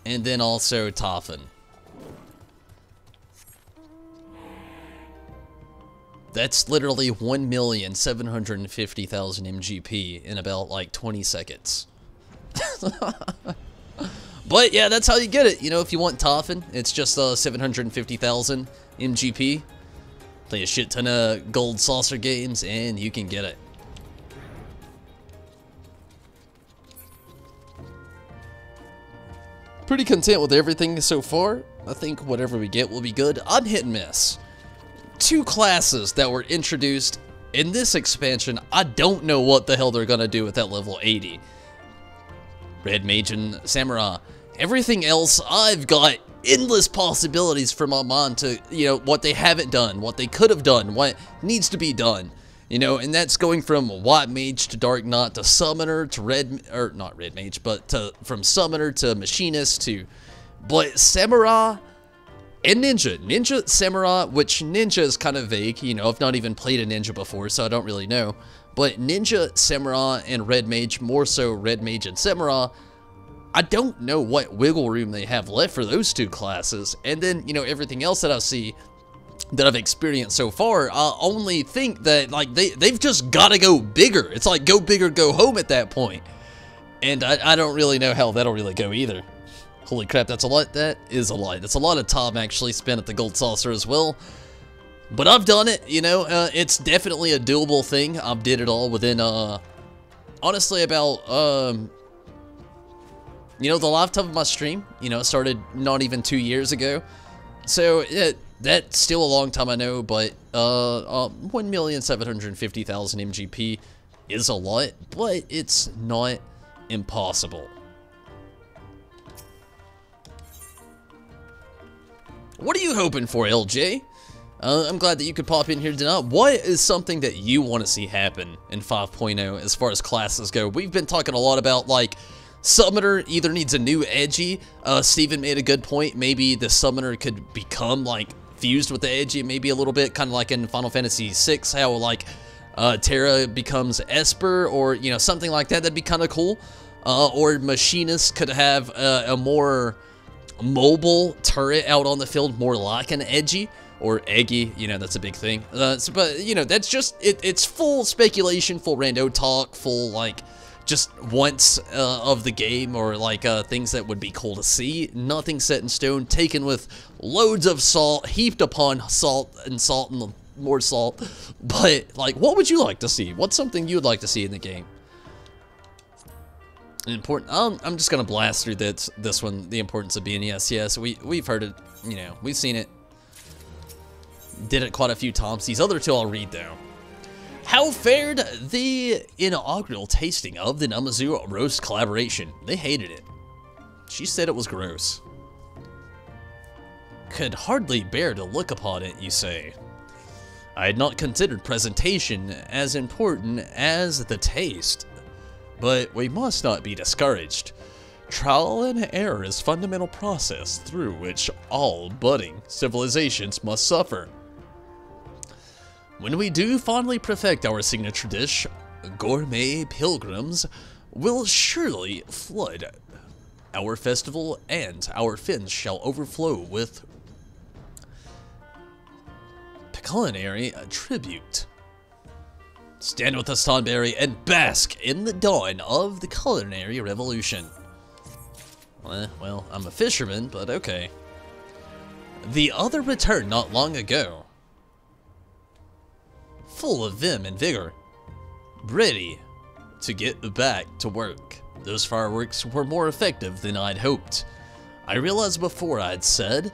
And then also Toffin. That's literally 1,750,000 MGP in about like 20 seconds. But yeah, that's how you get it. You know, if you want Toffin, it's just 750,000 MGP. Play a shit ton of Gold Saucer games and you can get it. Pretty content with everything so far. I think whatever we get will be good. I'm hit and miss. 2 classes that were introduced in this expansion, I don't know what the hell they're gonna do with that level 80. Red Mage and Samurai. Everything else, I've got endless possibilities for my mind to, you know, what they haven't done, what they could have done, what needs to be done. You know, and that's going from White Mage to Dark Knight to Summoner to not Red Mage, but from Summoner to Machinist to, but Samurai and Ninja. Ninja, Samurai, which Ninja is kind of vague, you know, I've not even played a Ninja before, so I don't really know. But Ninja, Samurai, and Red Mage, more so Red Mage and Samurai, I don't know what wiggle room they have left for those 2 classes. And then, you know, everything else that I see that I've experienced so far, I only think that, like, they've just got to go bigger. It's like, go big or go home at that point. And I don't really know how that'll really go either. Holy crap, that's a lot. That is a lot. That's a lot of time actually spent at the Gold Saucer as well. But I've done it, you know. It's definitely a doable thing. I did it all within, honestly, about, you know, the lifetime of my stream. You know, it started not even 2 years ago. So, that's still a long time, I know, but 1,750,000 MGP is a lot, but it's not impossible. What are you hoping for, LJ? I'm glad that you could pop in here tonight. What is something that you want to see happen in 5.0 as far as classes go? We've been talking a lot about, like, Summoner either needs a new edgy. Steven made a good point. Maybe the Summoner could become, like, fused with the edgy maybe a little bit, kind of like in Final Fantasy VI, how, like, Terra becomes Esper, or, you know, something like that. That'd be kind of cool. Or Machinist could have a more mobile turret out on the field, more like an edgy. Or Eggy, you know, that's a big thing. But, you know, that's just, it's full speculation, full rando talk, full, like, just wants of the game, or, like, things that would be cool to see. Nothing set in stone, taken with loads of salt, heaped upon salt and more salt. But, like, what would you like to see? What's something you would like to see in the game? Important. I'm just gonna blast through this one, the importance of being yes. We've heard it, you know, we've seen it. Did it quite a few times. These other 2 I'll read though. How fared the inaugural tasting of the Namazu roast collaboration? They hated it. She said it was gross. Could hardly bear to look upon it, you say. I had not considered presentation as important as the taste. But we must not be discouraged. Trial and error is a fundamental process through which all budding civilizations must suffer. When we do finally perfect our signature dish, gourmet pilgrims will surely flood our festival, and our fins shall overflow with culinary tribute. Stand with us, Tonberry, and bask in the dawn of the culinary revolution. Well, I'm a fisherman, but okay. The other returned not long ago, full of vim and vigor, ready to get back to work. Those fireworks were more effective than I'd hoped. I realized before I'd said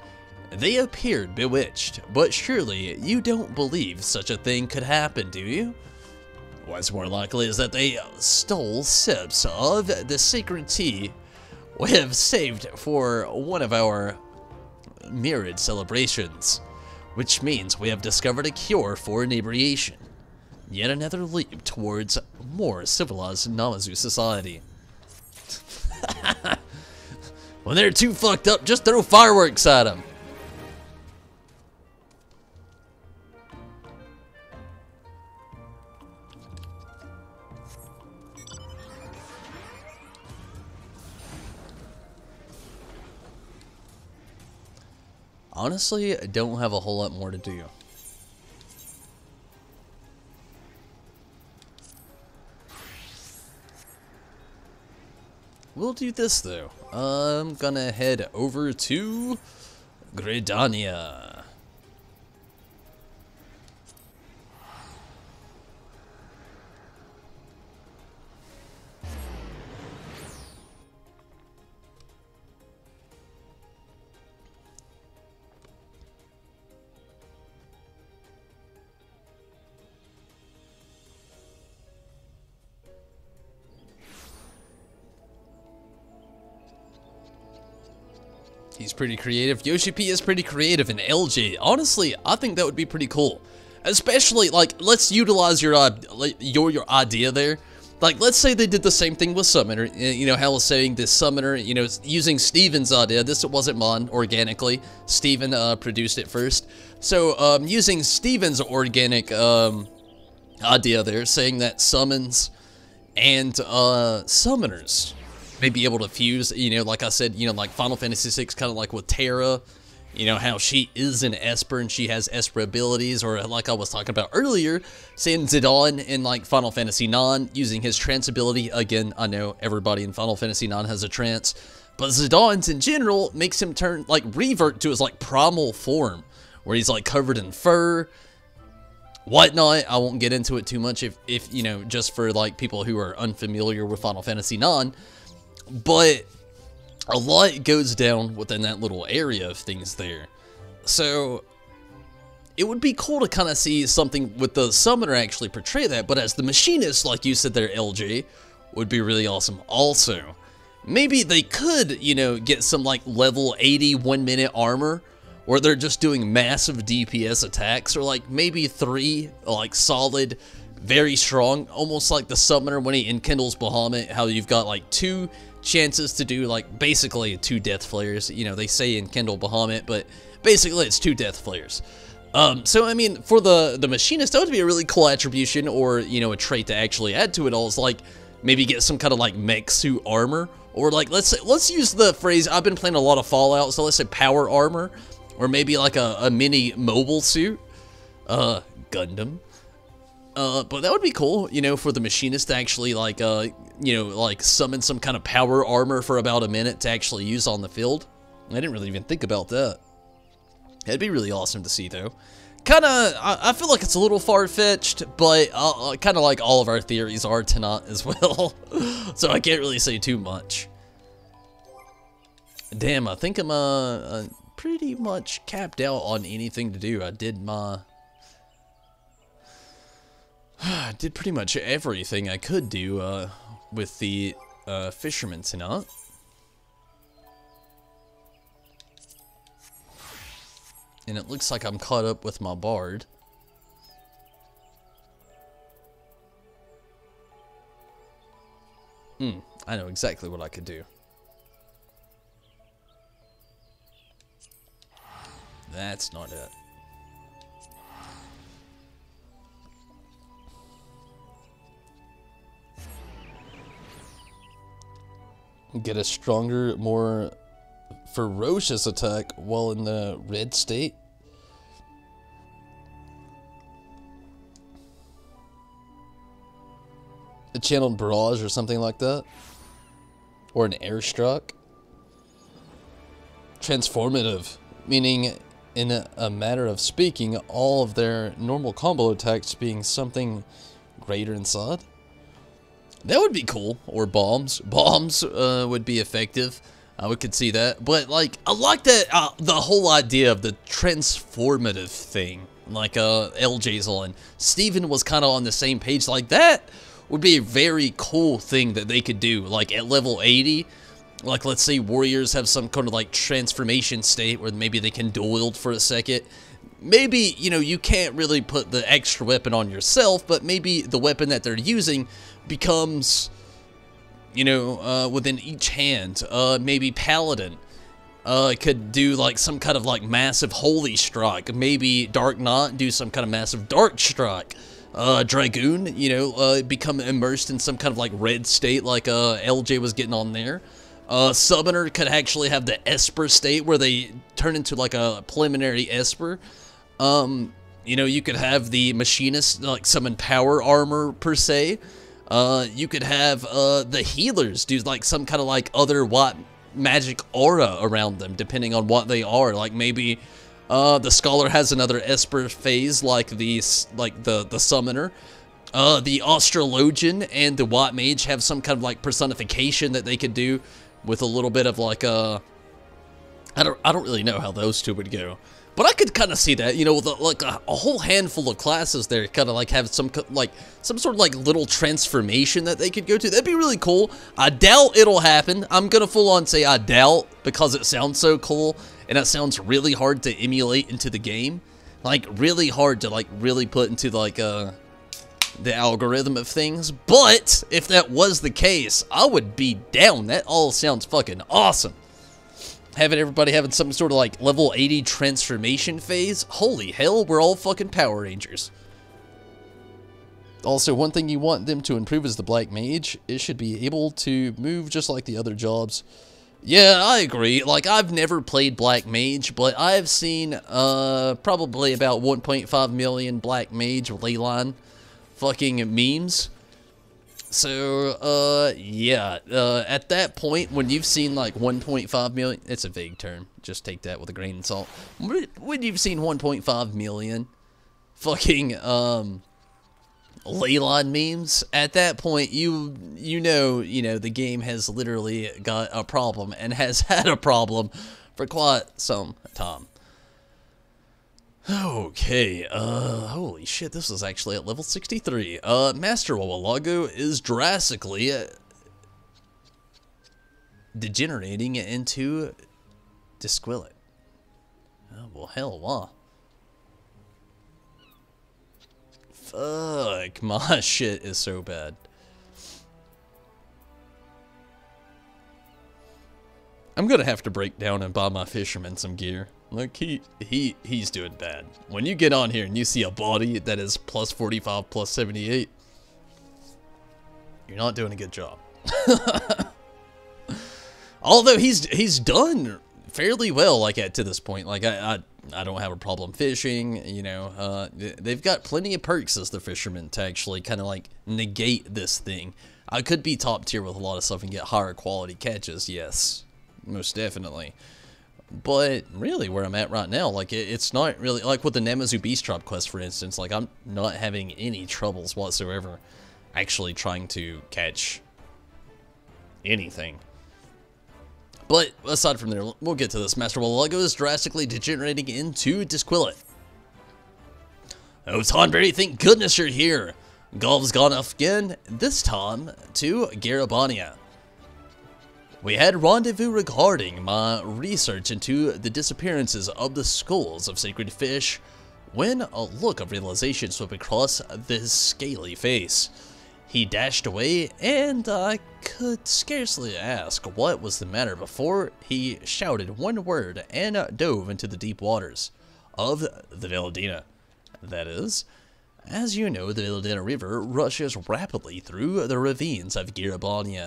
they appeared bewitched, but surely you don't believe such a thing could happen, do you? What's more likely is that they stole sips of the sacred tea we have saved for one of our myriad celebrations, which means we have discovered a cure for inebriation. Yet another leap towards more civilized Namazu society. When they're too fucked up, just throw fireworks at them. Honestly, I don't have a whole lot more to do. We'll do this though. I'm gonna head over to Gridania. He's pretty creative. Yoshi P is pretty creative, and LJ, honestly, I think that would be pretty cool. Especially, like, let's utilize your idea there. Like, let's say they did the same thing with Summoner. You know, how I was saying this Summoner, you know, using Steven's idea. This wasn't mine, organically. Steven produced it first. So, using Steven's organic idea there, saying that summons and summoners may be able to fuse, you know, like I said, you know, like Final Fantasy VI, kind of like with Terra, you know, how she is an Esper and she has Esper abilities, or like I was talking about earlier, saying Zidane in like Final Fantasy IX, using his trance ability. Again, I know everybody in Final Fantasy IX has a trance, but Zidane's in general makes him turn, like, revert to his like primal form, where he's like covered in fur, whatnot. I won't get into it too much if you know, just for like people who are unfamiliar with Final Fantasy IX. But a lot goes down within that little area of things there. So it would be cool to kind of see something with the summoner actually portray that. But as the machinist, like you said there, LJ, would be really awesome. Also, maybe they could, you know, get some like level 80 1-minute armor, or they're just doing massive DPS attacks, or like maybe 3 like solid, very strong, almost like the summoner when he enkindles Bahamut, how you've got like 2 chances to do like basically 2 death flares. You know, they say enkindle Bahamut, but basically it's 2 death flares. So I mean, for the machinist, that would be a really cool attribution, or you know, a trait to actually add to it all, is like maybe get some kind of like mech suit armor, or like let's use the phrase, I've been playing a lot of Fallout, so let's say power armor, or maybe like a mini mobile suit, Gundam. But that would be cool, you know, for the machinist to actually, like, you know, like, summon some kind of power armor for about a minute to actually use on the field. I didn't really even think about that. That'd be really awesome to see, though. Kinda, I feel like it's a little far-fetched, but kinda like all of our theories are tonight as well. So I can't really say too much. Damn, I think I'm, pretty much capped out on anything to do. I did my... I did pretty much everything I could do with the fisherman tonight. And it looks like I'm caught up with my bard. I know exactly what I could do. That's not it. Get a stronger, more ferocious attack while in the red state. A channeled barrage or something like that. Or an airstruck. Transformative, meaning in a matter of speaking, all of their normal combo attacks being something greater inside. That would be cool. Or bombs. Bombs would be effective. We could see that. But, like, I like that, the whole idea of the transformative thing. Like, LJ's on. Steven was kind of on the same page. Like, that would be a very cool thing that they could do. Like, at level 80, like, let's say warriors have some kind of, like, transformation state where maybe they can dual wield for a second. Maybe, you know, you can't really put the extra weapon on yourself, but maybe the weapon that they're using becomes, you know, within each hand. Maybe Paladin could do, like, some kind of, like, massive Holy Strike. Maybe Dark Knight do some kind of massive Dark Strike. Dragoon, you know, become immersed in some kind of, like, red state like LJ was getting on there. Summoner could actually have the Esper state where they turn into, like, a preliminary Esper. You know, you could have the Machinist, like, summon power armor, per se. You could have, the healers do, like, some kind of, like, other white magic aura around them, depending on what they are. Like, maybe, the Scholar has another Esper phase, like the Summoner. The Astrologian and the White Mage have some kind of, like, personification that they could do with a little bit of, like, I don't really know how those two would go. But I could kind of see that, you know, with like a whole handful of classes there, kind of like have some sort of like little transformation that they could go to. That'd be really cool. I doubt it'll happen. I'm gonna full on say I doubt, because it sounds so cool and it sounds really hard to emulate into the game, like really hard to like really put into like the algorithm of things. But if that was the case, I would be down. That all sounds fucking awesome. Having everybody having some sort of like level 80 transformation phase. Holy hell, we're all fucking Power Rangers. Also, one thing you want them to improve is the Black Mage. It should be able to move just like the other jobs. Yeah, I agree. Like, I've never played Black Mage, but I've seen probably about 1.5 million Black Mage Leyline fucking memes. So, yeah, at that point, when you've seen, like, 1.5 million, it's a vague term, just take that with a grain of salt. When you've seen 1.5 million fucking, Leyline memes, at that point, you know, the game has literally got a problem, and has had a problem for quite some time. Okay, holy shit, this is actually at level 63. Master Wawalago is drastically degenerating into Disquillet. Oh, well, hell, wow. Fuck, my shit is so bad. I'm gonna have to break down and buy my fisherman some gear. Look, he's doing bad. When you get on here and you see a body that is plus 45, plus 78, you're not doing a good job. Although he's done fairly well, like, to this point. Like, I don't have a problem fishing, you know. They've got plenty of perks as the fishermen to actually kind of, like, negate this thing. I could be top tier with a lot of stuff and get higher quality catches, yes. Most definitely. But really, where I'm at right now, like, it's not really, like with the Namazu Beast Drop quest, for instance, like, I'm not having any troubles whatsoever actually trying to catch anything. But aside from there, we'll get to this. Master Wawalago is drastically degenerating into Disquillet. Oh, Tonberry, thank goodness you're here. Golf's gone off again, this time to Garabania. We had rendezvous regarding my research into the disappearances of the skulls of sacred fish when a look of realization swept across this scaly face. He dashed away, and I could scarcely ask what was the matter before he shouted one word and dove into the deep waters of the Veladina. That is, as you know, the Veladina River rushes rapidly through the ravines of Garibaldi.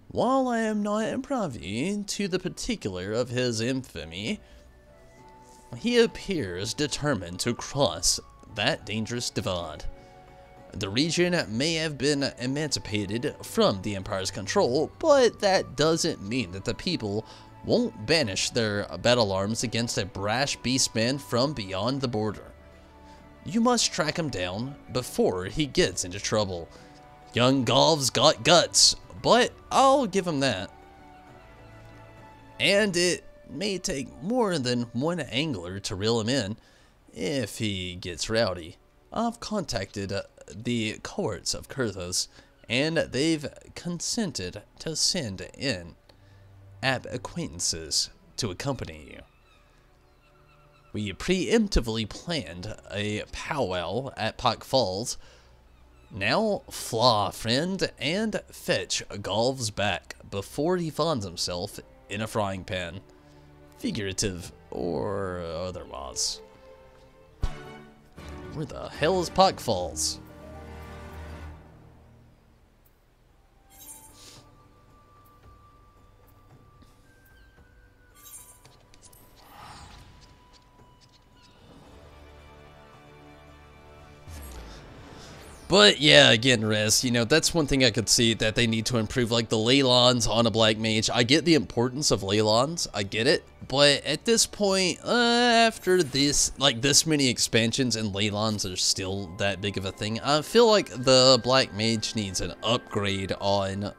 While I am not privy to the particular of his infamy, he appears determined to cross that dangerous divide. The region may have been emancipated from the Empire's control, but that doesn't mean that the people won't banish their battle arms against a brash beastman from beyond the border. You must track him down before he gets into trouble. Young Golv's got guts, but I'll give him that. And it may take more than one angler to reel him in if he gets rowdy. I've contacted the courts of Kurthos, and they've consented to send in acquaintances to accompany you. We preemptively planned a powwow at Pike Falls. Now fly, friend, and fetch Golv's back before he finds himself in a frying pan, figurative or otherwise. Where the hell is Pike Falls? But yeah, again, Rez, you know, that's one thing I could see that they need to improve, like the ley lines on a black mage. I get the importance of ley lines, I get it, but at this point, after this, like this many expansions and ley lines are still that big of a thing, I feel like the black mage needs an upgrade on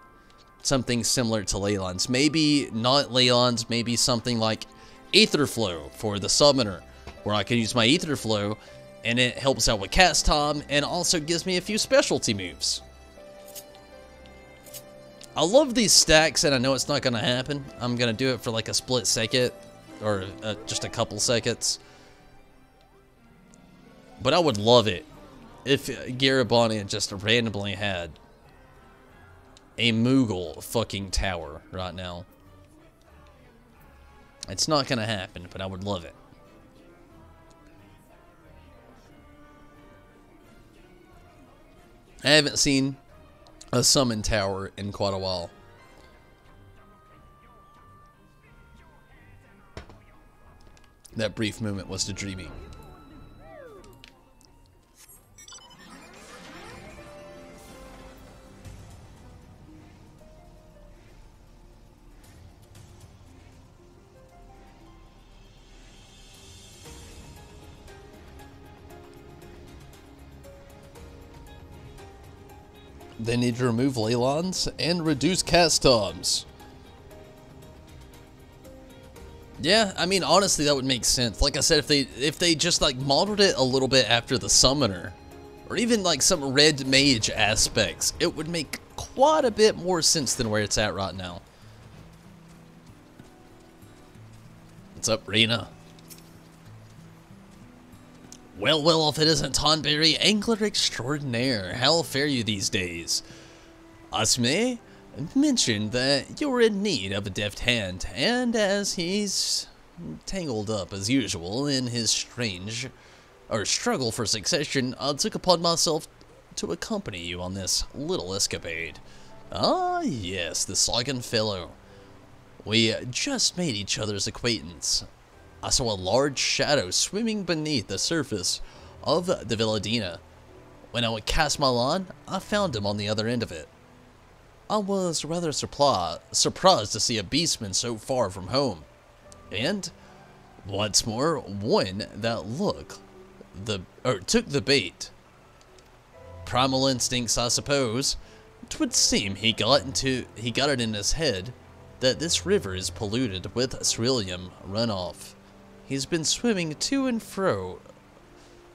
something similar to ley lines. Maybe not ley lines, maybe something like Aether Flow for the summoner, where I can use my Aether Flow and it helps out with cast time, and also gives me a few specialty moves. I love these stacks, and I know it's not going to happen. I'm going to do it for like a split second, or just a couple seconds. But I would love it if Garibaldi just randomly had a Moogle fucking tower right now. It's not going to happen, but I would love it. I haven't seen a summon tower in quite a while. That brief moment was to dreaming. They need to remove Leylons and reduce cast times. Yeah, I mean, honestly, that would make sense. Like I said, if they just like modeled it a little bit after the summoner, or even like some red mage aspects, it would make quite a bit more sense than where it's at right now. What's up, Rena? Well, if it isn't Tonberry, Angler Extraordinaire, how fare you these days? Asme mentioned that you're in need of a deft hand, and as he's tangled up as usual in his struggle for succession, I took upon myself to accompany you on this little escapade. Ah, yes, the Sagan fellow. We just made each other's acquaintance. I saw a large shadow swimming beneath the surface of the Veladina. When I would cast my line, I found him on the other end of it. I was rather surprised to see a beastman so far from home, and, what's more, one that took the bait. Primal instincts, I suppose. 'Twould seem he got it in his head that this river is polluted with ceruleum runoff. He's been swimming to and fro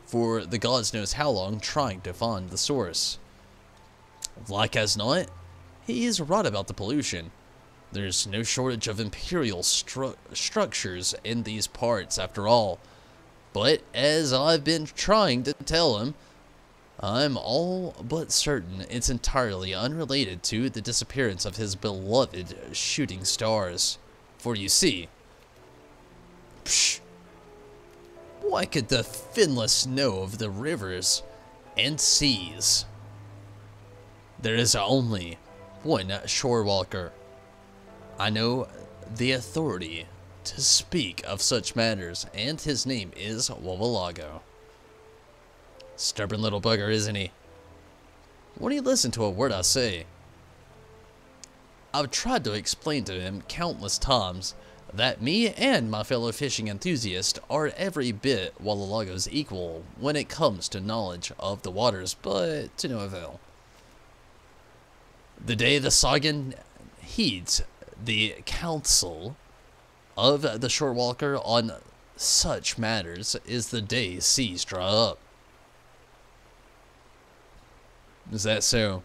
for the gods knows how long, trying to find the source. Like as not, he is right about the pollution. There's no shortage of imperial structures in these parts after all. But as I've been trying to tell him, I'm all but certain it's entirely unrelated to the disappearance of his beloved shooting stars. For you see, what could the finless know of the rivers and seas? There is only one shore walker. I know the authority to speak of such matters, and his name is Wawalago. Stubborn little bugger, isn't he? Won't he listen to a word I say? I've tried to explain to him countless times that me and my fellow fishing enthusiasts are every bit Wawalago's equal when it comes to knowledge of the waters, but to no avail. The day the Sagan heeds the counsel of the shore walker on such matters is the day seas dry up. Is that so?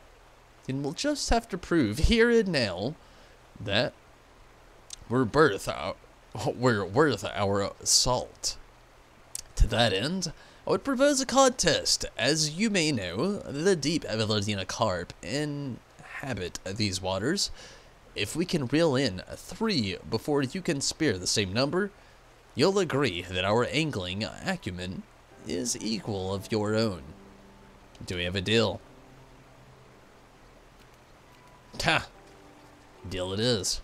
Then we'll just have to prove here and now that we're worth our salt. To that end, I would propose a contest. As you may know, the deep Velardina carp inhabit these waters. If we can reel in 3 before you can spear the same number, you'll agree that our angling acumen is equal of your own. Do we have a deal? Ha! Deal it is.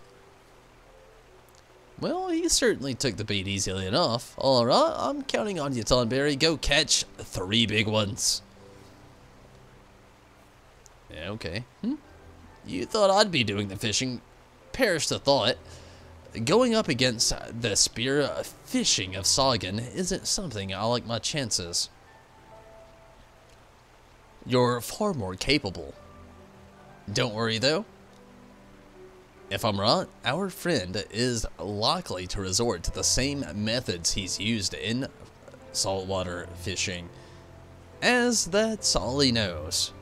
Well, he certainly took the bait easily enough. Alright, I'm counting on you, Tonberry. Go catch 3 big ones. Yeah, okay. You thought I'd be doing the fishing. Perish the thought. Going up against the spear fishing of Sagan isn't something I like my chances. You're far more capable. Don't worry, though. If I'm right, our friend is likely to resort to the same methods he's used in saltwater fishing, as that's all he knows.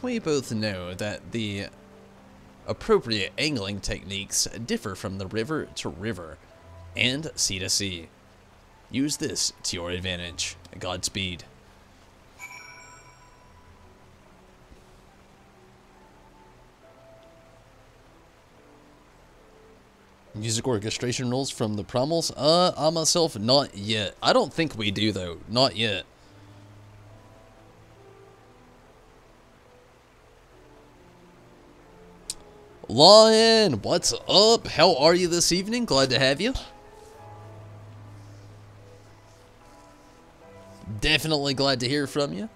We both know that the appropriate angling techniques differ from the river to river and sea to sea. Use this to your advantage. Godspeed. Music orchestration rules from the promos? I myself, not yet. I don't think we do, though. Not yet. Lion, what's up? How are you this evening? Glad to have you. Definitely glad to hear from you.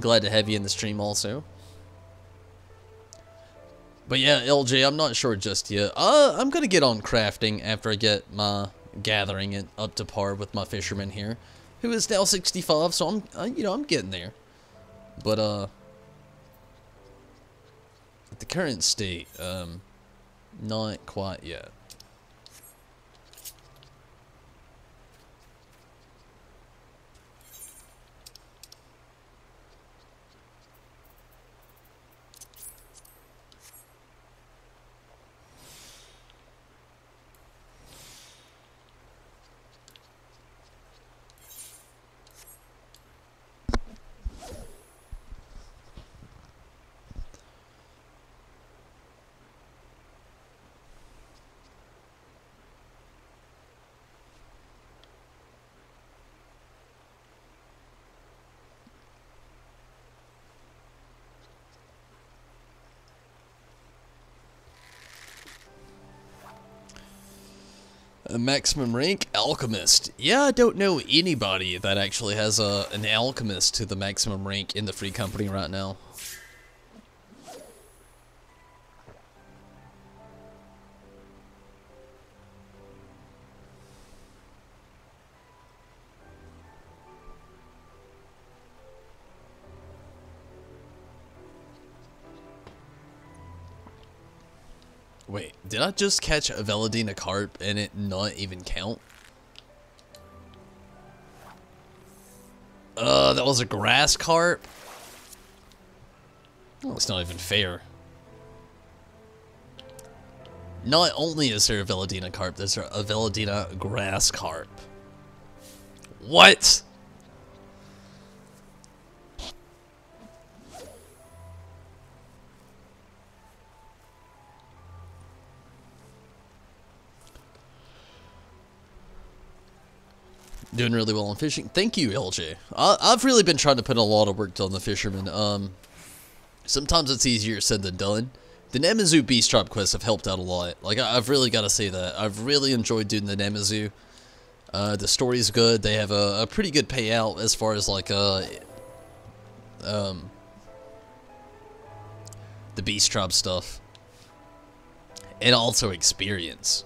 Glad to have you in the stream also. But yeah, LJ, I'm not sure just yet. I'm gonna get on crafting after I get my gathering up to par with my fisherman here, who is now 65. So I'm getting there. But at the current state, not quite yet. A maximum rank? Alchemist. Yeah, I don't know anybody that actually has an alchemist to the maximum rank in the free company right now. Wait, did I just catch a Velardina carp and it not even count? That was a grass carp? Oh, it's not even fair. Not only is there a Velardina carp, there's a Velardina grass carp. What? Doing really well on fishing. Thank you, LJ. I've really been trying to put a lot of work on the fishermen. Sometimes it's easier said than done. The Namazu Beast Drop quests have helped out a lot. Like, I've really got to say that. I've really enjoyed doing the Namazu. The story's good. They have a pretty good payout as far as, like, the Beast Drop stuff. And also experience.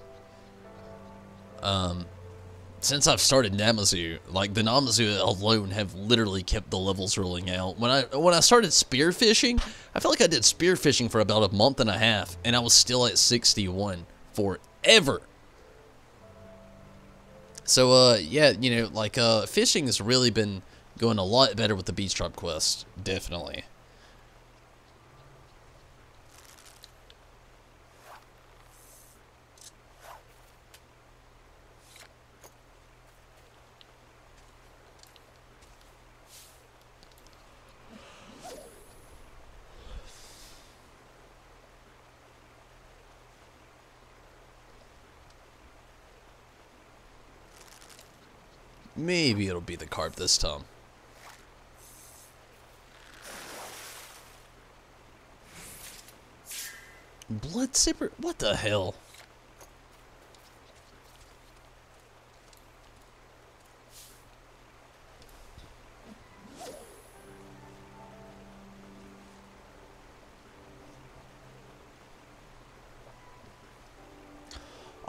Since I've started Namazu, like, the Namazu alone have literally kept the levels rolling out. When I started spearfishing, I felt like I did spearfishing for about a month and a half, and I was still at 61 forever. So, yeah, you know, like, fishing has really been going a lot better with the Beach Drop quest, definitely. Maybe it'll be the carp this time. Blood Sipper? What the hell?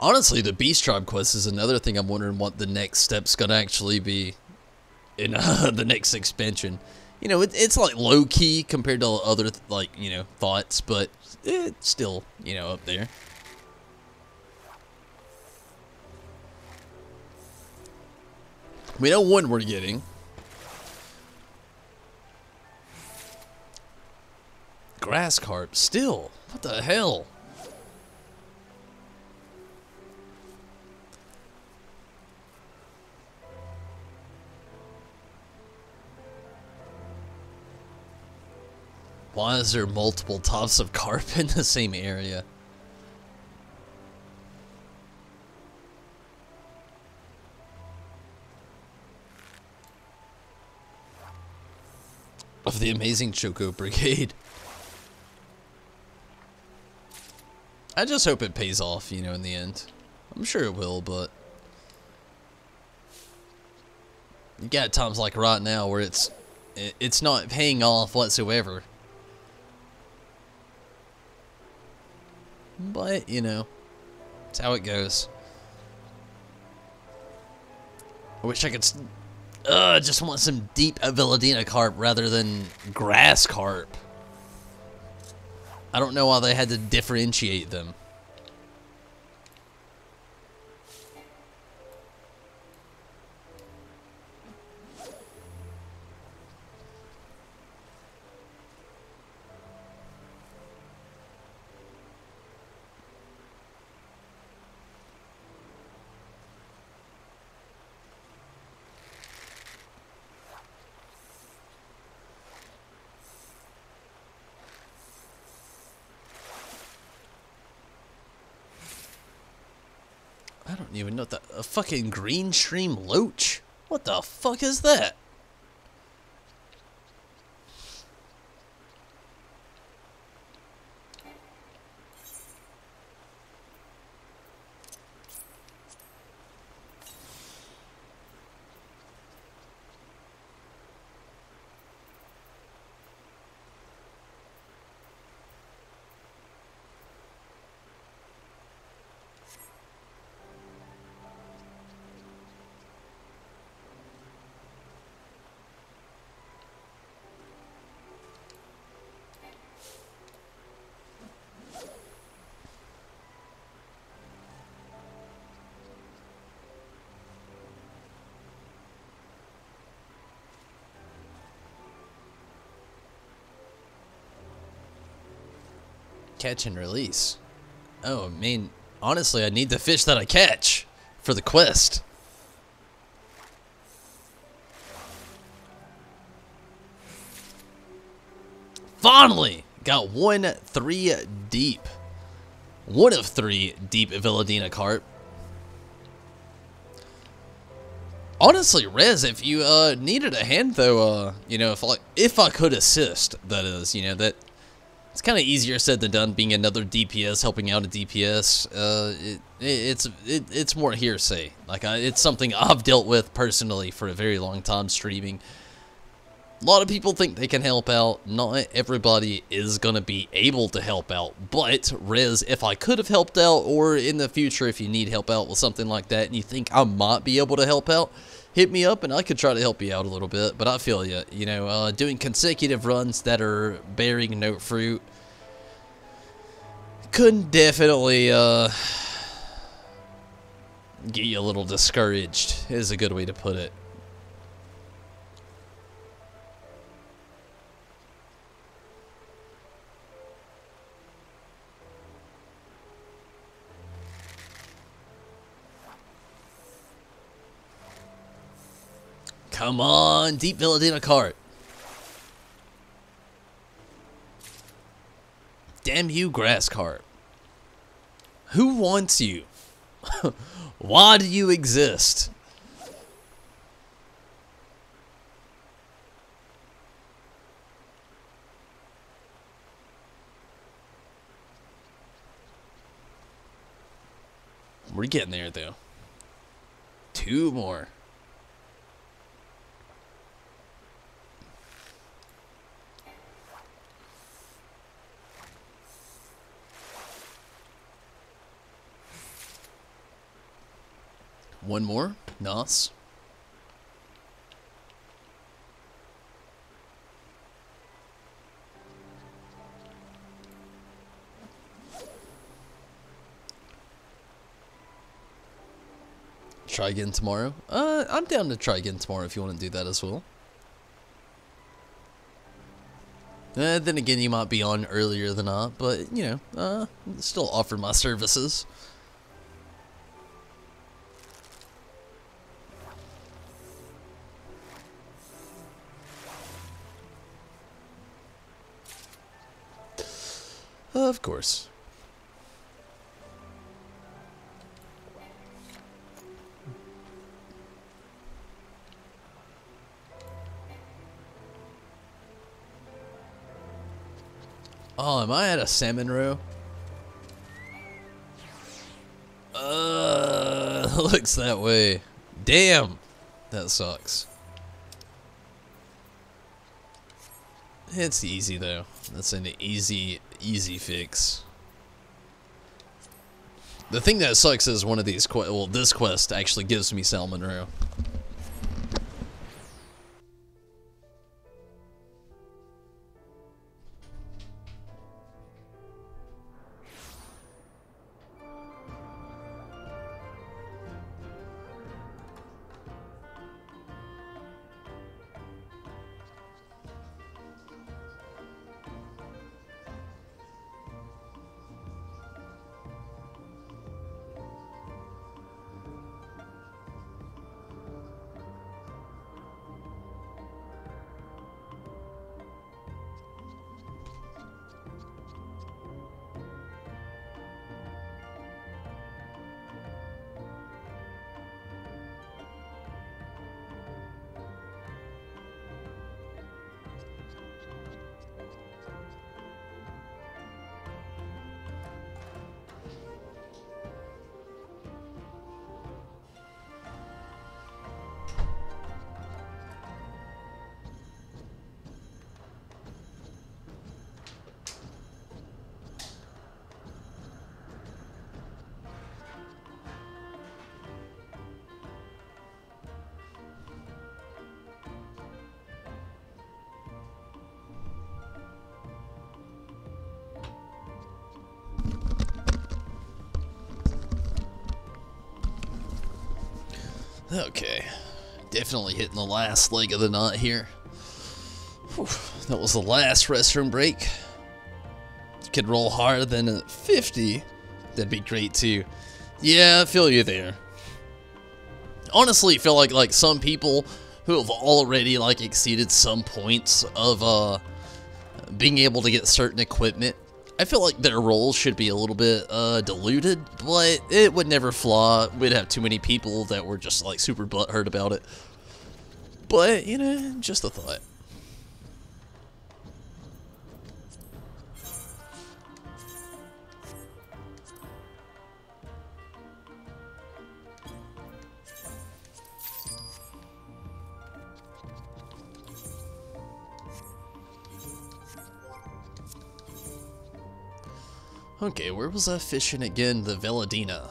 Honestly, the Beast Tribe quest is another thing I'm wondering what the next step's gonna actually be in the next expansion. You know, it's like low-key compared to other, like, you know, thoughts, but it's still, you know, up there. We know one we're getting. Grass carp, still. What the hell? Why is there multiple types of carp in the same area? Of the amazing Choco Brigade. I just hope it pays off, you know, in the end. I'm sure it will, but you got times like right now where it's not paying off whatsoever. But, you know, it's how it goes. I wish I could just want some deep Villadina carp rather than grass carp. I don't know why they had to differentiate them. I don't even know what a fucking green stream loach. What the fuck is that? Catch and release. Oh, I mean, honestly, I need the fish that I catch for the quest. Finally! Got 3 deep. 1 of 3 deep Villadina carp. Honestly, Rez, if you needed a hand, though, you know, if I could assist, that is, you know, that it's kind of easier said than done. Being another DPS helping out a DPS, it's more hearsay. Like it's something I've dealt with personally for a very long time streaming. A lot of people think they can help out. Not everybody is gonna be able to help out. But Rez, if I could have helped out, or in the future if you need help out with something like that, and you think I might be able to help out, hit me up and I could try to help you out a little bit. But I feel you. You know, doing consecutive runs that are bearing no fruit could definitely get you a little discouraged, is a good way to put it. Come on, deep Villadina cart. Damn you, grass cart. Who wants you? Why do you exist? We're getting there, though. 2 more. One more. Nice. Try again tomorrow. I'm down to try again tomorrow if you want to do that as well. Then again, you might be on earlier than not, but you know, still offer my services. Of course. Oh, am I at a salmon row? Looks that way. Damn, that sucks. It's easy though. That's an easy fix. The thing that sucks is one of these this quest actually gives me salmon roe. Okay, definitely hitting the last leg of the knot here. Whew, that was the last restroom break. You could roll harder than a 50. That'd be great too. Yeah, I feel you there. Honestly, I feel like some people who have already exceeded some points of being able to get certain equipment, I feel like their roles should be a little bit diluted, but it would never flaw. We'd have too many people that were just like super butthurt about it. But, you know, just a thought. Okay, where was I fishing again? The Veladina.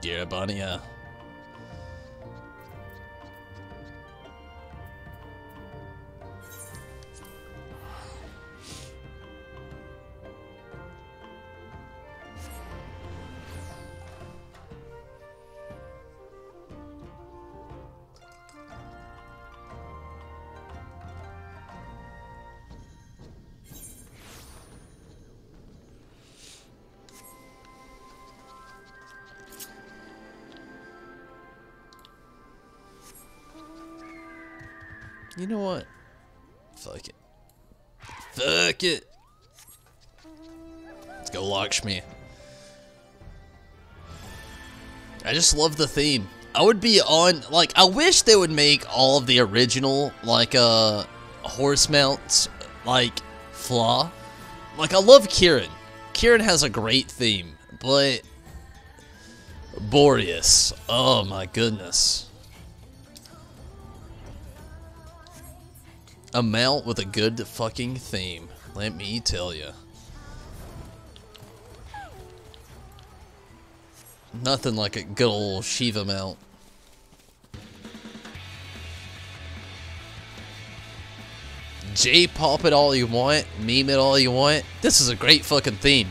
Yeah, Bonnie, yeah. You know what? Fuck it. Fuck it. Let's go Lakshmi. I just love the theme. I would be on, like, I wish they would make all of the original, like, horse mounts, like, flaw. Like, I love Kieran. Kieran has a great theme, but Boreas, oh my goodness. A mount with a good fucking theme, let me tell you. Nothing like a good old Shiva mount. J-pop it all you want, meme it all you want. This is a great fucking theme.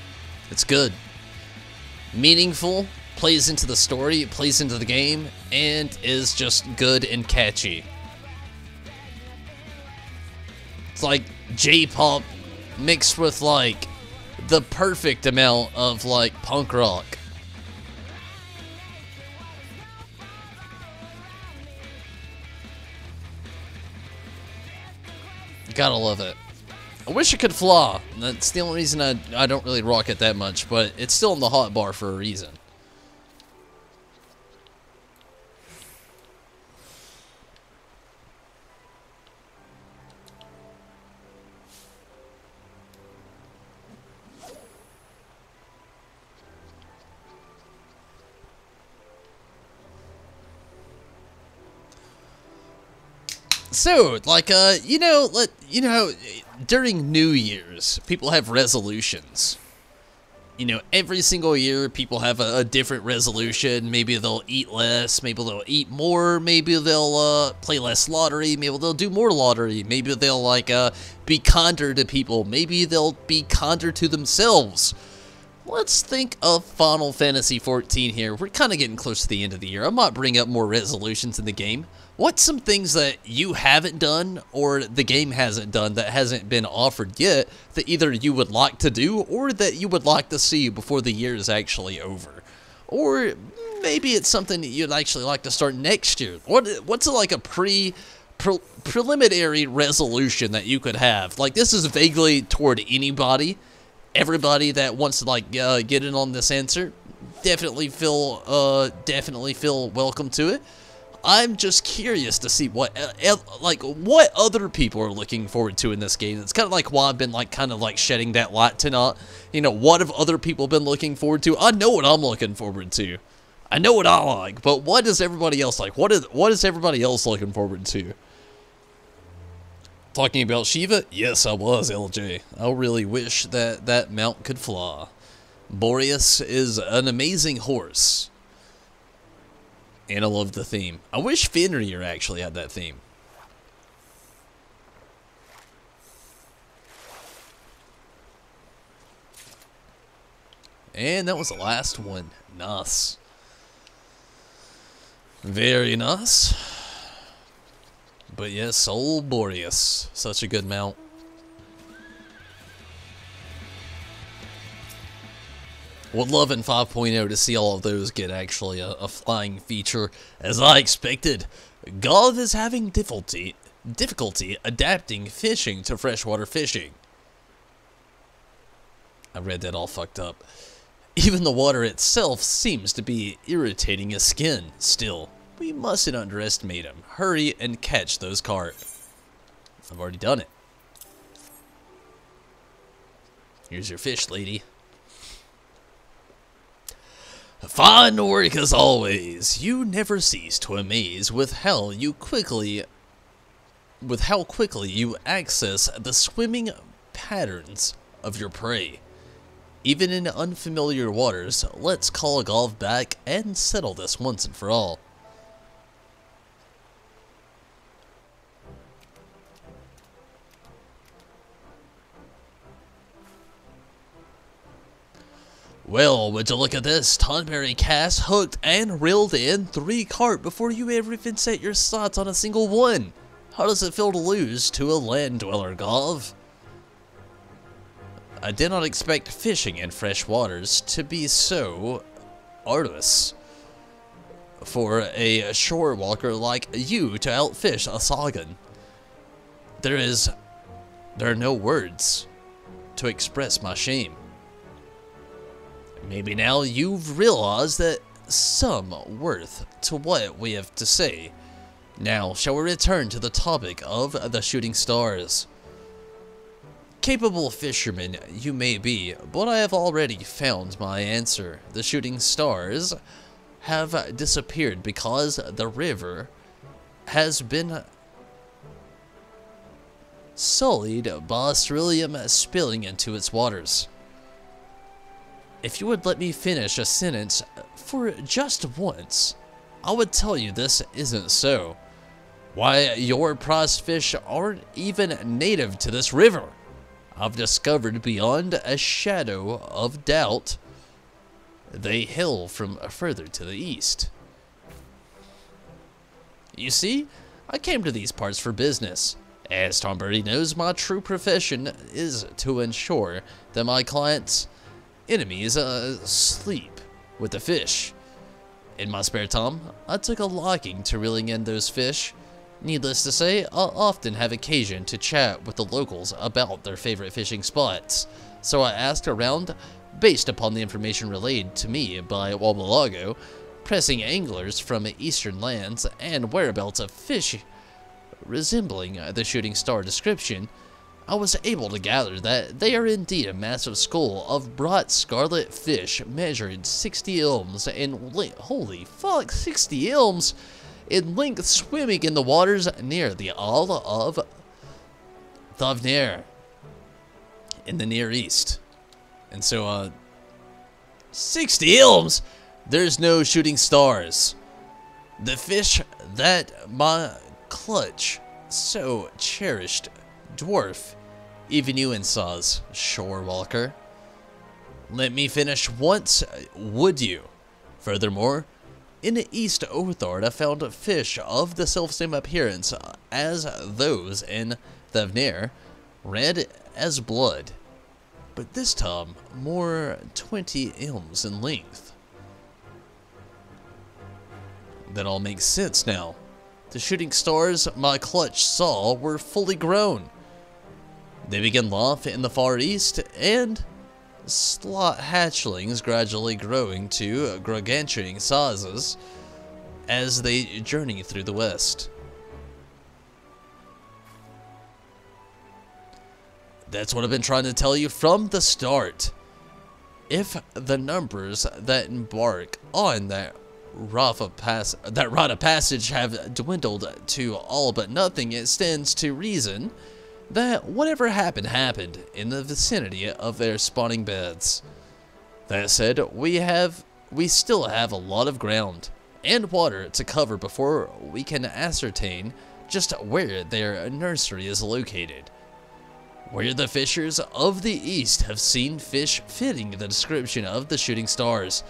It's good. Meaningful, plays into the story, plays into the game, and is just good and catchy. It's like J-pop mixed with like the perfect amount of like punk rock. Gotta love it. I wish it could flaw. That's the only reason I don't really rock it that much, but it's still in the hot bar for a reason. So, like, you know, during New Year's, people have resolutions. You know, every single year, people have a different resolution. Maybe they'll eat less, maybe they'll eat more, maybe they'll, play less lottery, maybe they'll do more lottery, maybe they'll, like, be kinder to people, maybe they'll be kinder to themselves. Let's think of Final Fantasy XIV here. We're kind of getting close to the end of the year. I might bring up more resolutions in the game. What's some things that you haven't done or the game hasn't done that hasn't been offered yet that either you would like to do or that you would like to see before the year is actually over? Or maybe it's something that you'd actually like to start next year. What's like a preliminary resolution that you could have? Like, this is vaguely toward anybody. Everybody that wants to like get in on this answer, definitely feel welcome to it. I'm just curious to see what other people are looking forward to in this game. It's kind of like why I've been like kind of like shedding that light tonight. You know, what have other people been looking forward to? I know what I'm looking forward to. I know what I like, but what does everybody else like? What is everybody else looking forward to? Talking about Shiva? Yes, I was, LJ. I really wish that that mount could fly. Boreas is an amazing horse. And I love the theme. I wish Fenrir actually had that theme. And that was the last one. Nice. Very nice. But yes, old Boreas. Such a good mount. Would love in 5.0 to see all of those get actually a flying feature. As I expected, Golf is having difficulty difficulty adapting fishing to freshwater fishing. I read that all fucked up. Even the water itself seems to be irritating his skin. Still, we mustn't underestimate him. Hurry and catch those carp. I've already done it. Here's your fish, lady. Fine work as always. You never cease to amaze with how quickly you access the swimming patterns of your prey. Even in unfamiliar waters, let's call golf back and settle this once and for all. Well, would you look at this? Tonberry cast, hooked, and reeled in 3 carp before you ever even set your sights on a single one. How does it feel to lose to a land dweller, Gov? I did not expect fishing in fresh waters to be so arduous for a shore walker like you to outfish a Sagan. There are no words to express my shame. Maybe now you've realized that some worth to what we have to say. Now, shall we return to the topic of the shooting stars? Capable fisherman you may be, but I have already found my answer. The shooting stars have disappeared because the river has been sullied by Australium spilling into its waters. If you would let me finish a sentence for just once, I would tell you this isn't so. Why, your prize fish aren't even native to this river. I've discovered beyond a shadow of doubt they hail from further to the east. You see, I came to these parts for business. As Tom Birdie knows, my true profession is to ensure that my clients' enemies sleep with the fish. In my spare time, I took a liking to reeling in those fish. Needless to say, I'll often have occasion to chat with the locals about their favorite fishing spots, so I asked around based upon the information relayed to me by Wabalago, pressing anglers from eastern lands and whereabouts of fish resembling the shooting star description. I was able to gather that they are indeed a massive school of bright scarlet fish measured 60 elms in length. Holy fuck, 60 elms! In length, swimming in the waters near the Isle of Thavner in the Near East. And so, 60 elms! There's no shooting stars. The fish that my clutch so cherished dwarf even you in saws, shore walker. Let me finish once, would you? Furthermore, in the East Othard, I found fish of the self-same appearance as those in Thavner, red as blood, but this time more 20 elms in length. That all makes sense now. The shooting stars my clutch saw were fully grown. They began life in the Far East, and slot hatchlings gradually growing to gargantuan sizes as they journey through the West. That's what I've been trying to tell you from the start. If the numbers that embark on that rite of passage have dwindled to all but nothing, it stands to reason that whatever happened in the vicinity of their spawning beds. That said, we still have a lot of ground and water to cover before we can ascertain just where their nursery is located. Where the fishers of the East have seen fish fitting the description of the shooting stars,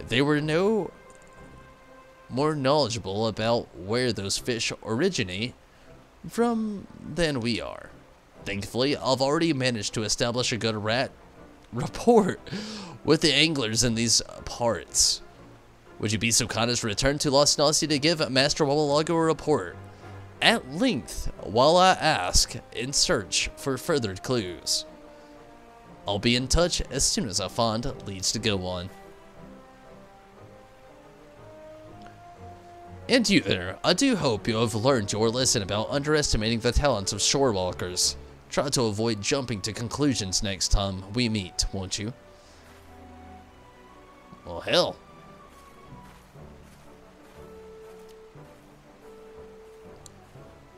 they were no more knowledgeable about where those fish originate from than we are. Thankfully, I've already managed to establish a good rapport with the anglers in these parts. Would you be so kind as to return to Lost Nazi to give Master Wabalago a report? at length while I ask and search for further clues. I'll be in touch as soon as I find leads to go on. And you there, I do hope you have learned your lesson about underestimating the talents of shorewalkers. Try to avoid jumping to conclusions next time we meet, won't you? Well, hell.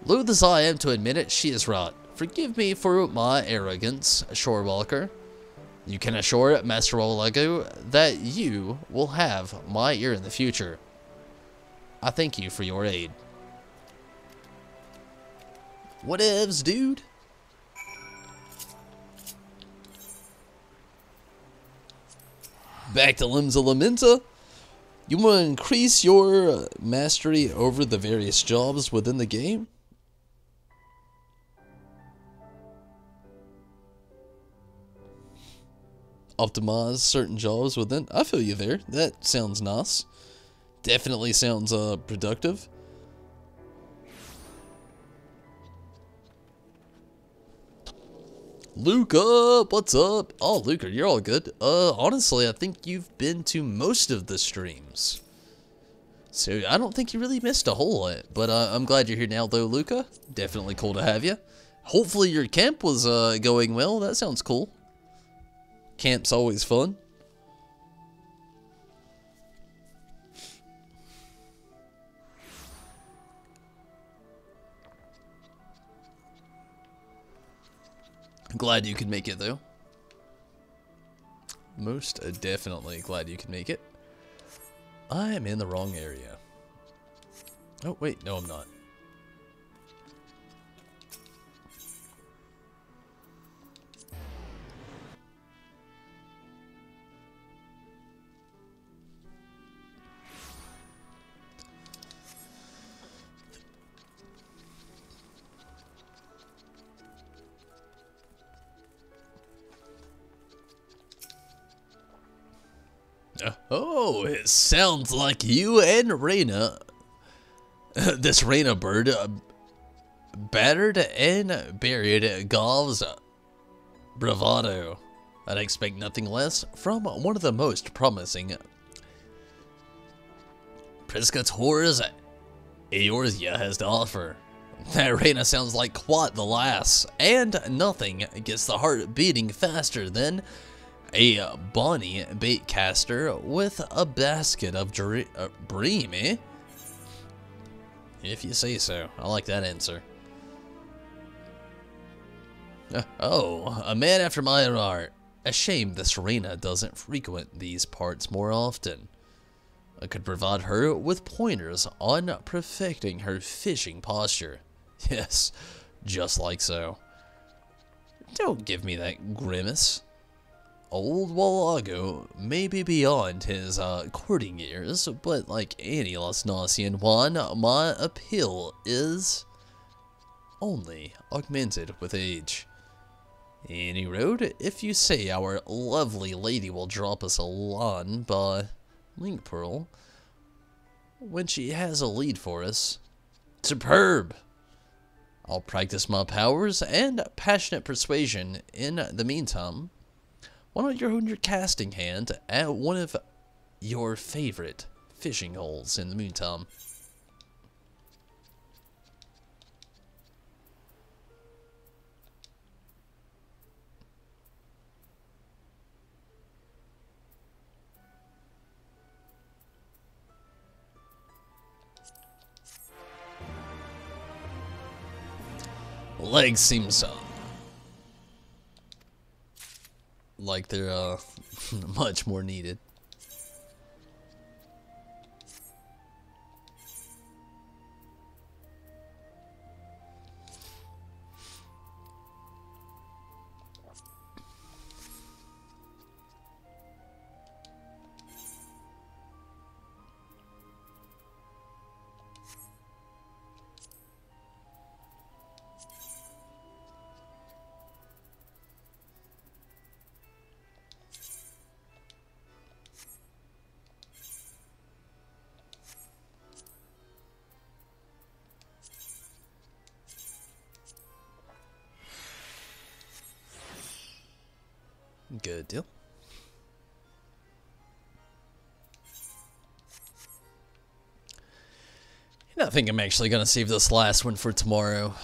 Loath as I am to admit it, she is right. Forgive me for my arrogance, Shorewalker. You can assure Master Olego that you will have my ear in the future. I thank you for your aid. Whatevs, dude? Back to Limsa Lamenta. You want to increase your mastery over the various jobs within the game? Optimize certain jobs within. I feel you there. That sounds nice. Definitely sounds productive. Luca, what's up? Oh, Luca, you're all good. Honestly, I think you've been to most of the streams. So I don't think you really missed a whole lot. But I'm glad you're here now, though, Luca. Definitely cool to have you. Hopefully your camp was going well. That sounds cool. Camp's always fun. Glad you could make it, though. Most definitely glad you could make it. I am in the wrong area. Oh, wait, no, I'm not. Oh, it sounds like you and Reyna, this Reyna bird, battered and buried Golf's bravado. I'd expect nothing less from one of the most promising Piscators Eorzea has to offer. That Reyna sounds like quite the lass, and nothing gets the heart beating faster than a bonny bait caster with a basket of bream, eh? If you say so. I like that answer. Oh, a man after my own heart. A shame this Reyna doesn't frequent these parts more often. I could provide her with pointers on perfecting her fishing posture. Yes, just like so. Don't give me that grimace. Old Wallago may be beyond his courting years, but like any Lasnasian one, my appeal is only augmented with age. Any road, if you say our lovely lady will drop us a line by Link Pearl when she has a lead for us, superb! I'll practice my powers and passionate persuasion in the meantime. Why don't you hone your casting hand at one of your favorite fishing holes in the meantime? Legs seems like they're much more needed. Good deal. I think I'm actually going to save this last one for tomorrow.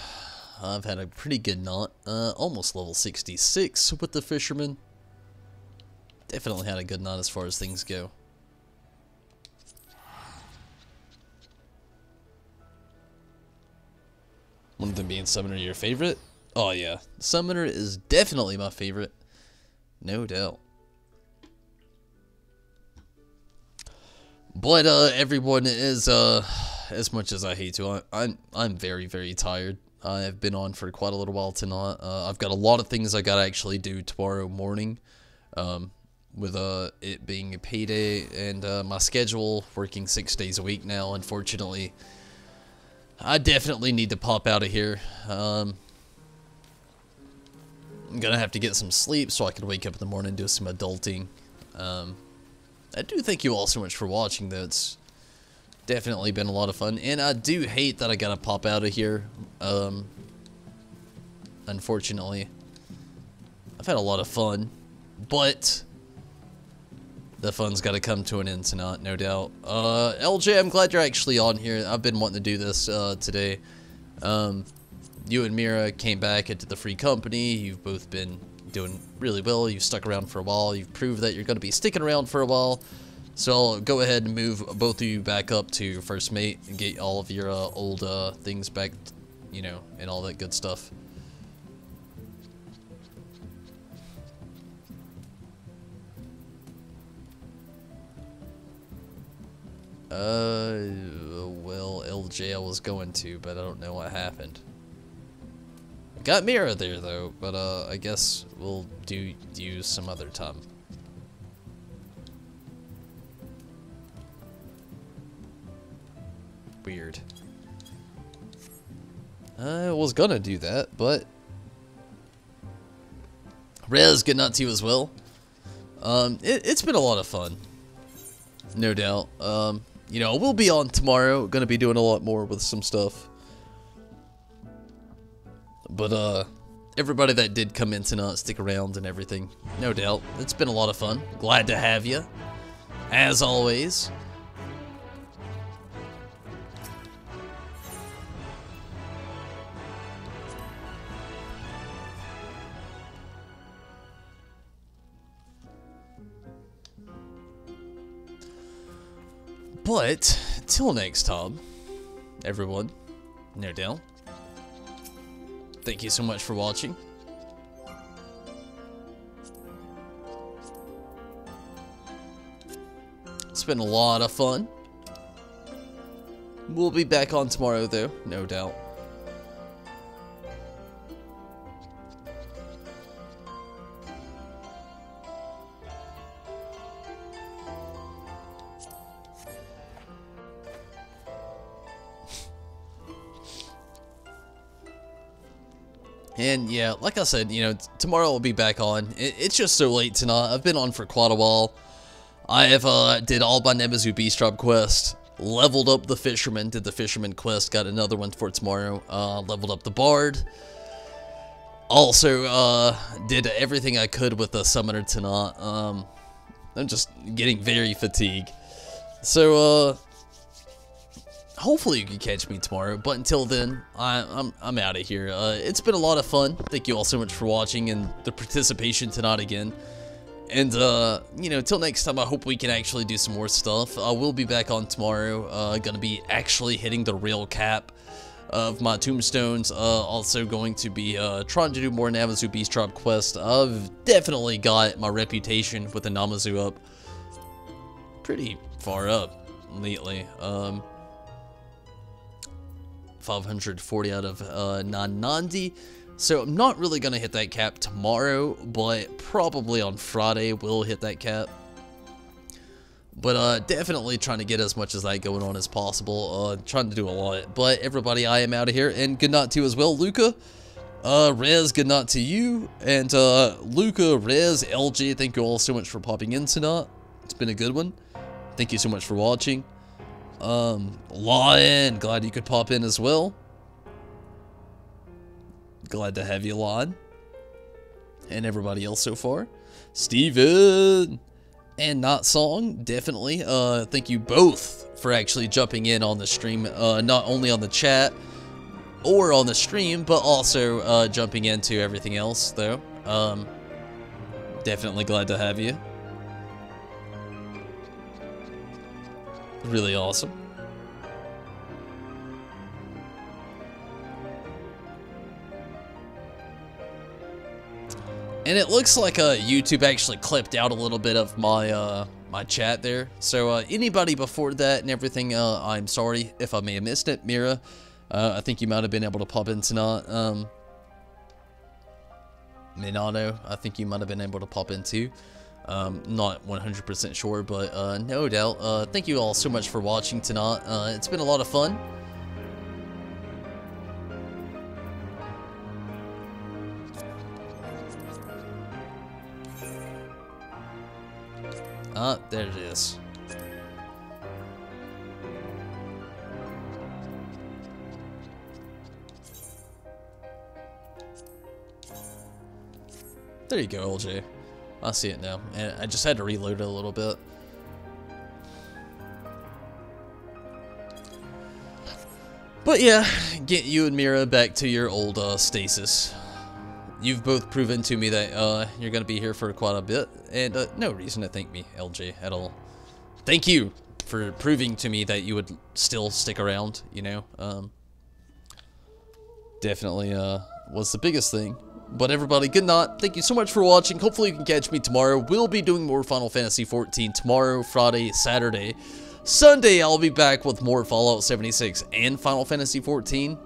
I've had a pretty good knot. Almost level 66 with the fisherman. Definitely had a good knot as far as things go. One of them being Summoner your favorite? Oh yeah, Summoner is definitely my favorite. No doubt. But everyone is as much as I hate to, I'm very, very tired. I've been on for quite a little while tonight. I've got a lot of things I gotta actually do tomorrow morning. With it being a payday and my schedule working 6 days a week now, unfortunately, I definitely need to pop out of here. I'm gonna have to get some sleep so I can wake up in the morning and do some adulting. I do thank you all so much for watching, though. It's definitely been a lot of fun, and I do hate that I gotta pop out of here. Unfortunately, I've had a lot of fun, but the fun's got to come to an end tonight, no doubt. LJ, I'm glad you're actually on here. I've been wanting to do this today. You and Mira came back into the free company. You've both been doing really well. You've stuck around for a while. You've proved that you're going to be sticking around for a while. So I'll go ahead and move both of you back up to first mate and get all of your old things back, you know, and all that good stuff. Well, LJ I was going to, but I don't know what happened. Got Mira there, though, but, I guess we'll do you some other time. Weird. I was gonna do that, but... Rez, good night to you as well. It's been a lot of fun. No doubt. You know, we'll be on tomorrow. Gonna be doing a lot more with some stuff. But, everybody that did come in tonight, stick around and everything, no doubt. It's been a lot of fun. Glad to have you, as always. But, till next time, everyone, no doubt. Thank you so much for watching. It's been a lot of fun. We'll be back on tomorrow, though, no doubt. And yeah, like I said, you know, tomorrow I'll be back on. It's just so late tonight. I've been on for quite a while. I have did all my Namazu Beast Drop quest, leveled up the Fisherman, did the Fisherman quest, got another one for tomorrow, leveled up the Bard. Also, did everything I could with the Summoner tonight. I'm just getting very fatigued. So, hopefully you can catch me tomorrow, but until then, I'm out of here. It's been a lot of fun. Thank you all so much for watching and the participation tonight again. And, you know, till next time, I hope we can actually do some more stuff. I will be back on tomorrow. Gonna be actually hitting the real cap of my tombstones. Also going to be trying to do more Namazu Beast Drop quest. I've definitely got my reputation with the Namazu up pretty far up lately. 540 out of 990. So I'm not really going to hit that cap tomorrow, but probably on Friday we'll hit that cap. But definitely trying to get as much as that going on as possible. Trying to do a lot. But everybody, I am out of here. And good night to you as well, Luca. Rez, good night to you. And Luca, Rez, LG, thank you all so much for popping in tonight. It's been a good one. Thank you so much for watching. Lion, glad you could pop in as well. Glad to have you, Lion. And everybody else so far. Steven, and Not Song, definitely. Thank you both for actually jumping in on the stream, not only on the chat or on the stream, but also jumping into everything else, though. Definitely glad to have you. Really awesome. And it looks like YouTube actually clipped out a little bit of my my chat there. So anybody before that and everything, I'm sorry if I may have missed it. Mira, I think you might have been able to pop in tonight. Minato, I think you might have been able to pop in too. Not 100% sure, but no doubt. Thank you all so much for watching tonight. It's been a lot of fun. There it is. There you go, LJ. I see it now. And I just had to reload it a little bit. But yeah, get you and Mira back to your old stasis. You've both proven to me that you're going to be here for quite a bit, and no reason to thank me, LJ, at all. Thank you for proving to me that you would still stick around, you know. Definitely was the biggest thing. But everybody, good night. Thank you so much for watching. Hopefully you can catch me tomorrow. We'll be doing more Final Fantasy XIV tomorrow, Friday, Saturday. Sunday, I'll be back with more Fallout 76 and Final Fantasy XIV.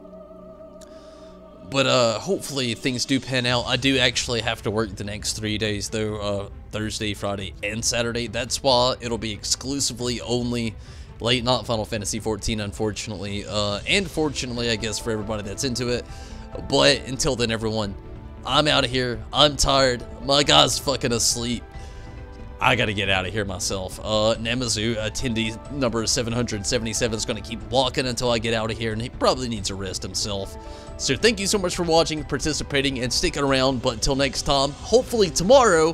But hopefully things do pan out. I do actually have to work the next 3 days though, Thursday, Friday, and Saturday. That's why it'll be exclusively only late night Final Fantasy XIV, unfortunately. And fortunately, I guess, for everybody that's into it. But until then, everyone, I'm out of here. I'm tired. My guy's fucking asleep. I gotta get out of here myself. Namazu, attendee number 777, is gonna keep walking until I get out of here, and he probably needs to rest himself. So thank you so much for watching, participating, and sticking around. But until next time, hopefully tomorrow,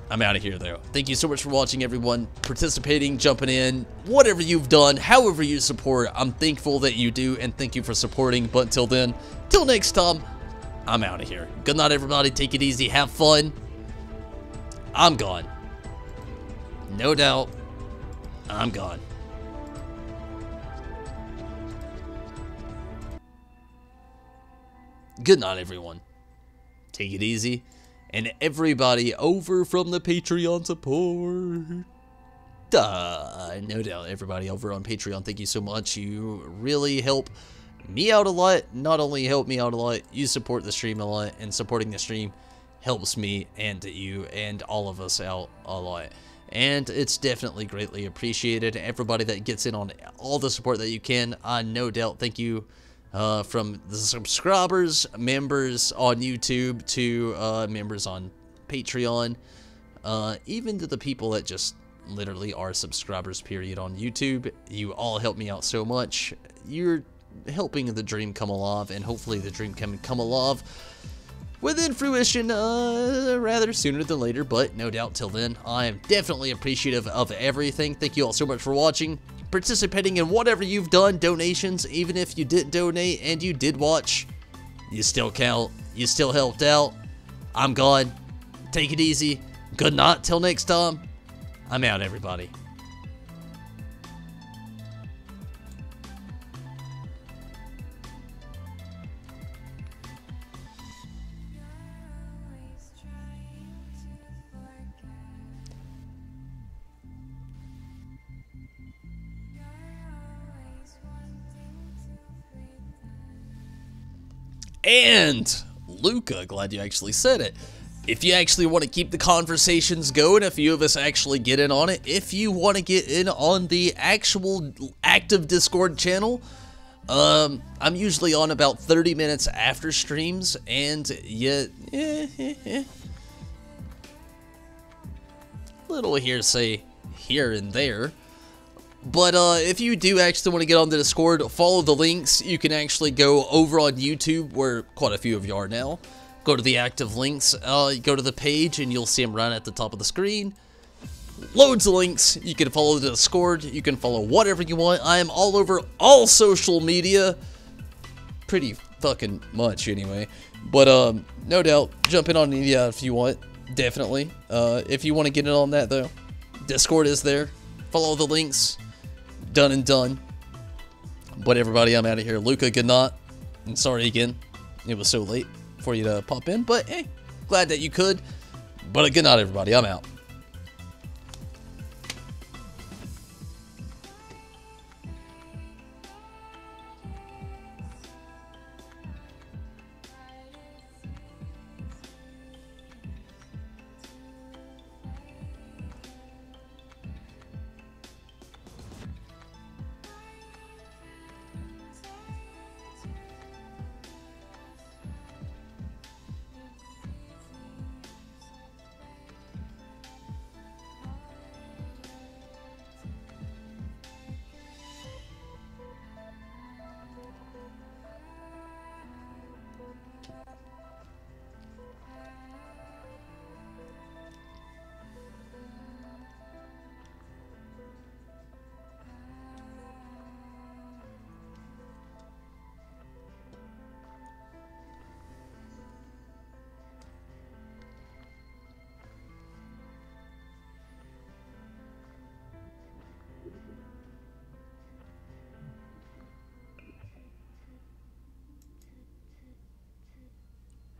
I'm out of here though. Thank you so much for watching, everyone, participating, jumping in, whatever you've done, however you support. I'm thankful that you do, and thank you for supporting. But until then, till next time, I'm out of here. Good night, everybody. Take it easy. Have fun. I'm gone. No doubt. I'm gone. Good night, everyone. Take it easy. And everybody over from the Patreon support. No doubt, everybody over on Patreon, thank you so much. You really help me out a lot. Not only help me out a lot, you support the stream a lot, and supporting the stream helps me and you and all of us out a lot. And it's definitely greatly appreciated. Everybody that gets in on all the support that you can, I no doubt thank you. From the subscribers, members on YouTube, to members on Patreon, even to the people that just literally are subscribers, period, on YouTube. You all help me out so much. You're helping the dream come alive, and hopefully the dream can come alive within fruition rather sooner than later. But no doubt till then, I am definitely appreciative of everything. Thank you all so much for watching, participating in whatever you've done, donations, even if you didn't donate and you did watch, you still count, you still helped out. I'm gone. Take it easy. Good night till next time. I'm out, everybody. And Luca, glad you actually said it. If you actually want to keep the conversations going, a few of us actually get in on it. If you want to get in on the actual active Discord channel, I'm usually on about 30 minutes after streams, and yet, little hearsay here and there. But if you do actually want to get on the Discord, follow the links. You can actually go over on YouTube, where quite a few of you are now, go to the active links. Go to the page and you'll see them right at the top of the screen. Loads of links. You can follow the Discord. You can follow whatever you want. I am all over all social media. Pretty fucking much anyway. But no doubt, jump in on any if you want. Definitely. If you want to get in on that though, Discord is there. Follow the links. Done and done. But everybody, I'm out of here. Luca, good night. And sorry again. It was so late for you to pop in. But hey, glad that you could. But good night, everybody. I'm out.